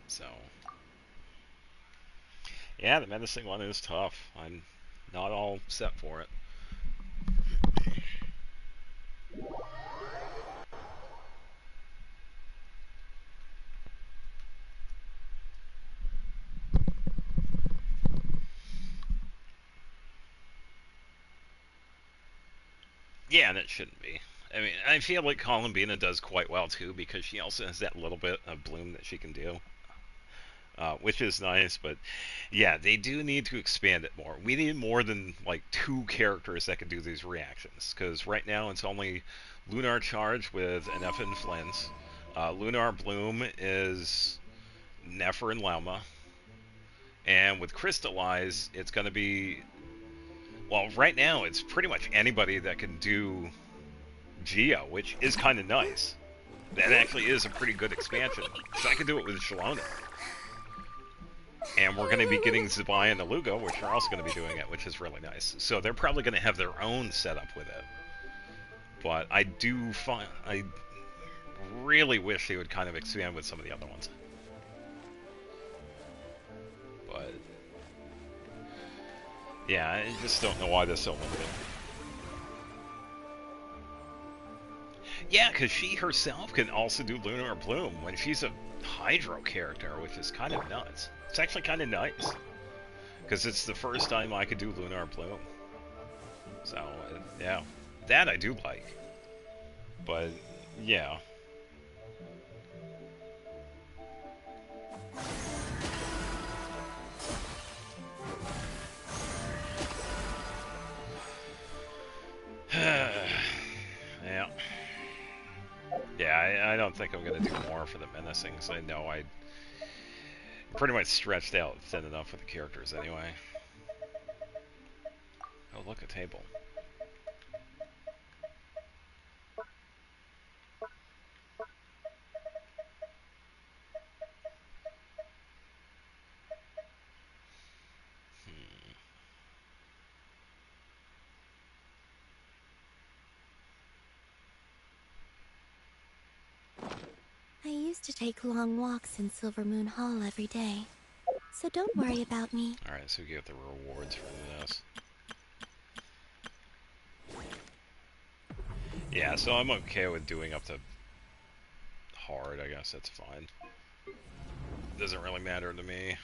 So yeah, the menacing one is tough. I'm not all set for it. Yeah, and it shouldn't be. I mean, I feel like Columbina does quite well too, because she also has that little bit of bloom that she can do, which is nice. But yeah, they do need to expand it more. We need more than like 2 characters that can do these reactions, because right now it's only Lunar Charge with Anefa and Flins. Lunar Bloom is Nefer and Lauma. And with Crystallize, it's going to be, well, right now it's pretty much anybody that can do Geo, which is kind of nice. That actually is a pretty good expansion, because I can do it with Shalona. And we're going to be getting Zabai and Aluga, which are also going to be doing it, which is really nice. So they're probably going to have their own setup with it. But I really wish they would kind of expand with some of the other ones. But yeah, I just don't know why they're so limited. Yeah, because she herself can also do Lunar Bloom when she's a Hydro character, which is kind of nuts. It's actually kind of nice, because it's the first time I could do Lunar Bloom. So, yeah, that I do like. But, yeah. Yeah. Yeah, I don't think I'm going to do more for the menacing, because I know I pretty much stretched out thin enough with the characters anyway. Oh, look, a table. used to take long walks in Silver Moon Hall every day. So don't worry about me. Alright, so we get the rewards for this. Yeah, so I'm okay with doing up to hard, I guess that's fine. Doesn't really matter to me.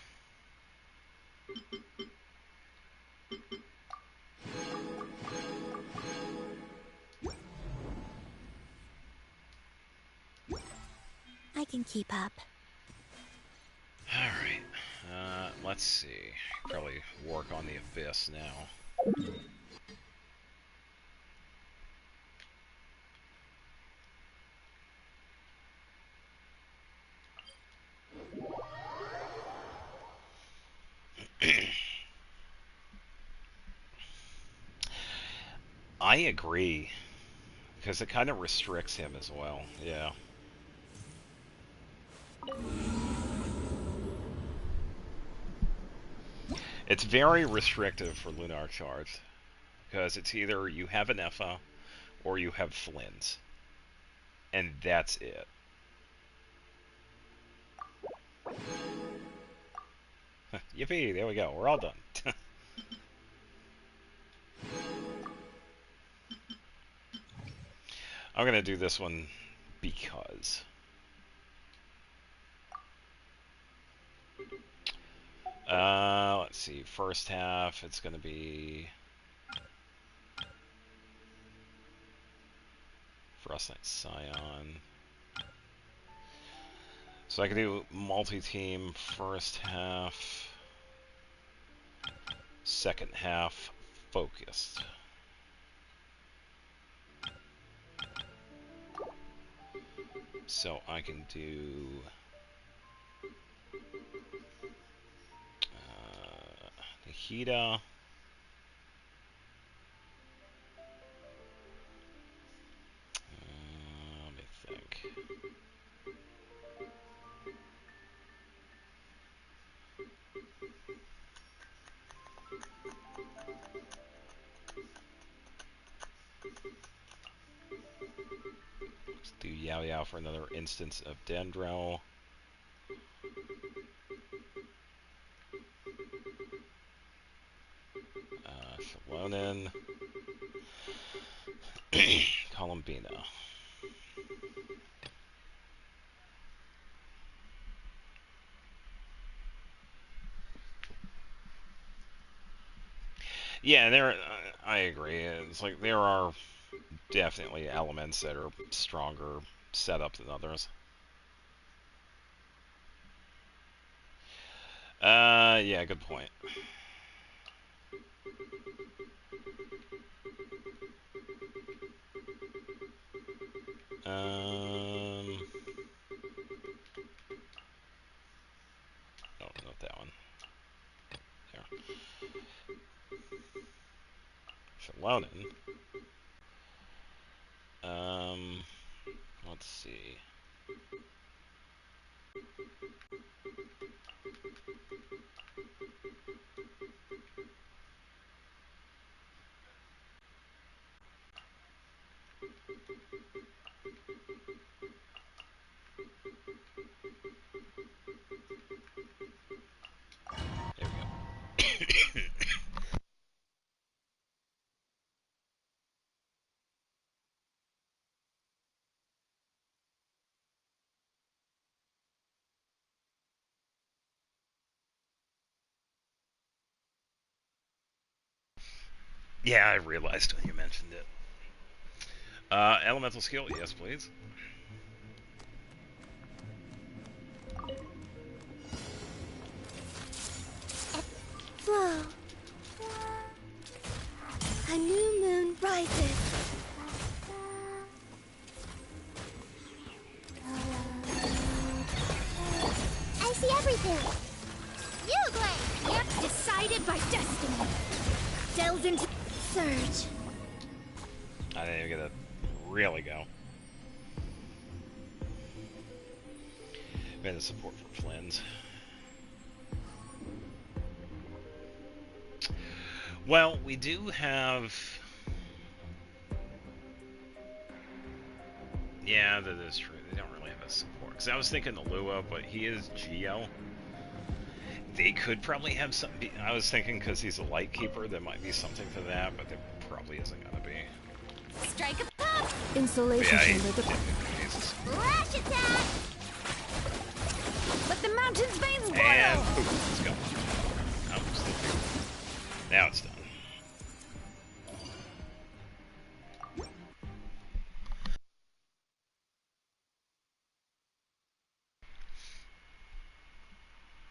I can keep up. Alright, let's see. Probably work on the Abyss now. I agree, because it kind of restricts him as well, yeah. It's very restrictive for Lunar Charge, because it's either you have an Effa or you have Flynn's, and that's it. Yippee, there we go, we're all done. I'm gonna do this one because. Let's see, first half, it's gonna be Frost Knight Scion. So I can do multi-team first half, second half focused. So I can do Nahida, let me think. Let's do Yao Yao for another instance of Dendro. Shalonen. Columbina. Yeah, I agree. It's like there are definitely elements that are stronger set up than others. Yeah, good point. No, not that one. There. Shalonen. Let's see. There we go. Yeah, I realized when you mentioned it. Elemental skill, yes, please. Flow. A new moon rises. I see everything. You, Glenn. Yep, decided by destiny. Delves into Surge. I didn't even get to really go. Been the support for Flynn's. Well, we do have. Yeah, that is true. They don't really have support. Because I was thinking Alua, but he is Geo. They could probably have some. I was thinking because he's a light keeper, there might be something for that, but there probably isn't gonna be. Strike a pop! Insulation Yeah, chamber. Jesus. Flash attack! Let the mountain's veins boil! And boom, let's go. Oh, still here. Now it's done.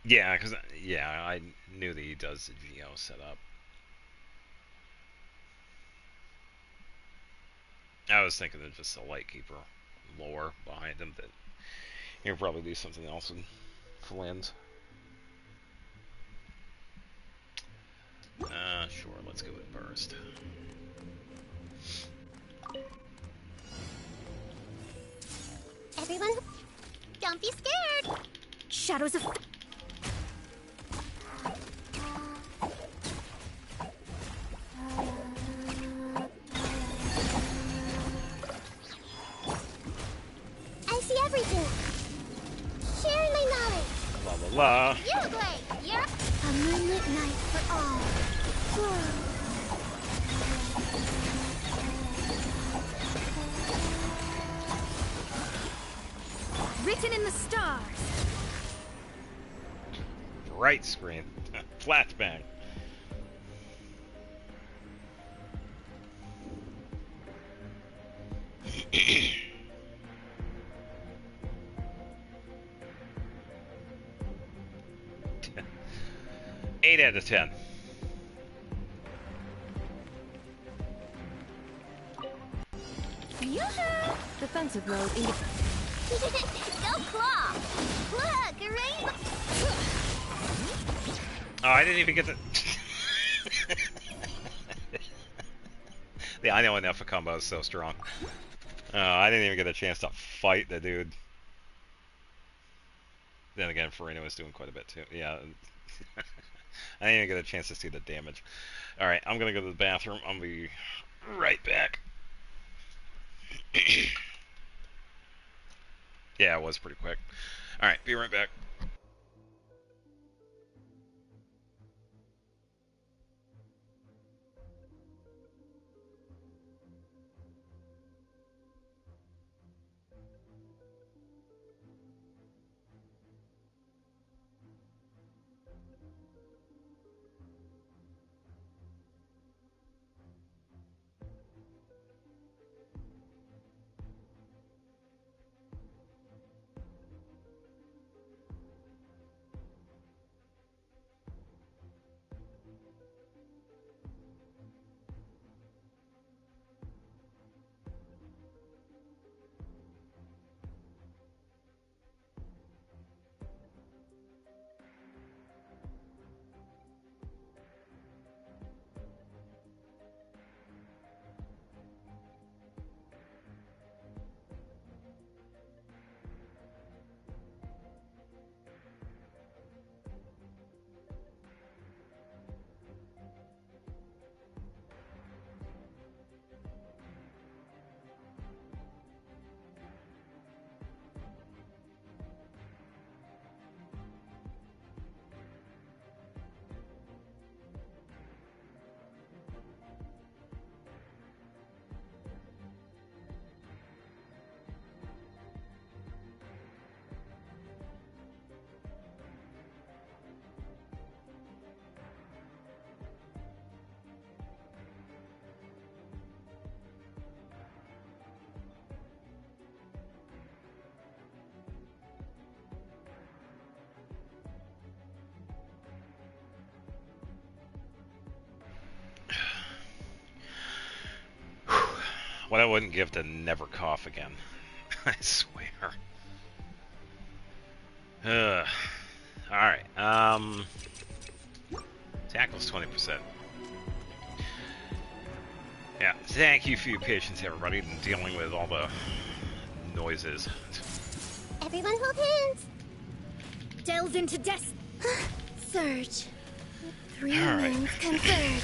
Yeah, because I knew that he does the Geo setup. I was thinking of just a light keeper lore behind him, that he'll probably do something else in Flins. Sure, let's go with Burst. Everyone, don't be scared! Shadows of... I see everything! Sharing my knowledge! La la la. You great! You're a moonlit night for all. Written in the stars. Right screen. Flashbang. Eight out of 10. Defensive mode in... Go claw! Look, a rainbow! Oh, I didn't even get the... Yeah, I know enough of combo is so strong. Oh, I didn't even get a chance to fight the dude. Then again, Farina was doing quite a bit too. Yeah. I didn't even get a chance to see the damage. Alright, I'm gonna go to the bathroom. I'll be right back. Yeah, it was pretty quick. Alright, be right back. What I wouldn't give to never cough again. I swear. Alright, tackle's 20%. Yeah, thank you for your patience, everybody, in dealing with all the noises. Everyone hold hands! Delve into death. Surge. Three All right. moons converge.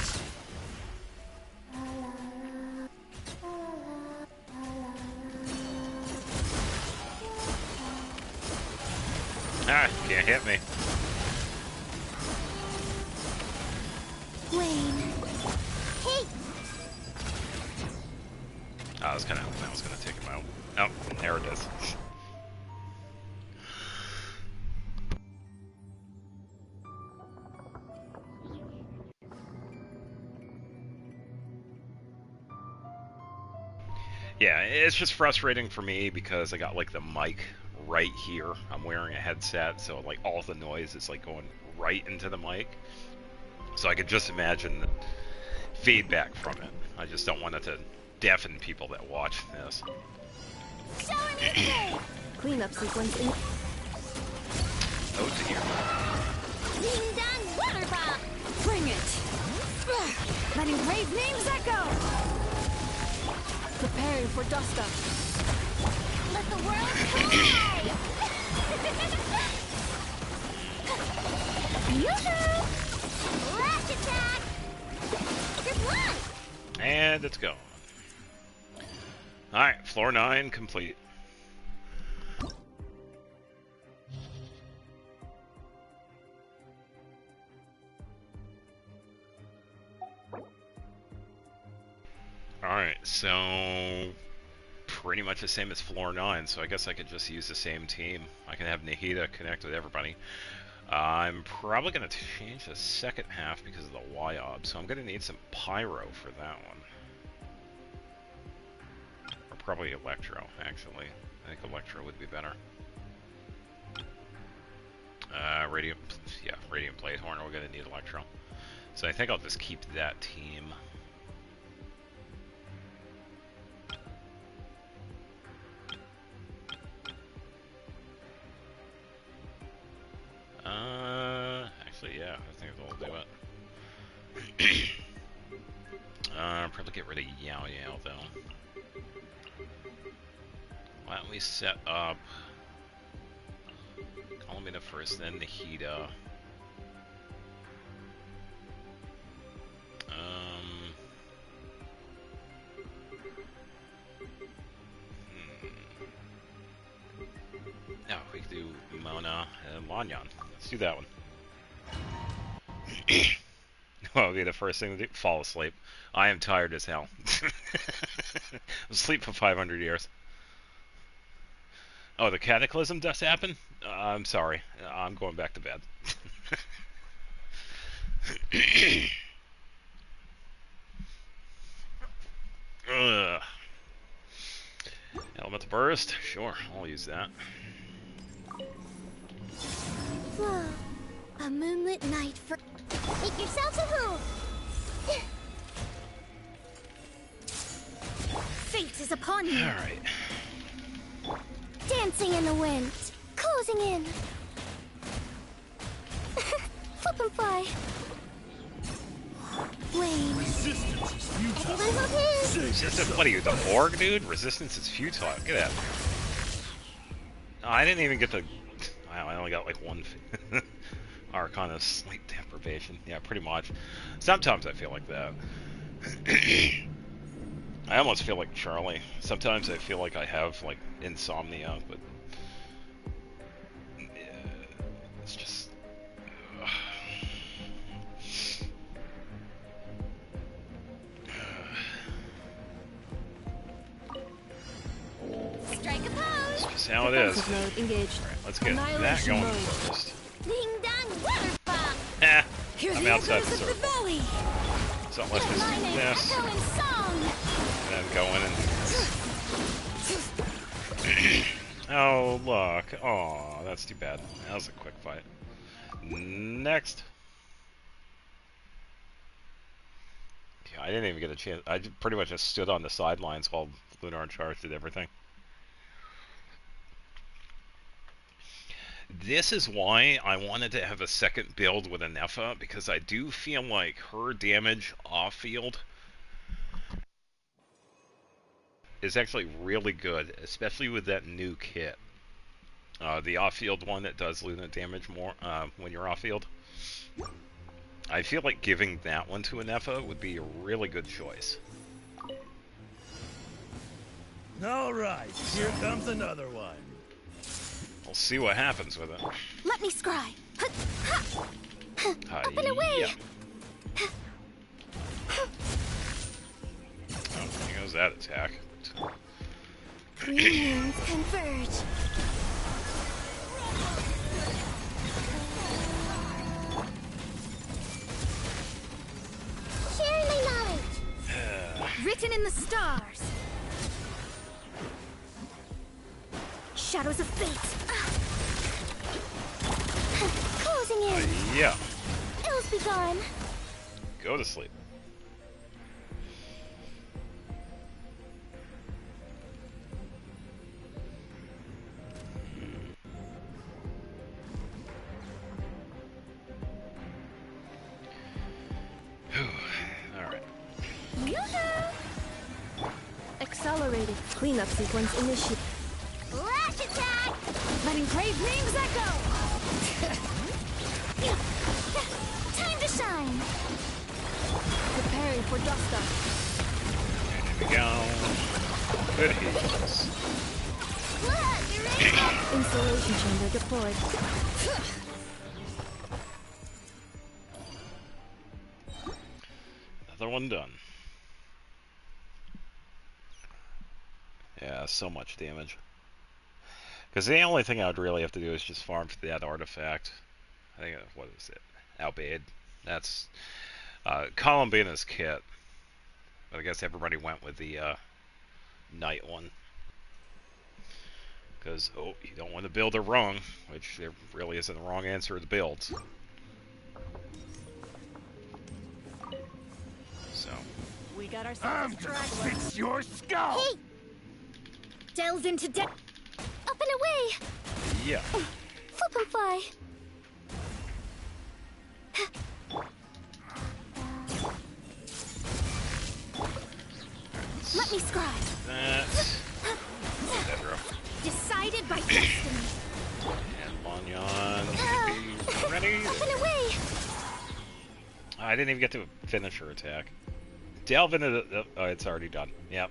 hit me. Wayne. Hey, I was gonna take him out. Oh, there it is. Yeah, it's just frustrating for me because I got like the mic right here. I'm wearing a headset, so like all the noise is like going right into the mic. So I could just imagine the feedback from it. I just don't want it to deafen people that watch this. show him your thing. Cleanup sequence in. Oh dear. Ding dong water bomb. Bring it! Letting rave names echo! Preparing for dust up. Let the world collide. Yoo-hoo! Last attack. Just one. And it's going. Alright, floor 9 complete. Alright, so pretty much the same as floor 9, so I guess I could just use the same team. I can have Nahida connect with everybody. I'm probably going to change the second half because of the Y-Ob, so I'm going to need some Pyro for that one. Or probably Electro, actually. I think Electro would be better. Radiant Blade Horn, we're going to need Electro. So I think I'll just keep that team. Actually, yeah, I think they'll do it. Probably get rid of Yao Yao, though. Why don't we set up Colomina first, then Nahida. No, we could do Mona and Lanyan. Let's do that one. What would be the first thing to do? Fall asleep. I am tired as hell. I'm asleep for 500 years. Oh, the cataclysm does happen? I'm sorry. I'm going back to bed. Ugh. Elemental burst? Sure, I'll use that. Whoa. A moonlit night for... Make yourself a move. Fate is upon you. Alright. Dancing in the wind. Closing in. Flip and fly. Wayne. Resistance is futile. Everyone hold his. Resistance? What are you, the org, dude? Resistance is futile. Get out. Oh, I didn't even get the... Wow, I only got like one Arcana sleep deprivation. Yeah, pretty much. Sometimes I feel like that. I almost feel like Charlie. Sometimes I feel like I have like insomnia, but yeah, it's just Strike a pose. that's just how it is. Defensive mode engaged. Alright, let's get that Annihilation going mode. first. Ding dong water bomb. Eh, Hear I'm the outside echoes the of the circle. valley. So let's just My do name this, echo in song. and then go in and oh, look. Oh, that's too bad. That was a quick fight. Next. Yeah, I didn't even get a chance. I pretty much just stood on the sidelines while Lunar in charge did everything. This is why I wanted to have a second build with Anefa, because I do feel like her damage off-field is actually really good, especially with that new kit. The off-field one that does Luna damage more when you're off-field. I feel like giving that one to Anefa would be a really good choice. All right, here comes another one. We'll see what happens with it. Let me scry. Up and away. Yeah. Oh, here goes that attack. Three moons converge. Share my knowledge. Written in the stars. Shadows of fate. Closing in. Yeah. Ills be gone. Go to sleep. Alright. Accelerated cleanup sequence initiated. Lash attack. Letting brave wings echo. Time to shine. Preparing for dust up. Here we go. Good heals. Look, you're ready. Installation chamber deployed. Another one done. Yeah, so much damage. Because the only thing I would really have to do is just farm for that artifact. I think, what is it? Albade. That's Columbina's kit. But I guess everybody went with the Knight one. Because, oh, you don't want to build her wrong, which there really isn't a wrong answer to builds. So. We got ourselves a straggler. Fix your skull! Hey, Delve into death. up and away. Yeah. Flip and fly. Let me scry. That's Pedro. Decided by destiny. And Lanyon should be ready. Up and away. I didn't even get to finish her attack. Delve into the... Oh, it's already done. Yep.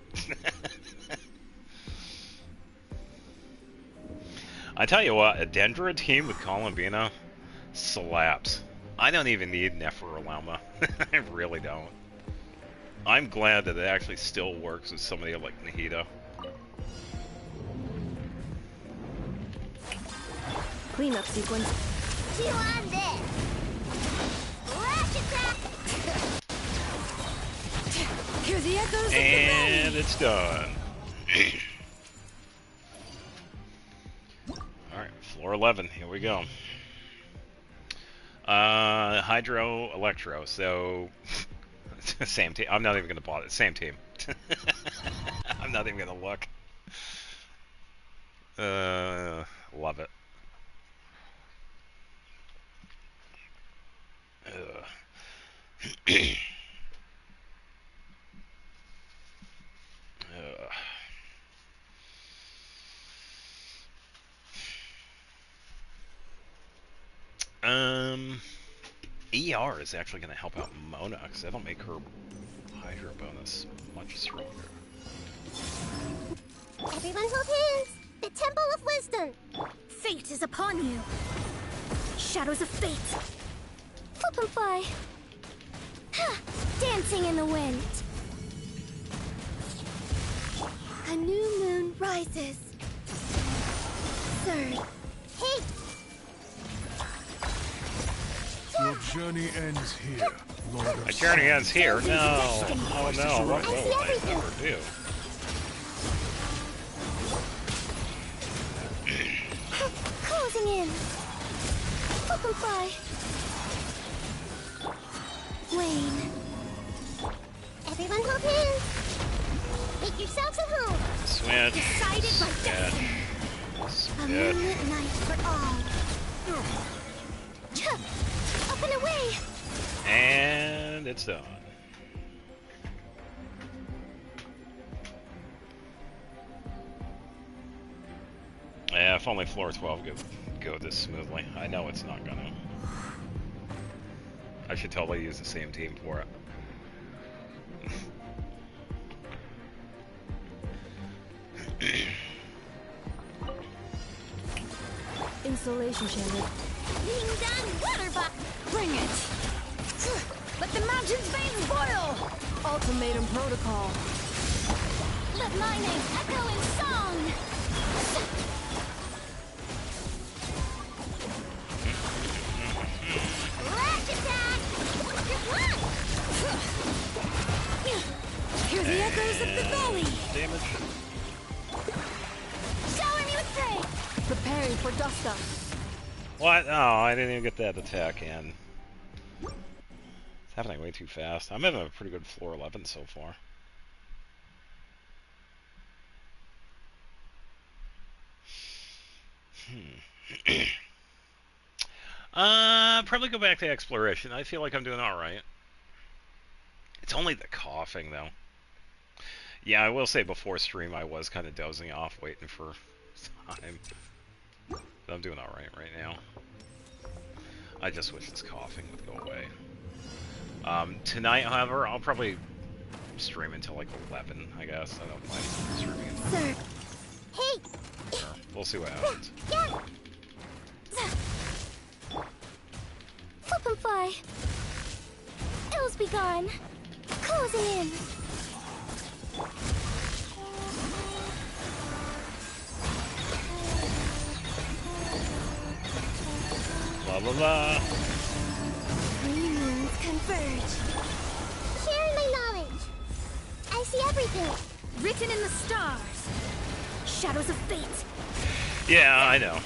I tell you what, a Dendra team with Columbina slaps. I don't even need Neferalama. I really don't. I'm glad that it actually still works with somebody like Nahida. Cleanup sequence. Chew on this. Lash attack. Hear the echoes of the And it's done. Alright, floor 11, here we go. Hydro, Electro, so... same team. I'm not even going to bother. Same team. I'm not even going to look. Love it. ER is actually going to help out Mona, because that'll make her Hydra bonus much stronger. Everyone hold hands. The Temple of Wisdom. Fate is upon you. Shadows of fate. Flip and fly. Dancing in the wind. A new moon rises. Third. Hey, Your journey ends here, Lord of My journey ends here. No. Oh no. What I will see I everything. ever do? closing in. Flip and fly. Wane. Everyone hold hands. Make yourselves at home. Switch. Decided by destiny. A Switch. moonlit night for all. Up and away. And it's done. Yeah, if only floor 12 could go this smoothly. I know it's not gonna. I should totally use the same team for it. Insulation chamber. Being done, water bring it! Let the mountain's veins boil! Ultimatum protocol. Let my name echo in song! Lash attack! Just one! Hear the echoes of the valley! Damage. Shower me with praise! Preparing for dust up. What? Oh, I didn't even get that attack in. It's happening way too fast. I'm having a pretty good floor 11 so far. Probably go back to exploration. I feel like I'm doing alright. It's only the coughing, though. Yeah, I will say before stream I was kind of dozing off, waiting for time. But I'm doing alright right now. I just wish this coughing would go away. Tonight, however, I'll probably stream until like 11, I guess. I don't mind streaming until Sir. Hey! sure. We'll see what happens. Yeah! Flip and fly. Ills be gone. Closing in. La la la. Three moons converge. Sharing my knowledge. I see everything. Written in the stars. Shadows of fate. Yeah, I know.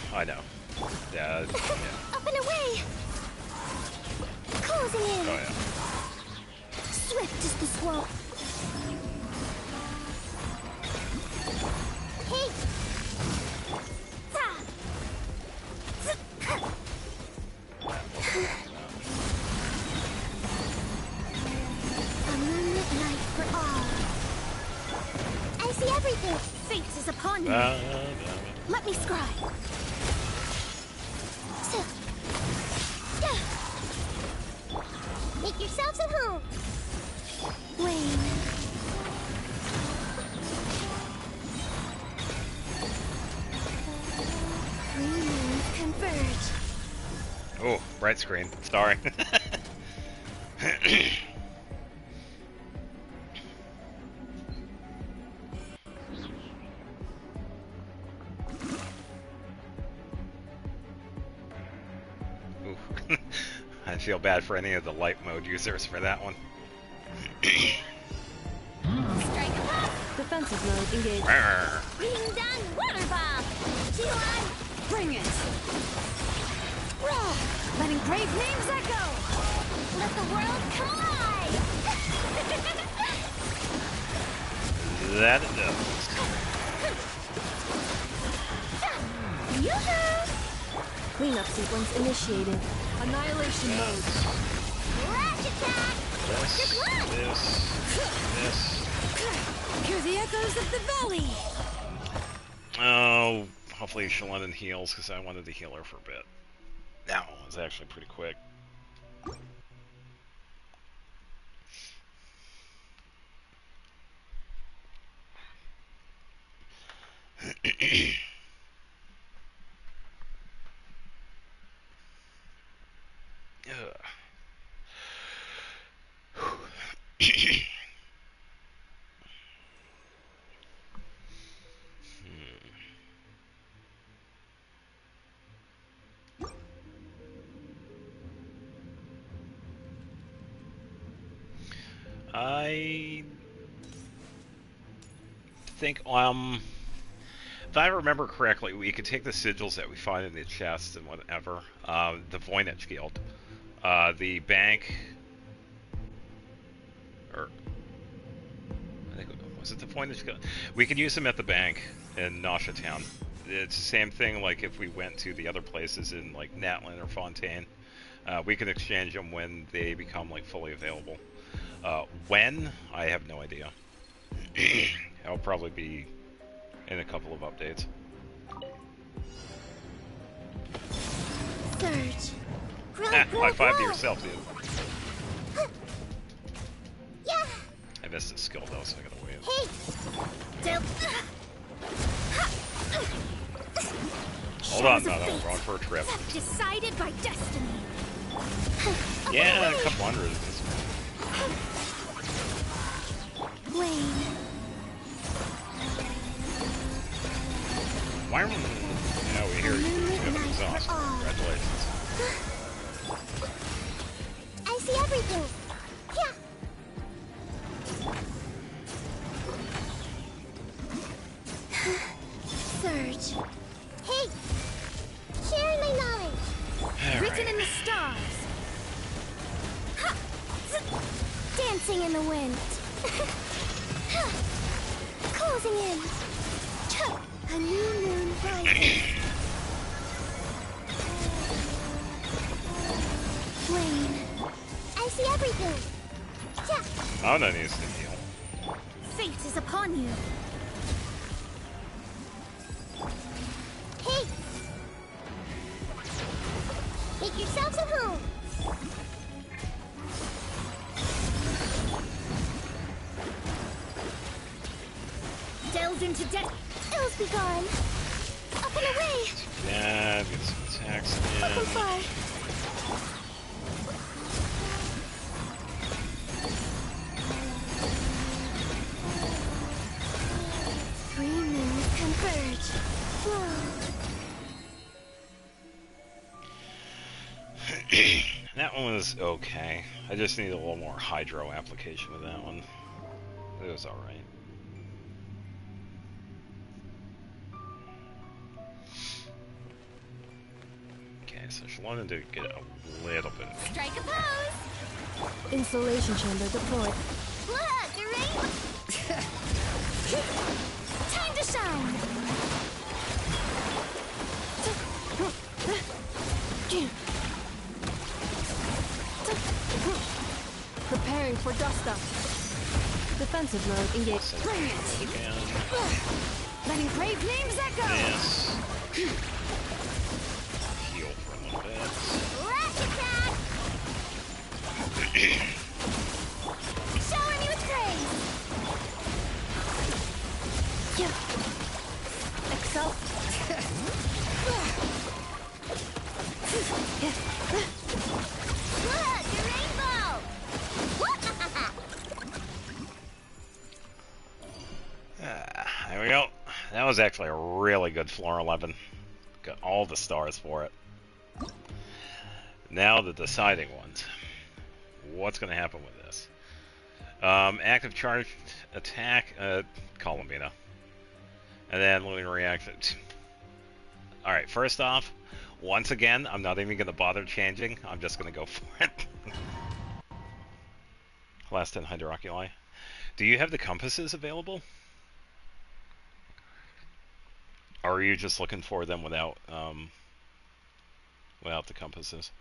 Yeah. Up and away. Closing in. Oh yeah. Swift is the swamp. Hey! A moonlit night for all. I see everything. Fate is upon me. Let me scry. So, Make yourselves at home. Wayne. Three moons converge. Oh, bright screen. Sorry. Ooh. I feel bad for any of the light mode users for that one. Defensive mode engaged. Arr. Being done, water bomb. T1. Bring it! Letting brave names echo! Let the world collide. That it does. Yoo-hoo! Cleanup sequence initiated. Annihilation mode. Lash attack. This. Hear the echoes of the valley! Oh, hopefully Shalendon heals, because I wanted to heal her for a bit. That one was actually pretty quick. I think, if I remember correctly, we could take the sigils that we find in the chests and whatever, the Voynich Guild, the bank, or, I think, was it the Voynich Guild? We could use them at the bank in Nasha Town. It's the same thing, like, if we went to the other places in, like, Natlin or Fontaine. We can exchange them when they become, like, fully available. When? I have no idea. It'll probably be in a couple of updates. Surge. High five to yourself, dude. Yeah. I missed a skill though, so I gotta wait. Hey. Hold on, no, we're going for a trip. Decided by destiny. Yeah, a couple hundred of this. Wayne. Why are we... Yeah, we hear you. You have an exhaust. Congratulations. I see everything. Yeah. Surge. Hey, sharing my knowledge. Written in the stars. Ha! Dancing in the wind. Closing in. A new moon rises. Wayne. I see everything. Yeah. Oh, no needs to heal. Fate is upon you. Hey. Make yourselves at home. Delve into death. Ills be gone. Up and away. Yeah, get some attacks Up and in. fly. Three moons converge. Flow. That one was okay. I just need a little more hydro application of that one. It was alright. Okay, so she wanted to get a little bit. Strike a pose. Insulation chamber deployed. Look, the rain. Time to shine. Preparing for dust up. Defensive mode engaged. Bring it. Again. Letting brave names echo. Yes. Heal for a little bit. Rush attack. Showering you with praise. Excel. Look, the rainbow. There we go. That was actually a really good floor 11. Got all the stars for it. Now the deciding ones. What's going to happen with this? Active charge attack, Columbina. And then lunar reaction. Alright, first off, once again, I'm not even going to bother changing. I'm just going to go for it. Last 10 hydroculi. Do you have the compasses available? Or are you just looking for them without the compasses?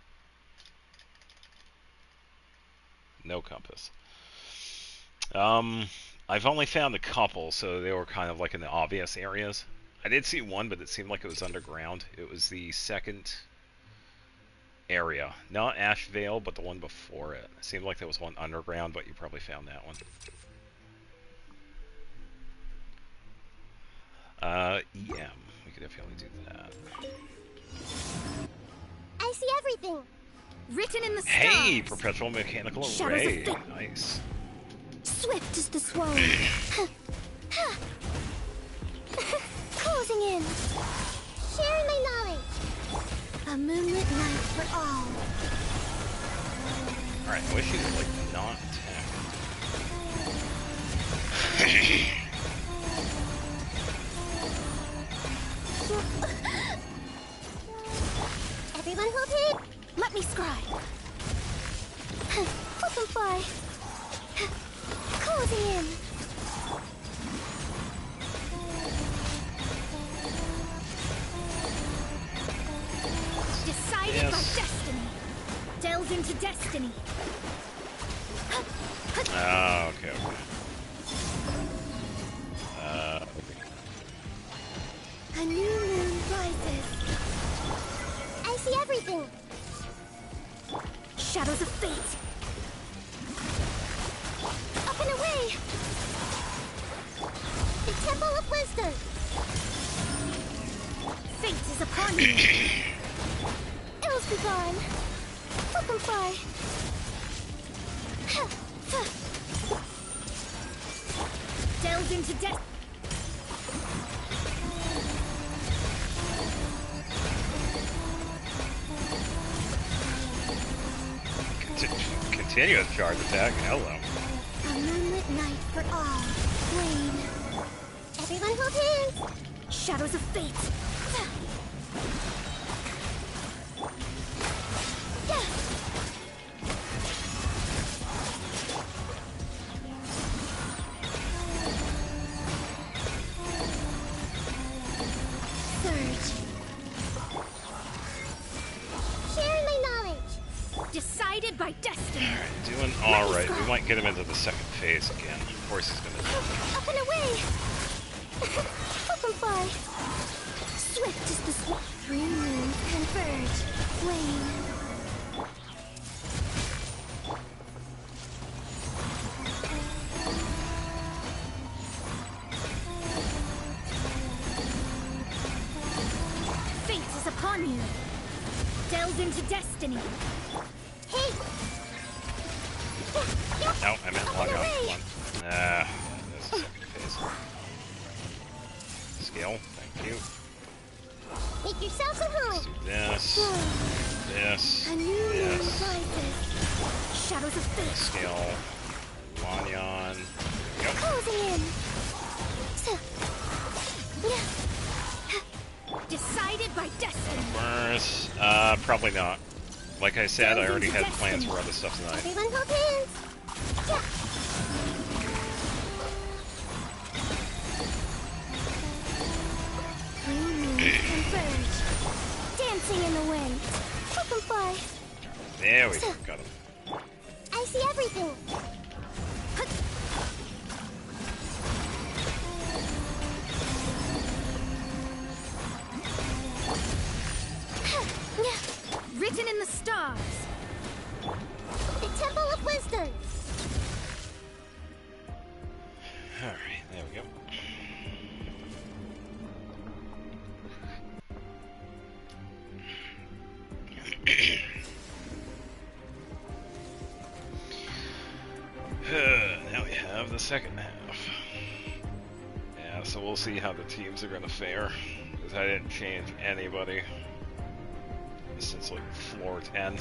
No compass. I've only found a couple, so they were kind of like in the obvious areas. I did see one, but it seemed like it was underground. It was the second area. Not Ash Vale, but the one before it. It seemed like there was one underground, but you probably found that one. EM. We could definitely do that. I see everything. Written in the stars. Hey! Perpetual Mechanical Shadows of Array. Fate. Nice. Swift as the swan. Closing in. Sharing my knowledge. A moonlit night for all. Alright, I wish you could, like, not attack. Everyone hold it. Let me scribe. Open fly. Closing in. Decided Yes. by destiny. Delve into destiny. Oh, okay. A new moon rises. I see everything. Shadows of fate. Up and away. The Temple of Wisdom. Fate is upon Ills be gone. Hook 'em fly. Delves into death. Continuous charge attack. Hello. A moonlit night for all. Flame. Everyone hold hands. Shadows of fate. Surge. Sharing my knowledge. Decided by destiny. Doing alright. We might get him into the second phase again. Of course he's gonna. Up and away. Hook 'em fly. Swift as the swat. 3 moons converge. Flame. Fate is upon you. Delves into destiny. Hey! No, I meant log on. Come on. That's the second phase. Scale. Thank you. Make yourselves at Let's home. do this. This. A new moon Yes. rises. Shadows of fate. Scale. Lanyon. Yep. Closing in. Decided by destiny. Burst. Probably not. Like I said, I already had plans for other stuff tonight. Everyone hold hands. Yeah. Converge. Dancing in the wind. Hook 'em fly. There we go. Got him. I see everything. Written in the stars. The Temple of Wisdom. Alright, there we go. Now we have the second half. Yeah, so we'll see how the teams are gonna fare. Because I didn't change anybody since like floor 10.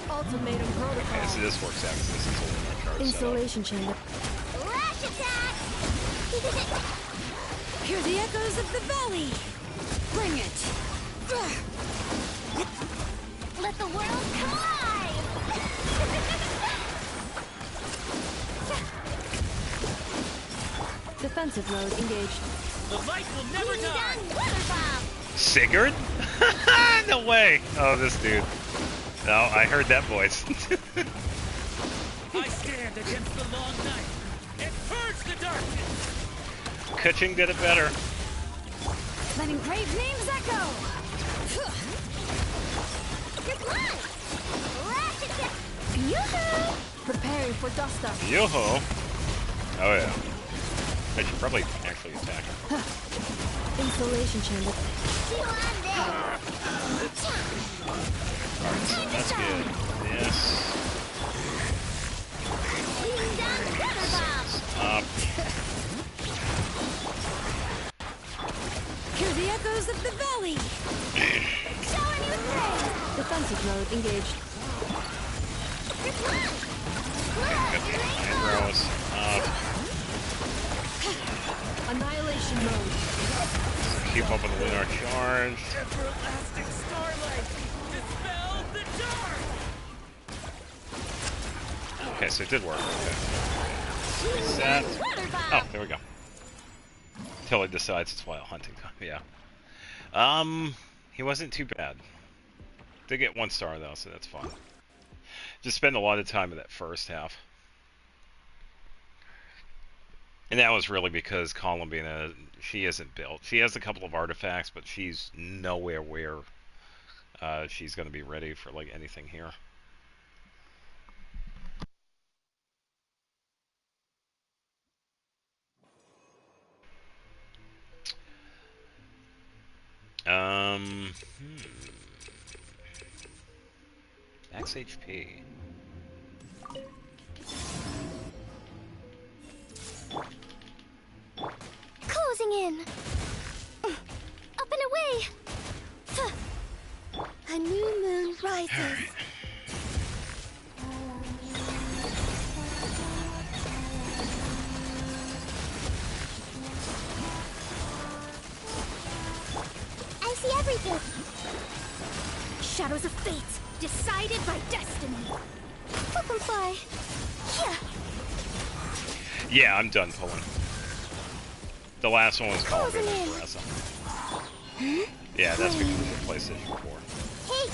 Ultimatum protocol. Okay, so this works out because this is only my card Installation chamber. Lash attack. Hear the echoes of the valley. Bring it. Let the world come alive. Defensive mode engaged. The light will never Being die. done. Weather bomb. Sigurd? No way! Oh, this dude. No, I heard that voice. I stand against the long night and purge the darkness. Kuching did it better. Letting brave names echo. Good luck. Lash attack. Yoo-hoo! Preparing for dust up. Yo-ho! Oh yeah. I should probably actually attack him. Installation chamber. You on there. Alright, so that's good. Yes. Being done. Weather bomb. Hear the echoes of the valley. Showing you things. Defensive mode engaged. Good luck. Got the eyebrows. Annihilation mode. Keep up with the lunar charge. Everlasting starlight, dispel the dark. Okay, so it did work. Okay. Reset. Weather bomb. Oh, there we go. Till he decides it's while hunting time. Yeah. He wasn't too bad. Did get 1 star though, so that's fine. Just spend a lot of time in that first half. And that was really because Columbina, she isn't built. She has a couple of artifacts, but she's nowhere where she's going to be ready for like anything here. Max HP. Closing in. Up and away. A new moon rises. I see everything. Shadows of fate, decided by destiny. Fly. Yeah, I'm done pulling. The last one was called Closing in. Yeah, that's because of the PlayStation 4. Hey,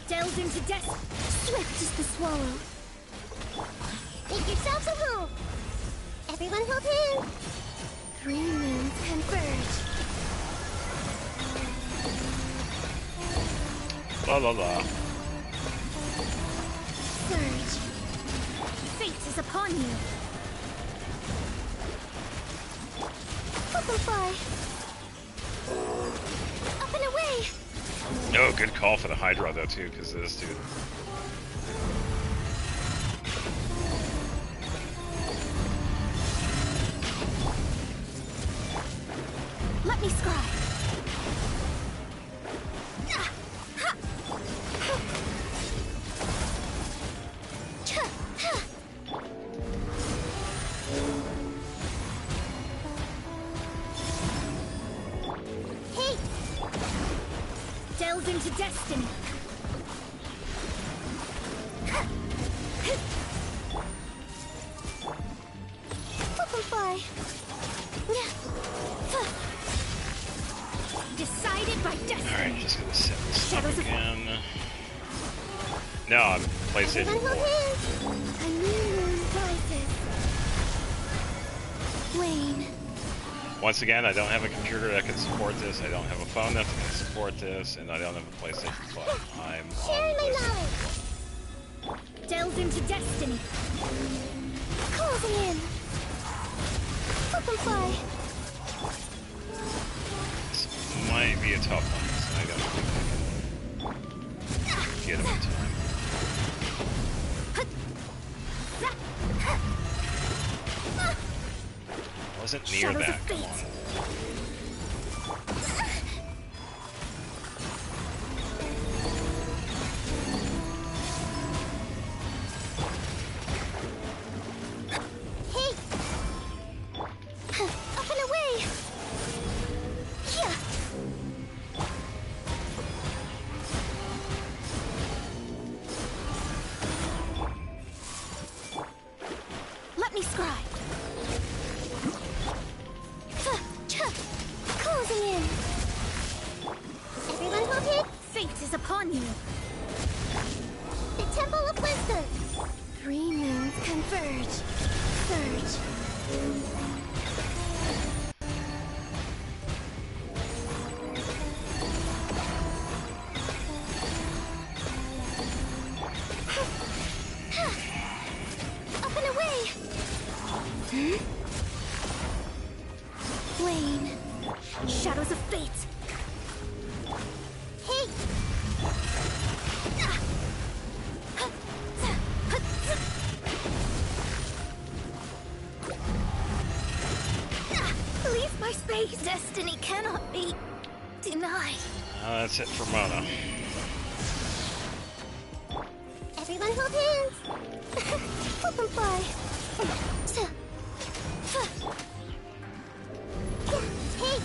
Delved into destiny. Swift as the swallow. make yourselves at home. Everyone hold hands. 3 moons converge. La la la. Surge. Fate is upon you. Fly. Up and away. Oh, good call for the Hydra though too, because this dude. Let me scry. Hey, Delved into destiny. Fly. Decided by destiny. Alright, just gonna set this up Shadows of- again. No, I'm PlayStation everyone 4. hold hands. A new moon rises. Wane. Once again, I don't have a computer that can support this, I don't have a phone that can support this, and I don't have a PlayStation 5. I'm Sharing on my PlayStation. knowledge. Delved into destiny. Closing in. Fly. This might be a tough one, so I don't think I can get him in time. Wasn't near Shadows that, of come fate. on. Hey, Up and away. Let me scry. Closing in. everyone hold hands. Fate is upon you. The Temple of Wisdom. 3 moons converge. Surge. Up and away. Wane. Shadows of fate. Hey, Leave my space. Destiny cannot be denied. That's it for Mona. everyone hold hands. Fly. Hey,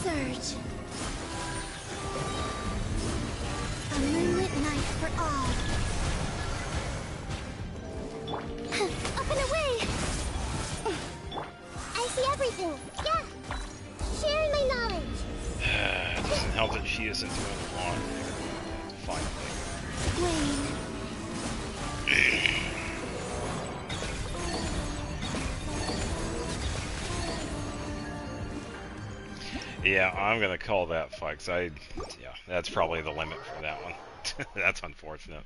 Surge. A moonlit night for all. Up and away. I see everything. Yeah, sharing my knowledge. It doesn't help that she isn't doing the laundry. Finally. Wane. Yeah, I'm gonna call that fight, 'cause yeah, that's probably the limit for that one. That's unfortunate.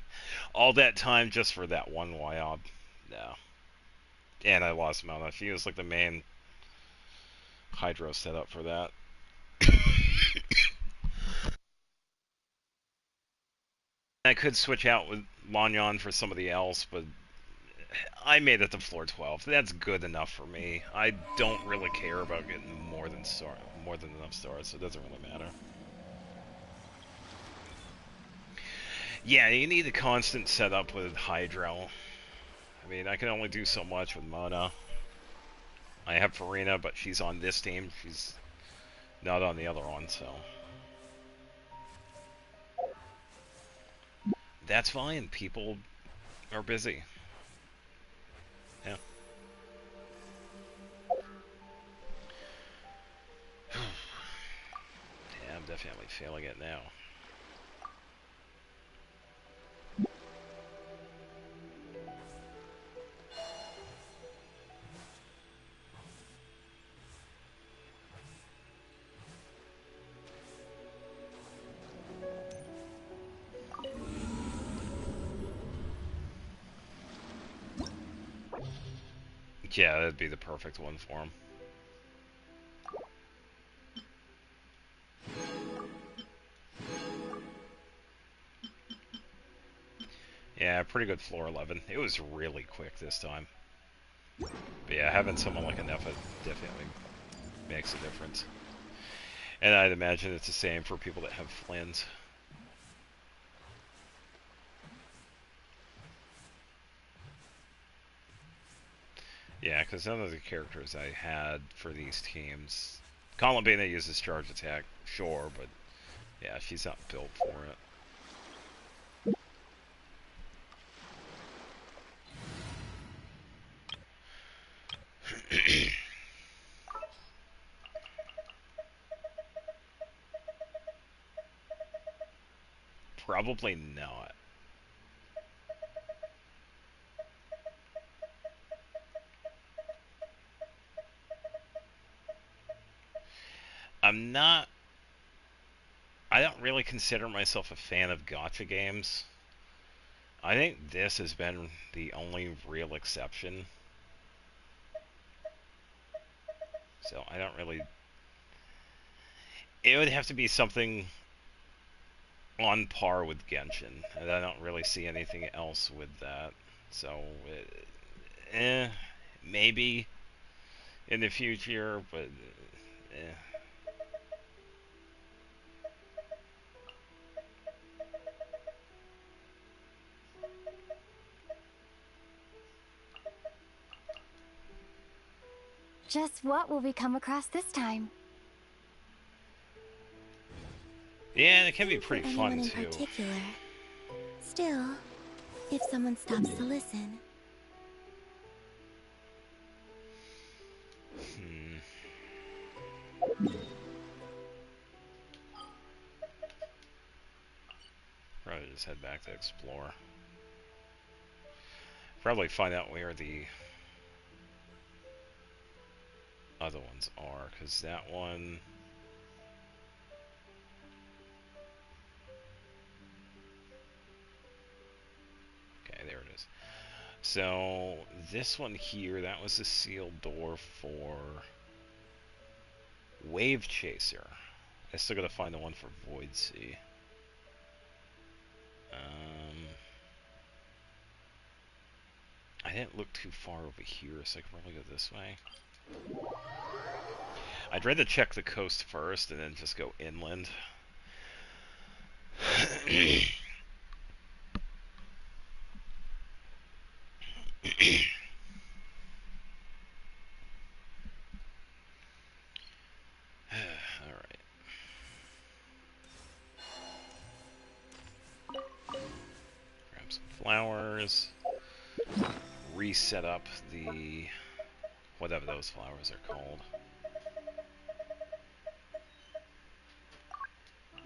All that time just for that one Wyob. No. And I lost Mona. She was like the main Hydro setup for that. I could switch out with Lanyon for somebody else, but I made it to floor 12. That's good enough for me. I don't really care about getting more than enough stars, so it doesn't really matter. Yeah, you need a constant setup with Hydro. I mean, I can only do so much with Mona. I have Farina, but she's on this team. She's not on the other one, so that's fine. People are busy. Yeah. Yeah, I'm definitely failing it now. Yeah, that'd be the perfect one for him. Yeah, pretty good floor 11. It was really quick this time. But yeah, having someone like Anefa definitely makes a difference. And I'd imagine it's the same for people that have Flins. Yeah, because none of the characters I had for these teams... Columbina uses charge attack, sure, but yeah, she's not built for it. Probably not. I'm not... I don't really consider myself a fan of gacha games. I think this has been the only real exception. So I don't really... It would have to be something on par with Genshin, and I don't really see anything else with that. So, maybe in the future, but eh. Just what will we come across this time? Yeah, it can be Nothing for pretty anyone fun in too. particular. Still, if someone stops to listen. Probably just head back to explore. Probably find out where the other ones are, because that one... Okay, there it is. So, this one here, that was the sealed door for Wave Chaser. I still gotta find the one for Void Sea. I didn't look too far over here, so I can probably go this way. I'd rather check the coast first and then just go inland. Alright. Grab some flowers. Reset up the... whatever those flowers are called.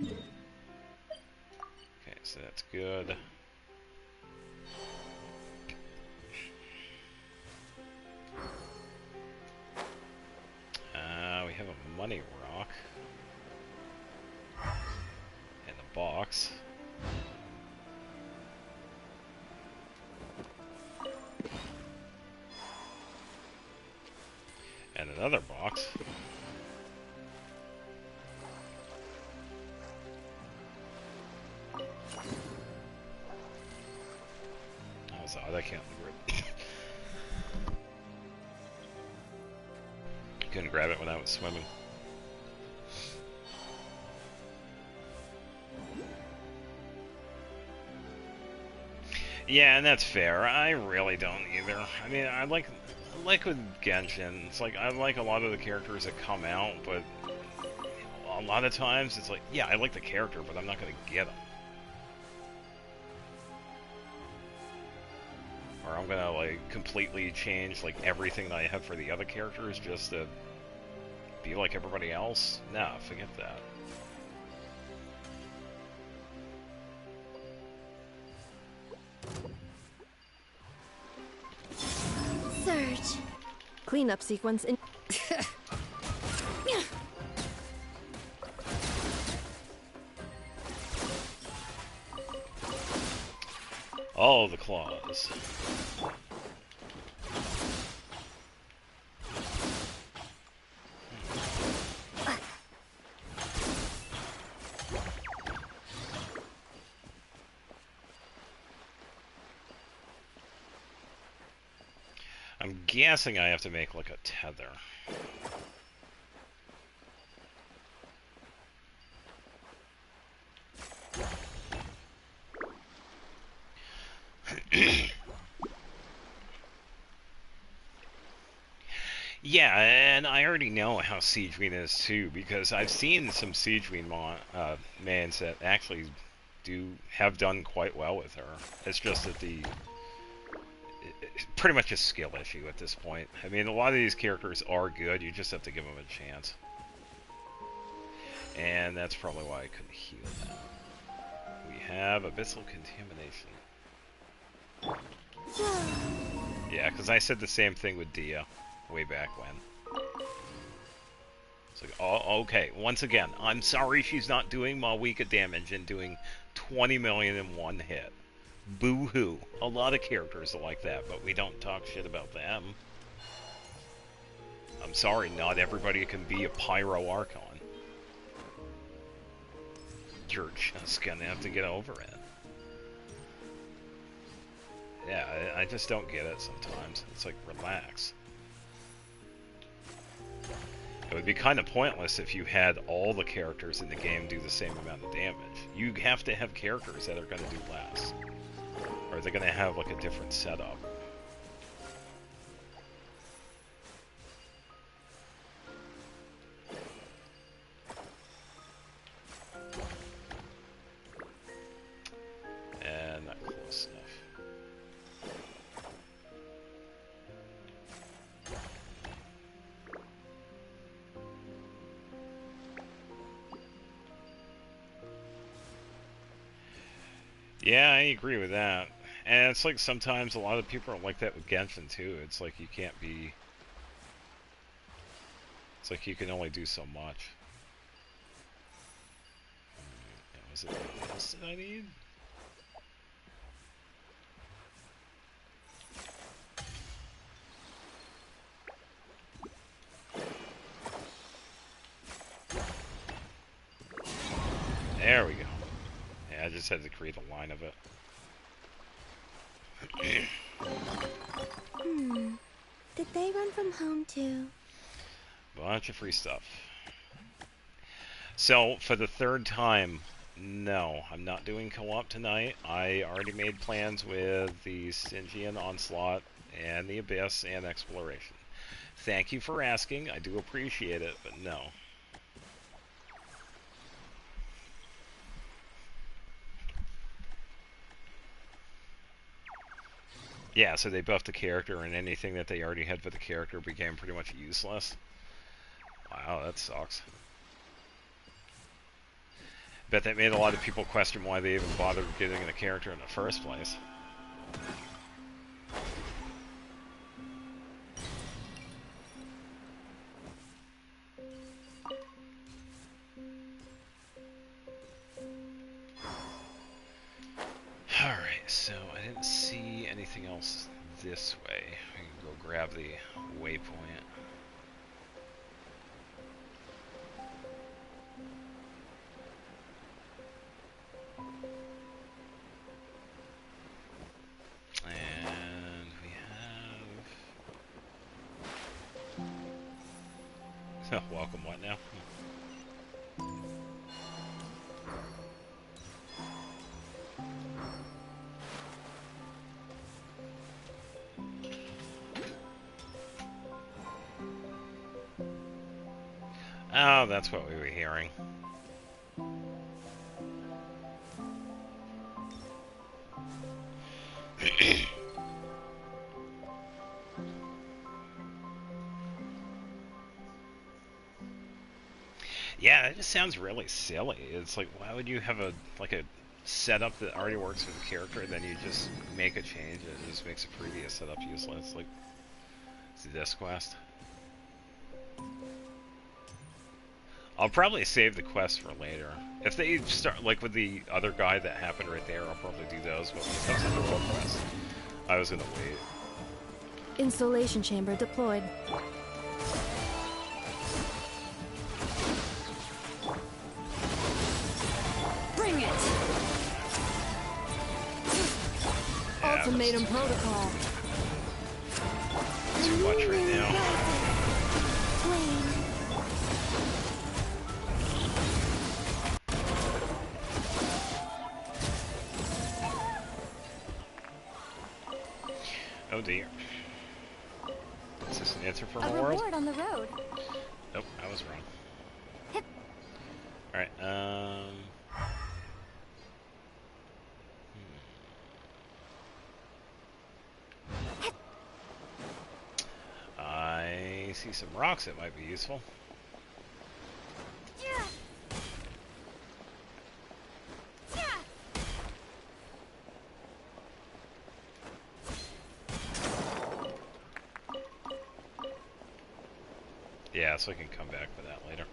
Okay, so that's good. We have a bunny rock. And a box. And another box. That was odd, I can't grab. Couldn't grab it when I was swimming. Yeah, and that's fair. I really don't either. I mean, I like with Genshin, it's like I like a lot of the characters that come out, but a lot of times it's like, yeah, I like the character, but I'm not gonna get them. Or I'm gonna like completely change like everything that I have for the other characters just to be like everybody else. Nah, forget that. Surge. Cleanup sequence in. All the claws. I'm guessing I have to make like a tether. Yeah, and I already know how Stygian is too, because I've seen some Stygian mans that actually have done quite well with her. It's just that it's pretty much a skill issue at this point. I mean, a lot of these characters are good, you just have to give them a chance. And that's probably why I couldn't heal them. We have Abyssal Contamination. Yeah, because I said the same thing with Dia way back when. It's like, oh, okay, once again, I'm sorry she's not doing Mawika damage and doing 20 million in one hit. Boo-hoo. A lot of characters are like that, but we don't talk shit about them. I'm sorry, not everybody can be a Pyro Archon. You're just gonna have to get over it. Yeah, I just don't get it sometimes. It's like, relax. It would be kind of pointless if you had all the characters in the game do the same amount of damage. You have to have characters that are going to do less. Or they're going to have like a different setup. And not close enough. Yeah, I agree with that. And it's like sometimes a lot of people are like that with Genshin too. It's like you can't be... It's like you can only do so much. Was it this that I need? There we go. Yeah, I just had to create a line of it. Did they run from home too? Bunch of free stuff. So, for the third time, no, I'm not doing co-op tonight. I already made plans with the Stygian Onslaught and the Abyss and Exploration. Thank you for asking. I do appreciate it, but no. Yeah, so they buffed the character, and anything that they already had for the character became pretty much useless. Wow, that sucks. Bet that made a lot of people question why they even bothered getting the character in the first place. so I didn't see anything else this way. We can go grab the waypoint. And we have... Oh, welcome what now? Oh, that's what we were hearing. Yeah, it just sounds really silly. It's like, why would you have a setup that already works with the character, and then you just make a change and it just makes a previous setup useless? Like, it's this quest. I'll probably save the quest for later. If they start, like with the other guy that happened right there, I'll probably do those, but when it comes to the world quest, I was gonna wait. Installation chamber deployed. Bring it! Yeah, Ultimatum protocol. too much right now. Oh dear. Is this an answer for A the world? reward on the road. Nope, I was wrong. Hip. Alright, I see some rocks that might be useful. Yeah. Yeah. Yeah, so I can come back for that later.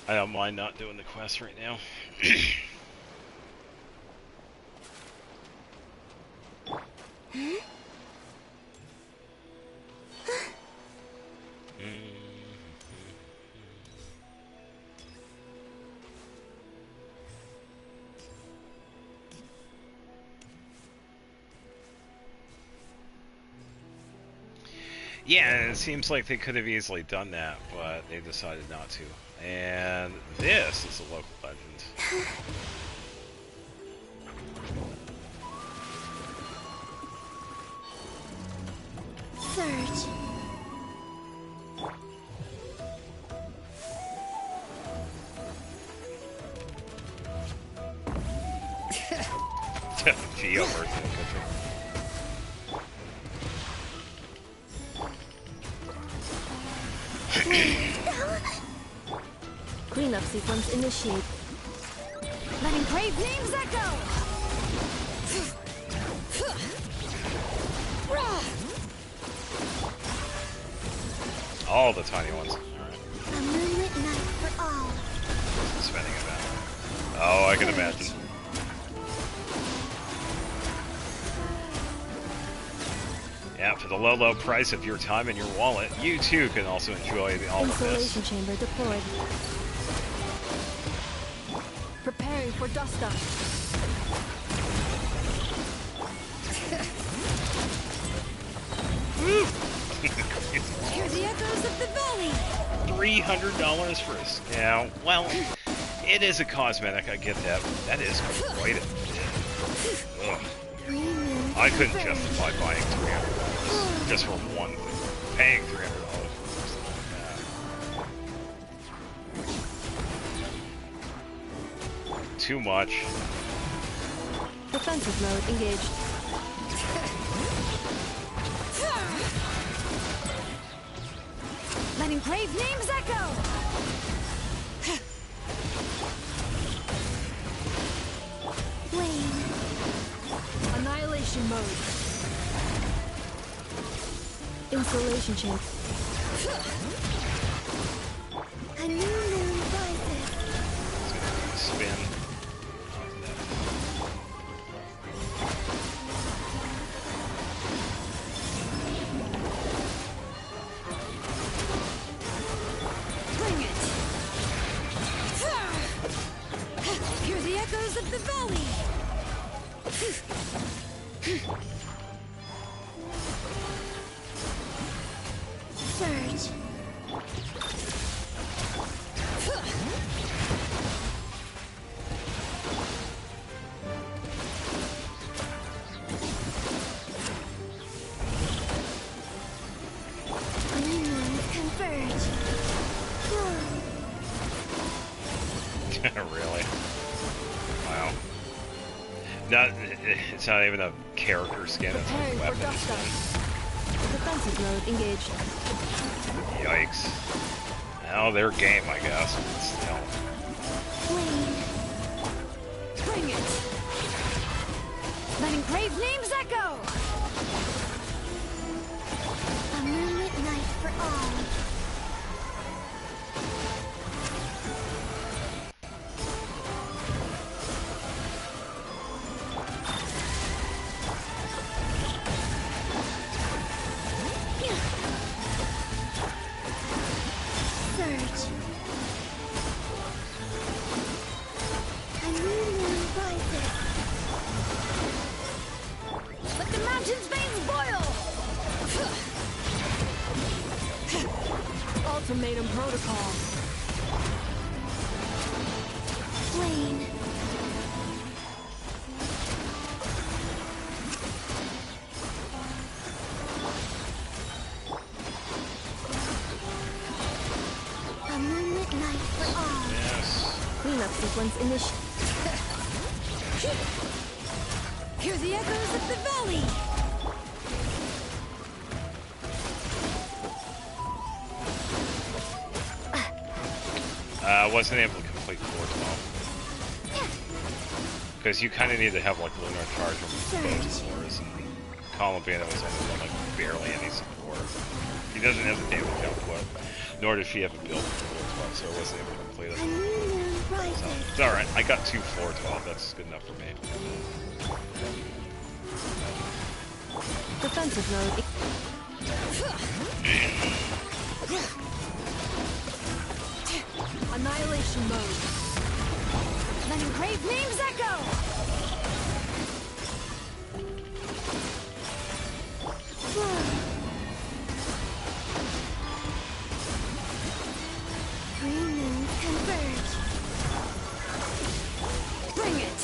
I don't mind not doing the quest right now. Yeah, it seems like they could have easily done that, but they decided not to. And this is a local legend. Surge. Geo version of it. Cleanup sequence initiate. Letting brave names echo! All the tiny ones. Alright. A moonlit night for all. Spending it out. Oh, I can imagine. Yeah, for the low, low price of your time and your wallet, you too can also enjoy all of this. Installation chamber deployed. Preparing for dust up. Hear the echoes of the valley. $300 for us. Yeah, well, it is a cosmetic, I get that, but that is quite a bit. Ugh. I couldn't justify buying $300 just for one thing. Paying $300 for something like that. Too much. Defensive mode engaged. Letting brave names echo! Annihilation mode. Installation chamber. A new moon rises. Spin. Surge! Green moons converge. Really? Wow. Not, it's not even a character skin, it's Preparing a for weapon dust skin. Defensive mode engaged. Yikes. Well, their game, I guess, but still. Bring it! Let engraved names echo! A moonlit night for all. Surge. A new moon rises. Let the mountain's veins boil! Ultimatum protocol. Flame. A moonlit night for all. Yes. Cleanup sequence initiated. Hear the echoes of the valley! Wasn't able to complete 412. Because you kind of need to have, like, lunar charge from both floors. And Columbina was only doing, like, barely any support. He doesn't have the damage output, nor does she have a build for 412, so I wasn't able to complete A it. new moon So, rises. it's alright. I got 2 412. That's good enough for me. Defensive mode. Annihilation mode. Let engraved names echo! Green moons converge. Bring it!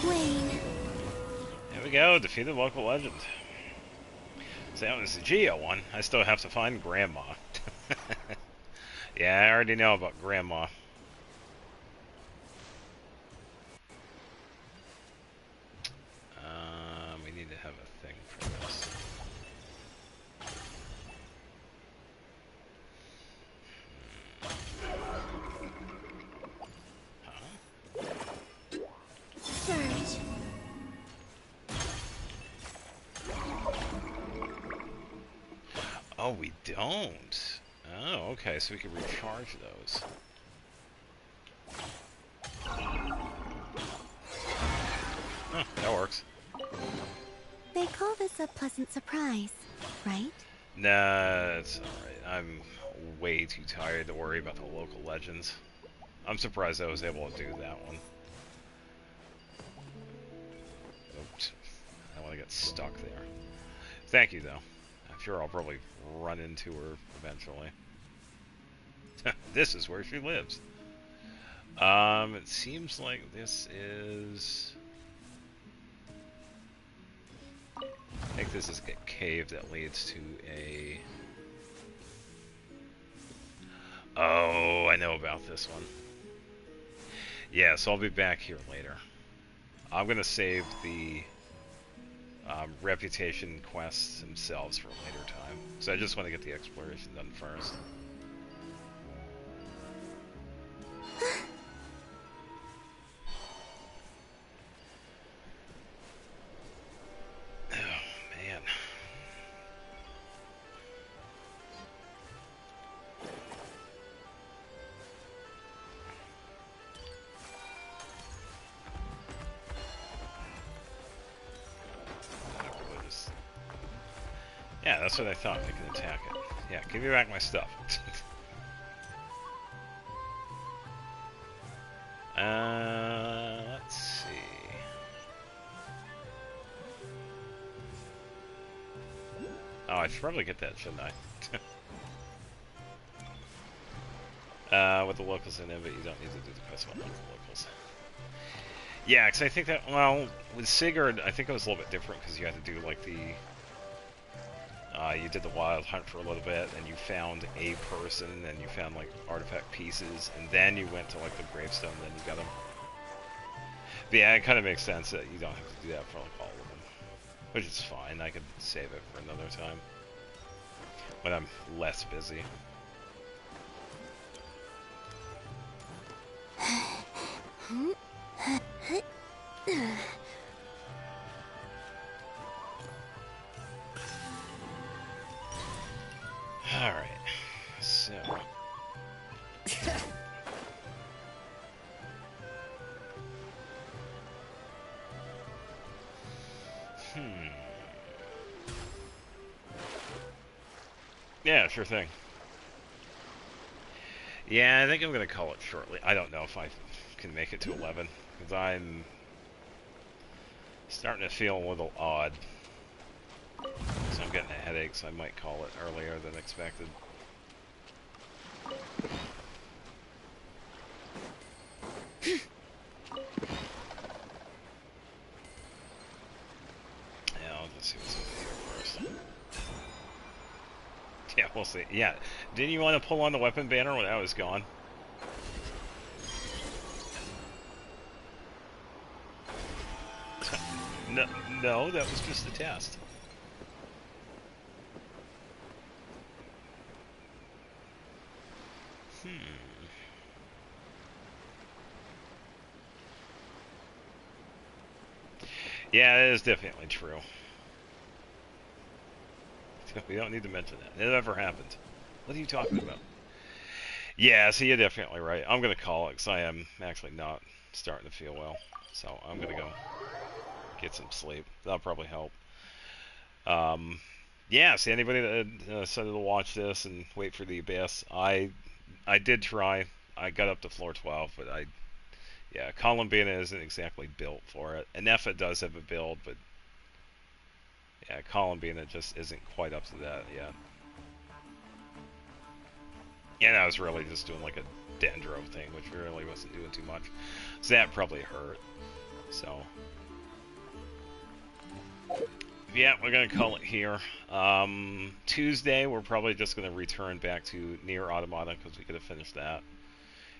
Wane. There we go. Defeated local legend. So that was the Geo one. I still have to find Grandma. Yeah, I already know about Grandma. We need to have a thing for this. Surge. Oh, we don't. Oh, okay, so we can recharge those. Oh, that works. They call this a pleasant surprise, right? Nah, it's alright. I'm way too tired to worry about the local legends. I'm surprised I was able to do that one. Oops. I don't want to get stuck there. Thank you, though. I'm sure I'll probably run into her eventually. This is where she lives. It seems like this is... I think this is a cave that leads to a... Oh, I know about this one. Yeah, so I'll be back here later. I'm gonna save the reputation quests themselves for a later time. So I just want to get the exploration done first. Oh, man. Yeah, that's what I thought. I can attack it. Yeah, give me back my stuff. I should probably get that, shouldn't I? With the locals in it, but you don't need to do the quest with the locals. Yeah, because I think that, well, with Sigurd, I think it was a little bit different because you had to do, like, the... you did the wild hunt for a little bit, and you found a person, and you found, like, artifact pieces, and then you went to, like, the gravestone, and then you got them. But yeah, it kind of makes sense that you don't have to do that for, like, all of them. Which is fine, I could save it for another time. When I'm less busy. Alright, so... Yeah, sure thing. Yeah, I think I'm going to call it shortly. I don't know if I can make it to 11, because I'm starting to feel a little odd. So I'm getting a headache, so I might call it earlier than expected. Yeah, I'll just see what's over here first. Yeah, we'll see. Yeah, didn't you want to pull on the weapon banner when I was gone? No, no, that was just a test. Yeah, it is definitely true. We don't need to mention that. It never happened. What are you talking about? Yeah, so you're definitely right. I'm going to call it because I am actually not starting to feel well. So I'm going to go get some sleep. That'll probably help. Yeah, see, anybody that decided to watch this and wait for the abyss, I did try. I got up to floor 12, but yeah, Columbina isn't exactly built for it. Anefa does have a build, but yeah, Columbina just isn't quite up to that yet. Yeah, I was really just doing like a Dendro thing, which really wasn't doing too much. So that probably hurt. So yeah, we're gonna call it here. Tuesday, we're probably just gonna return back to Nier Automata because we could have finished that.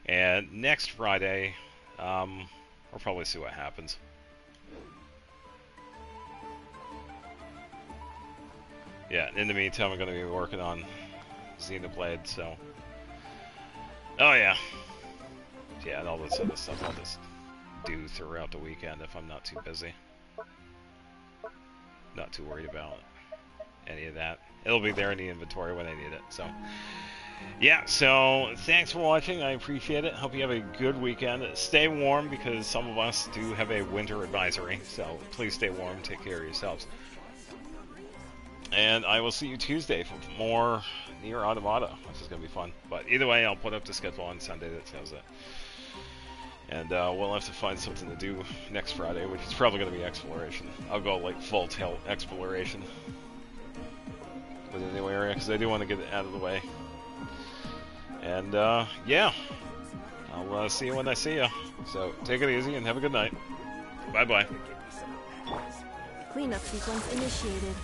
And next Friday, we'll probably see what happens. Yeah, in the meantime, I'm going to be working on Xenoblade, so... Oh, yeah. Yeah, and all this other stuff I'll just do throughout the weekend if I'm not too busy. Not too worried about any of that. It'll be there in the inventory when I need it, so... Yeah, so thanks for watching. I appreciate it. Hope you have a good weekend. Stay warm because some of us do have a winter advisory, so please stay warm. Take care of yourselves. And I will see you Tuesday for more Nier Automata, which is going to be fun. But either way, I'll put up the schedule on Sunday that shows it. And we'll have to find something to do next Friday, which is probably going to be exploration. I'll go like full tilt exploration with a new area because I do want to get it out of the way. And yeah, I'll see you when I see you. So take it easy and have a good night. Bye-bye. Cleanup sequence initiated.